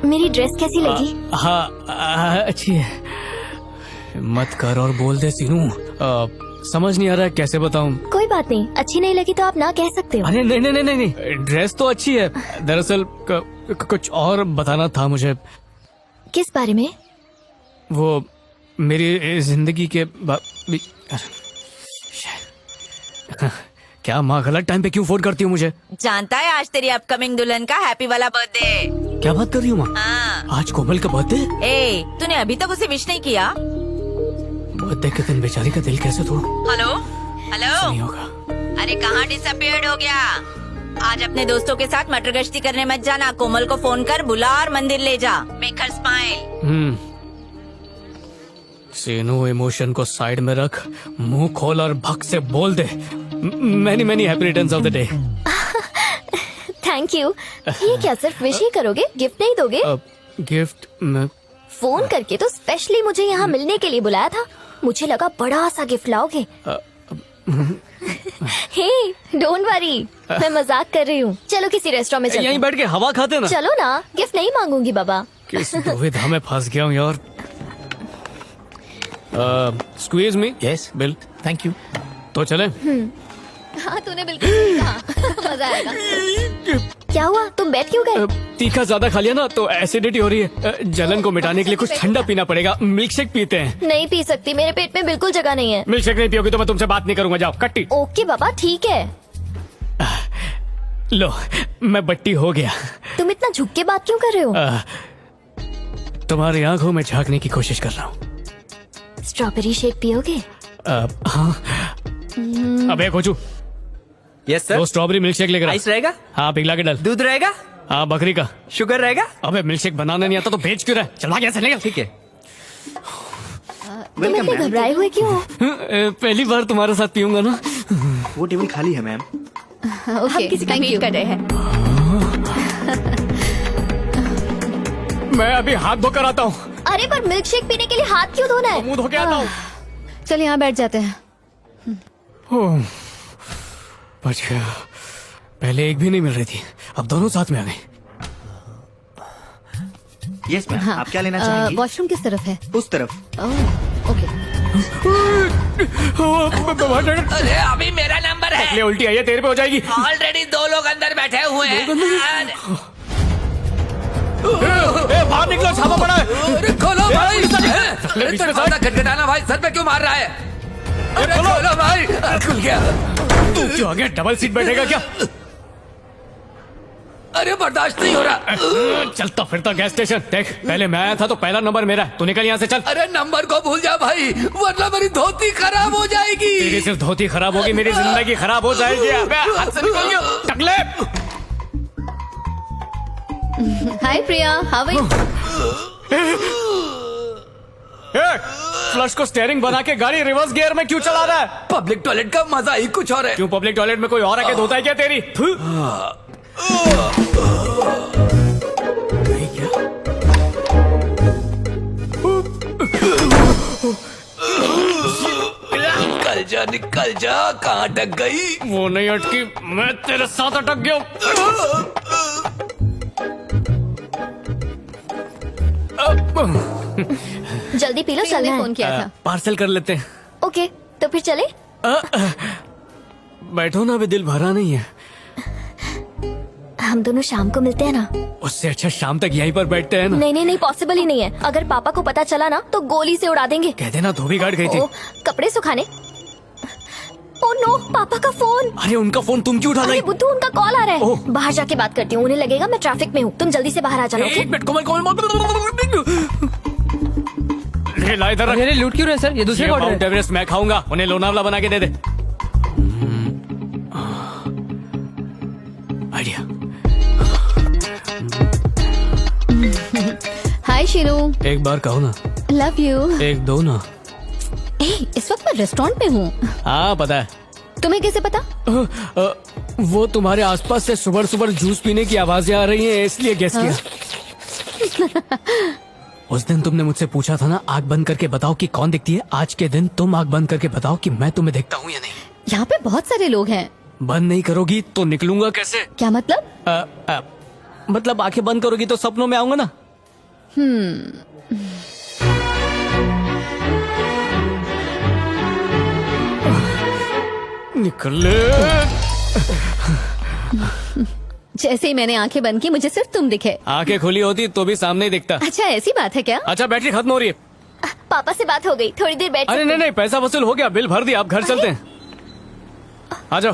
A: मेरी ड्रेस कैसी लगी?
C: हाँ, अच्छी है। मत कर और बोल दे सीनू। समझ नहीं आ रहा है कैसे बताऊं।
A: कोई बात नहीं, अच्छी नहीं लगी तो आप ना कह सकते हो।
C: अरे नहीं नहीं नहीं नहीं, ड्रेस तो अच्छी है। दरअसल कुछ और बताना था मुझे।
A: किस बारे में?
C: वो मेरी जिंदगी के क्या माँ गलत टाइम पे क्यों फोन करती हूँ मुझे?
D: जानता है आज तेरी अपकमिंग दुल्हन का हैप्पी वाला बर्थडे।
C: क्या बात कर रही हूँ माँ?
D: हाँ।
C: आज कोमल का बर्थडे?
D: ए, तूने अभी तक उसे विश नहीं किया?
C: बर्थडे के दिन बेचारी का दिल कैसे तोड़ूं?
D: हेलो हेलो,
C: नहीं होगा।
D: अरे कहाँ डिसअपियर्ड हो गया? आज अपने दोस्तों के साथ मटर गश्ती करने मत जाना। कोमल को फोन कर बुला और मंदिर ले जा। Make her smile.
C: Seenu, emotion को साइड में रख, मुंह खोल और भक से बोल दे many many happy returns of the day.
A: Thank you. ये क्या सिर्फ विश ही करोगे, गिफ्ट नहीं दोगे?
C: गिफ्ट में
A: फोन करके तो स्पेशली मुझे यहाँ मिलने के लिए बुलाया था। मुझे लगा बड़ा सा गिफ्ट लाओगे। हे, डोंट वरी, मैं मजाक कर रही हूँ। चलो किसी रेस्टोरेंट में चलते
C: यहीं
A: हैं।
C: बैठ के हवा खाते ना।
A: चलो ना, गिफ्ट नहीं मांगूंगी बाबा।
C: किस दुविधा में फंस गया हूँ यार। Squeeze me.
F: Yes
C: bill.
F: Thank you.
C: तो चले?
K: हाँ तूने बिल्कुल सही कहा। मजा आएगा।
A: क्या हुआ, तुम बैठ क्यों गए?
C: तीखा ज्यादा खा लिया ना तो एसिडिटी हो रही है। जलन को मिटाने के लिए कुछ ठंडा पीना पड़ेगा। मिल्क शेक पीते हैं।
A: नहीं पी सकती, मेरे पेट में बिल्कुल जगह नहीं है।
C: मिल्क शेक नहीं पियोगी तो मैं तुमसे बात नहीं करूंगा। जाओ कट्टी।
A: ओके बाबा, ठीक है।
C: लो, मैं बट्टी हो गया।
A: तुम इतना झुक के बात क्यों कर रहे हो?
C: तुम्हारी आंखों में झांकने की कोशिश कर रहा हूँ।
A: स्ट्रॉबेरी शेक पियोगे?
C: हाँ। अबे कोचू,
I: यस सर।
C: वो स्ट्रॉबेरी मिल्क शेक लेकर आ।
I: आइस रहेगा?
C: हाँ, पिघला के डाल।
I: दूध रहेगा?
C: हाँ, बकरी का।
I: शुगर रहेगा?
C: अबे मिल्क शेक बनाना नहीं आता तो भेज क्यों रहा है? चल भाग यहाँ से, लेगा।
I: ठीक है।
A: तुम इतने घबराए हुए क्यों हो?
C: पहली बार तुम्हारे साथ पीऊंगा ना।
I: वो टेबल खाली है मैम।
B: हम किसी का वेट कर रहे हैं।
C: मैं अभी हाथ धोकर आता हूँ।
A: अरे पर मिल्क शेक पीने के लिए हाथ क्यों धोना है?
C: मुंह धो के आता हूँ।
K: चल यहाँ बैठ जाते हैं।
C: बच गया। पहले एक भी नहीं मिल रही थी, अब दोनों साथ में आ गई।
I: Yes ma'am. आप क्या लेना चाहेंगी?
K: वॉशरूम किस तरफ है?
I: उस तरफ।
K: ओके।
I: अरे अभी मेरा नंबर है।
C: उल्टी आई है, तेरे पे हो जाएगी।
I: ऑलरेडी 2 लोग अंदर बैठे हुए हैं।
C: बाहर निकलो, छापा पड़ा है।
I: अरे खोलो भाई।
C: बीच में
I: दरवाजा खटखटाना भाई, सर पे क्यों मार रहा है? अरे खोलो भाई। खुल गया।
C: तू क्यों आगे डबल सीट बैठेगा क्या?
I: अरे बर्दाश्त नहीं हो रहा।
C: चलता फिरता गैस स्टेशन। देख, पहले मैं आया था तो पहला नंबर मेरा है। तू निकल यहाँ से, चल।
I: अरे नंबर को भूल जा भाई, वरना मेरी धोती खराब हो जाएगी।
C: तेरी सिर्फ धोती खराब होगी, मेरी जिंदगी खराब हो जाएगी। अबे हाथ से निकल गया, टकले।
K: हाय प्रिया, हाउ आर यू?
C: फ्लश को स्टीयरिंग बना के गाड़ी रिवर्स गियर में क्यों चला रहा है?
I: पब्लिक टॉयलेट का मजा ही कुछ और है।
C: क्यों, पब्लिक टॉयलेट में कोई और आके धोता है क्या तेरी?
I: निकल जा, कहाँ अटक गई?
C: वो नहीं अटकी, मैं तेरे साथ अटक गया।
A: जल्दी पी लो, चलना है।
K: फोन किया था।
C: पार्सल कर लेते हैं।
A: ओके, तो फिर चले?
C: बैठो ना, अभी दिल भरा नहीं है।
A: हम दोनों शाम को मिलते हैं ना?
C: उससे अच्छा शाम तक यहीं पर बैठते हैं ना।
A: नहीं नहीं नहीं, पॉसिबल ही नहीं है। अगर पापा को पता चला ना तो गोली से उड़ा देंगे।
C: कह देना धोबी गाड़ गई थी।
A: ओ, कपड़े सुखाने। ओ नो, पापा का फोन।
C: अरे उनका फोन तुम क्यों उठा रही?
A: अरे बुद्धू, उनका कॉल आ रहा है। बाहर जाके बात करती हूँ, उन्हें लगेगा मैं ट्रैफिक में हूँ। तुम जल्दी से बाहर आ जाना।
C: एक मिनट, कोमल ला इधर।
I: अरे लूट क्यों रहे सर? ये दूसरे ऑर्डर
C: माउंट एवरेस्ट मैं खाऊंगा, उन्हें लोनावला बना के दे दे। आइडिया।
K: हाय शीनू।
C: एक बार कहो ना।
K: Love you.
C: एक दो ना।
K: इस वक्त मैं रेस्टोरेंट में हूँ।
C: हाँ पता है।
K: तुम्हें कैसे पता?
C: वो तुम्हारे आसपास से सुबह सुबह जूस पीने की आवाजें आ रही हैं, इसलिए गेस किया। उस दिन तुमने मुझसे पूछा था ना, आग बंद करके बताओ कि कौन दिखती है। आज के दिन तुम आग बंद करके बताओ कि मैं तुम्हें देखता हूँ या नहीं।
K: यहाँ पे बहुत सारे लोग हैं।
C: बंद नहीं करोगी तो निकलूंगा कैसे?
K: क्या मतलब?
C: मतलब आंखें बंद करोगी तो सपनों में आऊंगा ना। निकले।
K: जैसे ही मैंने आंखें बंद की मुझे सिर्फ तुम दिखे।
C: आंखें खुली होती तो भी सामने ही दिखता।
K: अच्छा ऐसी बात है क्या?
C: अच्छा बैटरी खत्म हो रही है।
A: पापा से बात हो गई, थोड़ी देर बैठ
C: अरे
A: सकते
C: नहीं, पैसा वसूल हो गया, बिल भर दिया, आप घर चलते हैं। आ जाओ।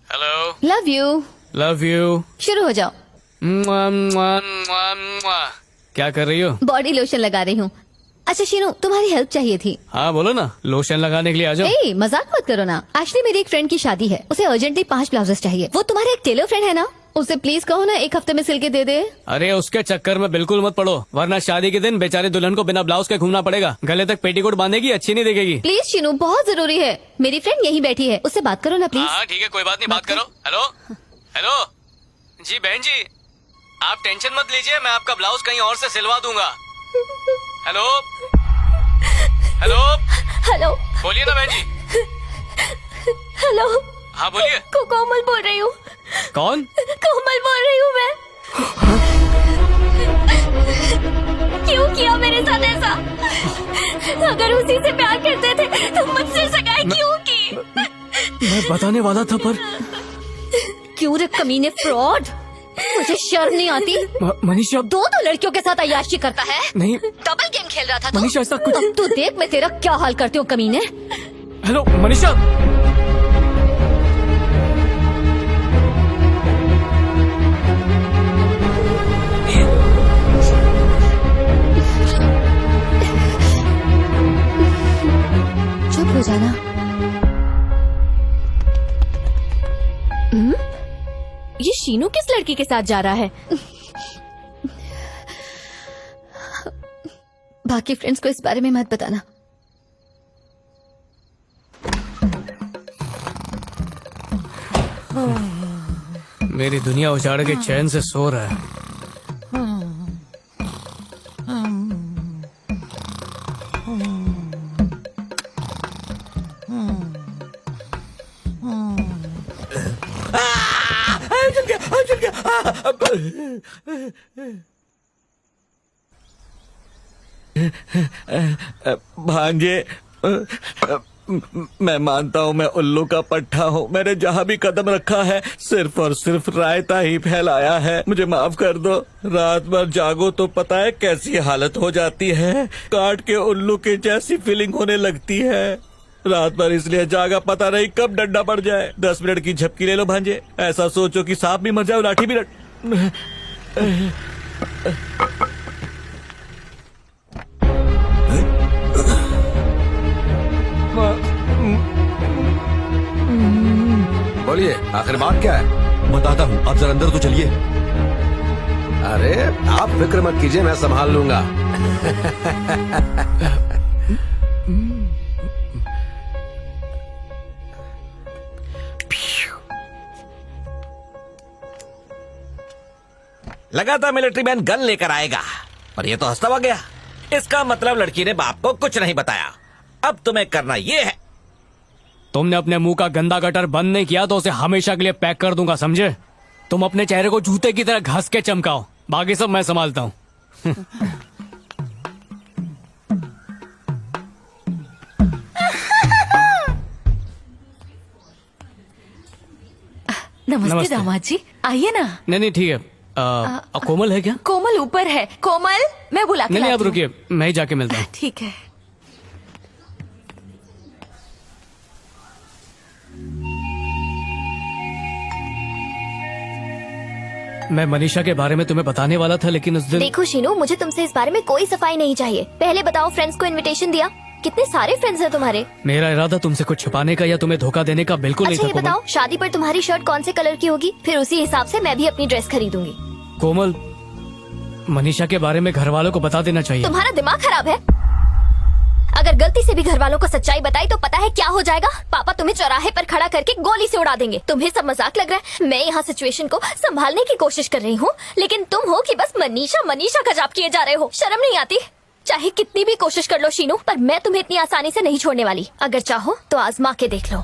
C: Hello.
K: Love you.
C: Love you.
K: शुरू हो जाओ।
C: क्या कर रही हो?
K: बॉडी लोशन लगा रही हूँ। अच्छा शीनू, तुम्हारी हेल्प चाहिए थी।
C: हाँ बोलो ना, लोशन लगाने के लिए आ जाओ।
K: ए, मजाक मत करो ना। एक्चुअली मेरी एक फ्रेंड की शादी है, उसे अर्जेंटली 5 ब्लाउजेस चाहिए। वो तुम्हारे एक टेलर फ्रेंड है ना, उसे प्लीज कहो ना 1 हफ्ते में सिल के दे दे।
C: अरे उसके चक्कर में बिल्कुल मत पड़ो, वरना शादी के दिन बेचारे दुल्हन को बिना ब्लाउज के घूमना पड़ेगा। गले तक पेटीकोट बांधेगी, अच्छी नहीं दिखेगी।
K: प्लीज शीनू, बहुत जरूरी है। मेरी फ्रेंड यहीं बैठी है, उससे बात करो ना प्लीज।
C: हाँ ठीक है, कोई बात नहीं, बात करो। हेलो हेलो जी बहन जी, आप टेंशन मत लीजिए, मैं आपका ब्लाउज कहीं और से सिलवा दूंगा। हेलो हेलो
A: हेलो,
C: बोलिए ना बहन जी।
A: हेलो।
C: हाँ बोलिए।
A: कोमल बोल रही हूँ।
C: कौन?
A: कोमल बोल रही हूँ मैं। क्यों किया मेरे साथ ऐसा? अगर उसी से प्यार करते थे तो मुझसे सगाई क्यों की?
C: मैं बताने वाला था पर
K: क्यों रे कमीने, फ्रॉड। मुझे शर्म नहीं आती?
C: मनीषा,
K: दो लड़कियों के साथ अय्याशी करता है।
C: नहीं,
K: डबल गेम खेल रहा था तू।
C: मनीषा ऐसा कुछ।
K: अब तू देख मैं तेरा क्या हाल करती हूँ कमीने।
C: हेलो मनीषा।
K: चुप हो जाना।
B: ये शीनू किस लड़की के साथ जा रहा है?
K: बाकी फ्रेंड्स को इस बारे में मत बताना।
C: मेरी दुनिया उजाड़ के चैन से सो रहा है।
L: भांजे, मैं मानता हूँ मैं उल्लू का पट्टा हूँ। मैंने जहाँ भी कदम रखा है सिर्फ और सिर्फ रायता ही फैलाया है। मुझे माफ कर दो। रात भर जागो तो पता है कैसी हालत हो जाती है। काट के उल्लू के जैसी फीलिंग होने लगती है। रात भर इसलिए जागा, पता नहीं कब डंडा पड़ जाए। 10 मिनट की झपकी ले लो भांजे। ऐसा सोचो कि सांप भी मर जाए, लाठी भी
E: बोलिए, आखिर बात क्या है?
M: बताता हूँ, आप जरा अंदर तो चलिए।
E: अरे आप फिक्र मत कीजिए, मैं संभाल लूंगा।
L: लगा था मिलिट्री मैन गन लेकर आएगा, पर ये तो हंसता हुआ गया। इसका मतलब लड़की ने बाप को कुछ नहीं बताया। अब तुम्हें करना ये है।
C: तुमने अपने मुंह का गंदा गटर बंद नहीं किया तो उसे हमेशा के लिए पैक कर दूंगा, समझे? तुम अपने चेहरे को जूते की तरह घस के चमकाओ, बाकी सब मैं संभालता हूँ।
D: नमस्ते दामाद जी, आइए ना।
C: नहीं ठीक है। कोमल है क्या?
D: कोमल ऊपर है। कोमल, मैं बुला के
C: नहीं आप
D: लाती हूँ।
C: रुकिए, मैं ही जाके मिलता हूँ।
D: ठीक है।
C: मैं मनीषा के बारे में तुम्हें बताने वाला था, लेकिन उस दिन।
A: देखो शीनू, मुझे तुमसे इस बारे में कोई सफाई नहीं चाहिए। पहले बताओ, फ्रेंड्स को इनविटेशन दिया? कितने सारे फ्रेंड्स हैं तुम्हारे?
C: मेरा इरादा तुमसे कुछ छुपाने का या तुम्हें धोखा देने का बिल्कुल
A: अच्छा
C: नहीं
A: ये
C: था।
A: बताओ, शादी पर तुम्हारी शर्ट कौन से कलर की होगी? फिर उसी हिसाब से मैं भी अपनी ड्रेस खरीदूंगी।
C: कोमल, मनीषा के बारे में घर वालों को बता देना चाहिए।
A: तुम्हारा दिमाग खराब है? अगर गलती से भी घर वालों को सच्चाई बताई तो पता है क्या हो जाएगा? पापा तुम्हें चौराहे पर खड़ा करके गोली से उड़ा देंगे। तुम्हें सब मजाक लग रहा है? मैं यहाँ सिचुएशन को संभालने की कोशिश कर रही हूँ, लेकिन तुम हो कि बस मनीषा मनीषा का जाप किए जा रहे हो। शर्म नहीं आती? चाहे कितनी भी कोशिश कर लो शीनू, पर मैं तुम्हें इतनी आसानी से नहीं छोड़ने वाली। अगर चाहो तो आजमा के देख लो।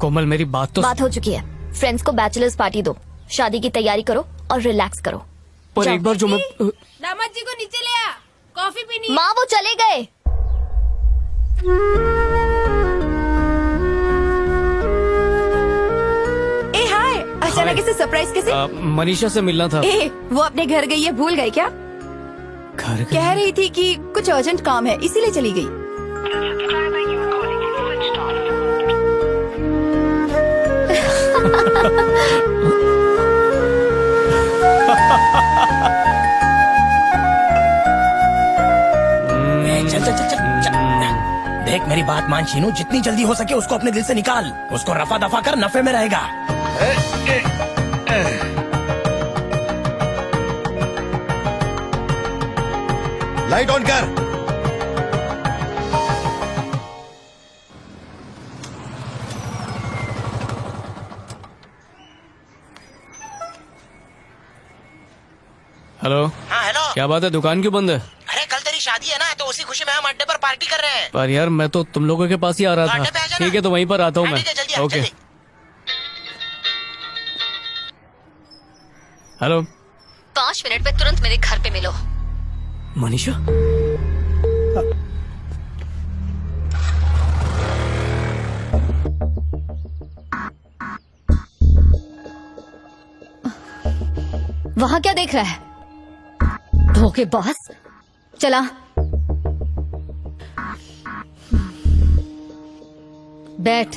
C: कोमल मेरी बात
A: हो चुकी है। फ्रेंड्स को बैचलर्स पार्टी दो, शादी की तैयारी करो और रिलैक्स करो।
C: पर एक बार जो मैं
D: दामाद जी को नीचे ले आ, कॉफी पीनी।
A: माँ वो चले गए।
D: ए हाय, अचानक ऐसे सरप्राइज कैसे?
C: मनीषा से मिलना था।
D: ए, वो अपने घर गई है, भूल गए क्या? कह रही थी कि कुछ अर्जेंट काम है इसीलिए चली गई।
I: चल चल चल चल चल। देख मेरी बात मान शीनू, जितनी जल्दी हो सके उसको अपने दिल से निकाल। उसको रफा दफा कर, नफे में रहेगा।
E: लाइट ऑन कर।
C: हेलो।
I: हाँ हेलो।
C: क्या बात है, दुकान क्यों बंद है?
I: अरे कल तेरी शादी है ना, तो उसी खुशी में हम अड्डे पर पार्टी कर रहे हैं।
C: पर यार मैं तो तुम लोगों के पास ही आ रहा
I: अड्डे पे आ
C: था।
I: जाना।
C: ठीक है, तो वहीं पर आता हूँ
I: हाँ,
C: मैं।
I: ठीक है, जल्दी आ,
C: ओके।
I: जल्दी।
C: हेलो।
K: 5 मिनट में तुरंत मेरे घर पे मिलो।
C: मनीषा।
K: वहाँ क्या देख रहा है? धोखेबाज। चला। बैठ।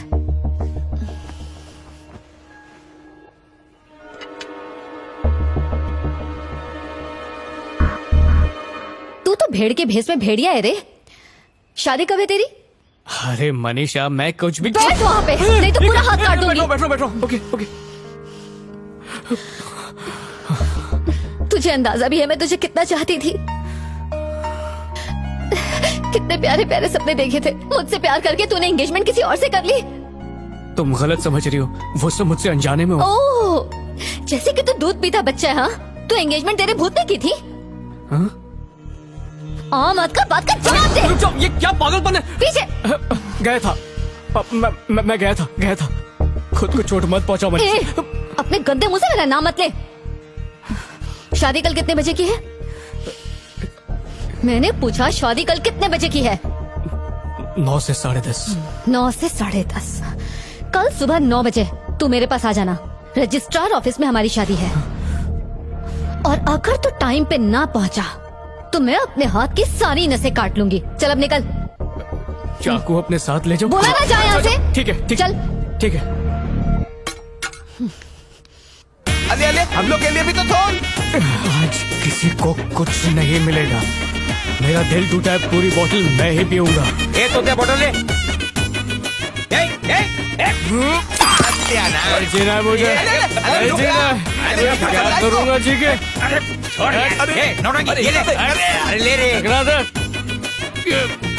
K: तू तो भेड़ के भेस में भेड़िया है रे। शादी कब है तेरी?
C: अरे मनीषा, मैं कुछ भी।
K: बैठ वहाँ पे, नहीं तो पूरा हाथ काट दूंगी।
C: बैठो बैठो। Okay okay.
K: तुझे अंदाजा भी है मैं तुझे कितना चाहती थी। कितने प्यारे प्यारे सपने देखे थे। मुझसे प्यार करके तूने एंगेजमेंट किसी और से कर ली।
C: तुम गलत समझ रही हो, वो सब मुझसे अनजाने में हो।
K: ओह, जैसे कि तू दूध पीता बच्चा है। हाँ, तू एंगेजमेंट तेरे भूत ने की थी।
C: हाँ?
K: मत का बात का जवाब दे।
C: रुक जाओ, ये क्या पागलपन है?
K: पीछे
C: गया था। मैं गया था। खुद को चोट मत पहुंचाओ मनीषा।
K: अपने गंदे मुंह से मेरा नाम मत ले। शादी कल कितने बजे की है? मैंने पूछा शादी कल कितने बजे की है?
C: 9 से 10:30।
K: 9 से 10:30। कल सुबह 9 बजे तू मेरे पास आ जाना। रजिस्ट्रार ऑफिस में हमारी शादी है। और अगर तू टाइम पे ना पहुंचा तो मैं अपने हाथ की सारी नसें काट लूंगी। चल अब निकल।
C: चाकू अपने साथ ले जाओ।
K: बोला ना जा यहाँ से।
C: ठीक है,
K: चल।
C: ठीक है।
J: अले अले, हम लोग के लिए भी तो थोड़।
C: आज किसी को कुछ नहीं मिलेगा। मेरा दिल टूटा है, पूरी बोतल मैं ही पीऊंगा।
F: ए तो क्या बोतल ले।
C: जीना है मुझे, जीना है। क्या करूंगा जी के?
F: छोड़ यार। नौटंकी, ये ले। अरे ले रे।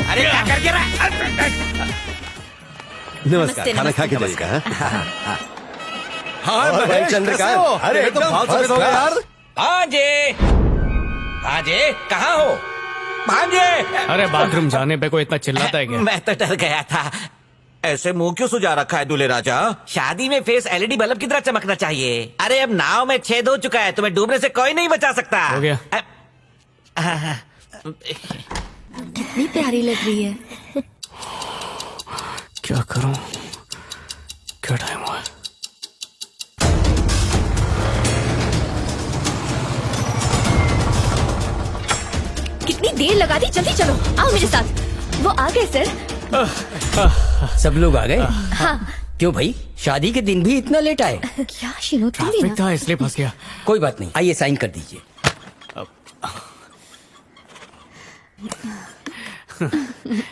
F: अरे क्या कर रहा है?
M: नमस्कार, खाना खा के जाइएगा।
E: हाँ भाई चंद्रकांत, अरे तो बहुत सफेद हो गए यार।
L: भांजे कहाँ हो? भांजे।
C: अरे बाथरूम जाने पे कोई इतना चिल्लाता है क्या?
L: मैं तो डर गया था। ऐसे मुंह क्यों सुजा रखा है दूल्हे राजा? शादी में फेस एलईडी बल्ब की तरह चमकना चाहिए। अरे अब नाव में छेद हो चुका है, तुम्हें डूबने से कोई नहीं बचा सकता।
C: हो गया।
D: कितनी प्यारी लग रही है।
C: क्या करूं? क्या टाइम हुआ?
B: कितनी देर लगा दी, जल्दी चलो। आओ मेरे साथ। वो आ गए सर।
I: सब लोग आ गए?
B: हाँ।
I: क्यों भाई, शादी के दिन भी इतना लेट आए?
K: क्या शीनू, तुम भी
C: ट्रैफिक
K: ना।
C: था इसलिए फंस गया।
I: कोई बात नहीं, आइए साइन कर दीजिए।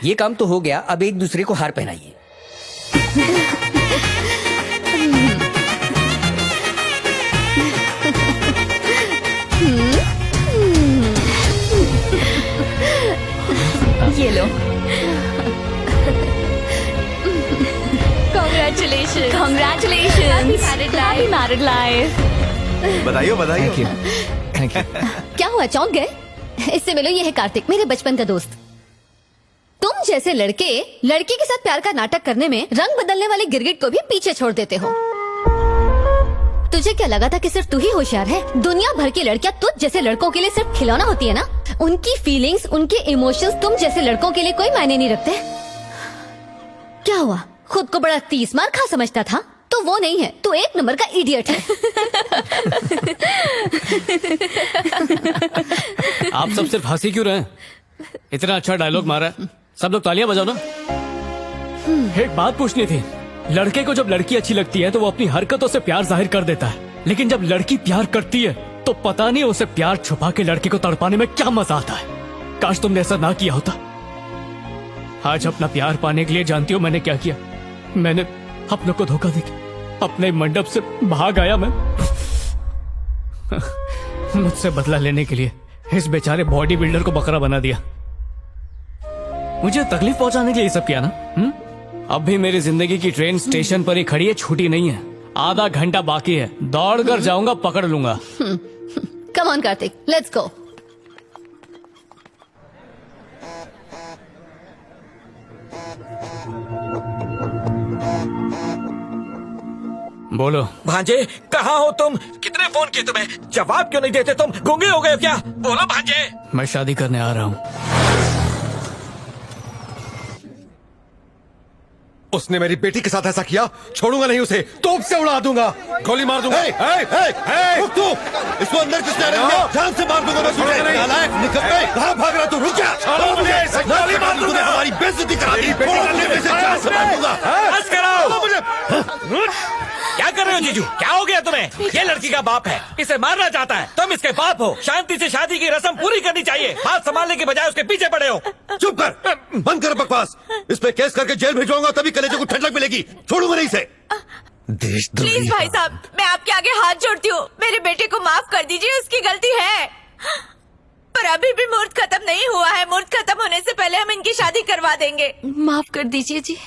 I: ये काम तो हो गया, अब एक दूसरे को हार पहनाइए।
B: ये लो। Congratulations.
K: Congratulations.
B: Happy married life.
J: बधाई हो।
C: Thank you.
K: क्या हुआ, चौंक गए? इससे मिलो, ये है कार्तिक, मेरे बचपन का दोस्त। तुम जैसे लड़के लड़की के साथ प्यार का नाटक करने में रंग बदलने वाले गिरगिट को भी पीछे छोड़ देते हो। तुझे क्या लगा था कि सिर्फ तू ही होशियार है? दुनिया भर की लड़कियां तुझ जैसे लड़कों के लिए सिर्फ खिलौना होती है ना। उनकी फीलिंग्स, उनके इमोशंस तुम जैसे लड़कों के लिए कोई मायने नहीं रखते। क्या हुआ, खुद को बड़ा 30 मार खा समझता था? तो तो वो नहीं है, तू एक नंबर का इडियट है।
C: आप सब सिर्फ हंसी क्यों रहे हैं? इतना अच्छा डायलॉग मारा है, सब लोग तालियां बजाओ ना। एक बात पूछनी थी, लड़के को जब लड़की अच्छी लगती है तो वो अपनी हरकतों से प्यार जाहिर कर देता है, लेकिन जब लड़की प्यार करती है तो पता नहीं उसे प्यार छुपा के लड़के को तड़पाने में क्या मजा आता है। काश तुमने ऐसा ना किया होता। आज अपना प्यार पाने के लिए जानती हो मैंने क्या किया? मैंने अपनों को धोखा देके अपने मंडप से भाग आया। मैं मुझसे बदला लेने के लिए इस बेचारे बॉडी बिल्डर को बकरा बना दिया। मुझे तकलीफ पहुंचाने के लिए ये सब किया ना। अब भी मेरी जिंदगी की ट्रेन स्टेशन पर ही खड़ी है, छूटी नहीं है। आधा घंटा बाकी है, दौड़ कर जाऊंगा, पकड़ लूंगा।
K: Come on Kartik, let's go.
C: बोलो
L: भांजे, कहाँ हो तुम? कितने फोन किए तुम्हें? जवाब क्यों नहीं देते तुम? गूंगे हो गए हो क्या? बोलो भांजे।
C: मैं शादी करने आ रहा हूँ।
E: उसने मेरी बेटी के साथ ऐसा किया, छोड़ूंगा नहीं उसे, तोप से उड़ा दूंगा, गोली मार दूंगा। रुक तू, इसको अंदर किसने रखा? जान से मार दूंगा मैं तुझे। नालायक, निकल गए। कहाँ भाग रहा तू? रुक जा। गोली मार दूंगा। हमारी बेइज्जती करा दी। जान से मार दूंगा।
L: बस करो। क्या कर रहे हो जीजू? क्या हो गया तुम्हें? ये लड़की का बाप है, इसे मारना चाहता है, तुम इसके बाप हो। शांति से शादी की रस्म पूरी करनी चाहिए, हाथ संभालने के बजाय उसके पीछे पड़े हो।
E: चुप कर, बंद कर बकवास। इस पे केस करके जेल भिजवाऊंगा, तभी कलेजे को ठंडक मिलेगी। छोड़ूंगा नहीं इसे।
B: प्लीज भाई साहब, मैं आपके आगे हाथ जोड़ती हूँ, मेरे बेटे को माफ कर दीजिए, उसकी गलती है। पर अभी भी मुहूर्त खत्म नहीं हुआ है, मुहूर्त खत्म होने से पहले हम इनकी शादी करवा देंगे। माफ कर दीजिए जी।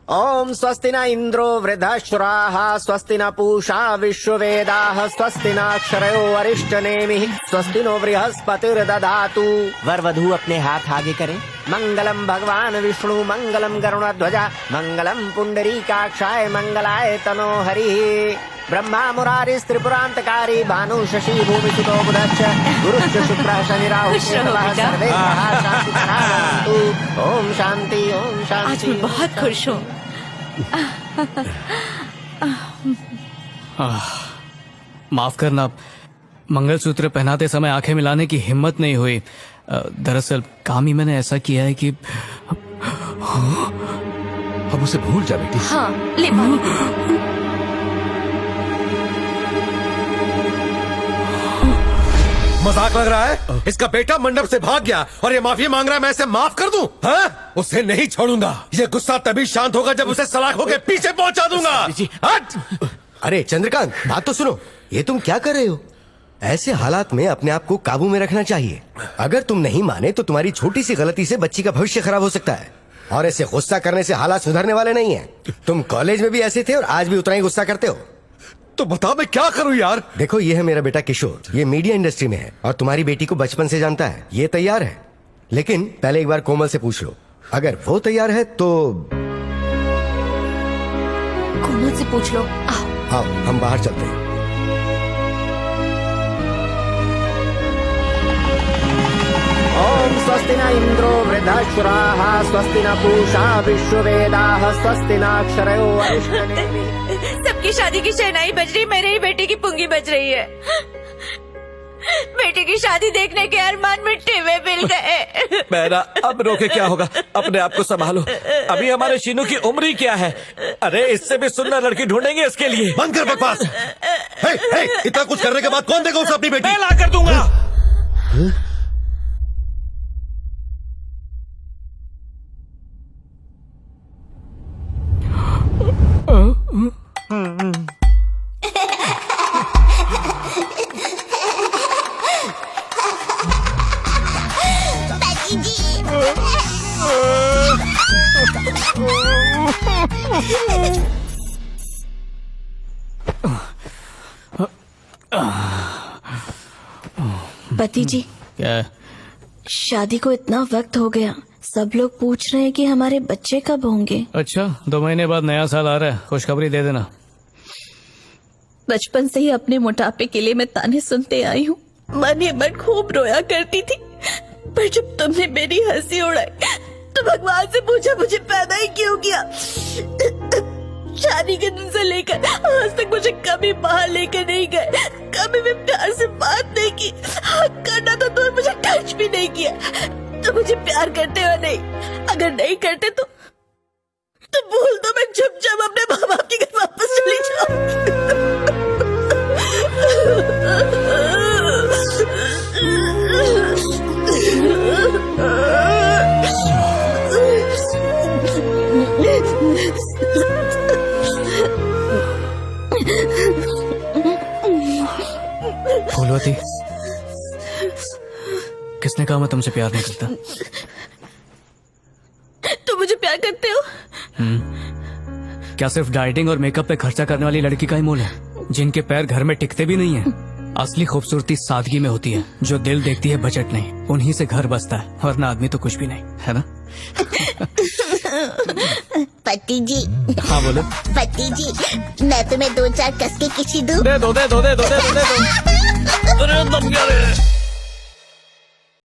H: ओम स्वस्ति न इंद्रो वृद्धश्राः स्वस्ति न पूषा विश्ववेदाः स्वस्ति न अक्षरयो अरिष्टनेमिः स्वस्ति नो बृहस्पतिर्दधातु। वर वधू अपने हाथ आगे करें। मंगलम भगवान विष्णु मंगलम गरुणध्वजा मंगलम पुंडरीकाक्षाय मंगलाय तनो हरि। ब्रह्मा मुरारी त्रिपुरांतकारी भानु शशि भूमि सुतो बुधश्च गुरुश्च शुक्रः शनि राहु केतवः सर्वे ग्रहाः शान्तिकराः भवन्तु। ओम शांति ओम शांति।
B: आज मैं बहुत खुश हूँ।
C: माफ करना, मंगलसूत्र पहनाते समय आंखें मिलाने की हिम्मत नहीं हुई। दरअसल काम ही मैंने ऐसा किया है कि
E: अब उसे भूल जा बेटी।
B: हाँ, ले पानी।
E: मजाक लग रहा है? इसका बेटा मंडप से भाग गया और ये माफी मांग रहा है, मैं इसे माफ कर दूं? हाँ? उसे नहीं छोड़ूंगा। ये गुस्सा तभी शांत होगा जब उसे सलाखों के पीछे पहुंचा दूंगा। हट!
P: अरे चंद्रकांत, बात तो सुनो। ये तुम क्या कर रहे हो? ऐसे हालात में अपने आप को काबू में रखना चाहिए। अगर तुम नहीं माने तो तुम्हारी छोटी सी गलती से बच्ची का भविष्य खराब हो सकता है, और ऐसे गुस्सा करने से हालात सुधरने वाले नहीं है। तुम कॉलेज में भी ऐसे थे और आज भी उतना ही गुस्सा करते हो।
E: तो बता मैं क्या करूं यार?
P: देखो, ये है मेरा बेटा किशोर, ये मीडिया इंडस्ट्री में है और तुम्हारी बेटी को बचपन से जानता है। ये तैयार है, लेकिन पहले एक बार कोमल से पूछ लो। अगर वो तैयार है तो
B: कोमल से पूछ लो।
P: आओ हम बाहर चलते हैं।
H: ओम स्वस्ति न इंद्रो वृद्धश्राः स्वस्ति न पूषा विश्ववेदाः स्वस्ति न अक्षरयो अरिष्टनेमिः।
B: सबकी शादी की शहनाई बज रही, मेरे ही बेटे की पुंगी बज रही है। बेटे की शादी देखने के अरमान मिट्टी में मिल गए।
L: मेरा अब रोके क्या होगा? अपने आप को संभालो, अभी हमारे शीनू की उम्र ही क्या है? अरे इससे भी सुंदर लड़की ढूंढेंगे इसके लिए।
E: बंद कर बकवास। इतना कुछ करने के बाद कौन देगा उसे अपनी बेटी?
L: मैं ला कर दूंगा।
B: पति जी,
C: क्या?
B: शादी को इतना वक्त हो गया, सब लोग पूछ रहे हैं कि हमारे बच्चे कब होंगे।
C: अच्छा, 2 महीने बाद नया साल आ रहा है, खुशखबरी दे देना।
B: बचपन से ही अपने मोटापे के लिए मैं ताने सुनते आई हूँ। मन ही मन खूब रोया करती थी, पर जब तुमने मेरी हंसी उड़ाई तो भगवान से पूछा मुझे पैदा ही क्यों किया।
D: शादी के दिन से लेकर आज तक मुझे कभी बाहर लेकर नहीं गए, कभी भी प्यार से बात नहीं की, हक करना तो दूर, मुझे टच भी नहीं किया। तो मुझे प्यार करते हो नहीं? अगर नहीं करते तो बोल दो, मैं चुपचाप अपने माँ बाप के घर वापस चली
C: फूलवती, किसने कहा मैं तुमसे प्यार नहीं करता?
D: तुम मुझे प्यार करते हो?
C: क्या सिर्फ डाइटिंग और मेकअप पे खर्चा करने वाली लड़की का ही मोल है, जिनके पैर घर में टिकते भी नहीं है? असली खूबसूरती सादगी में होती है, जो दिल देखती है बजट नहीं, उन्हीं से घर बसता है, वरना आदमी तो कुछ भी नहीं है ना।
Q: पति जी।
C: हाँ बोलो।
Q: पति जी, मैं तुम्हें 2-4 कसके किसी दूं?
C: दे दो।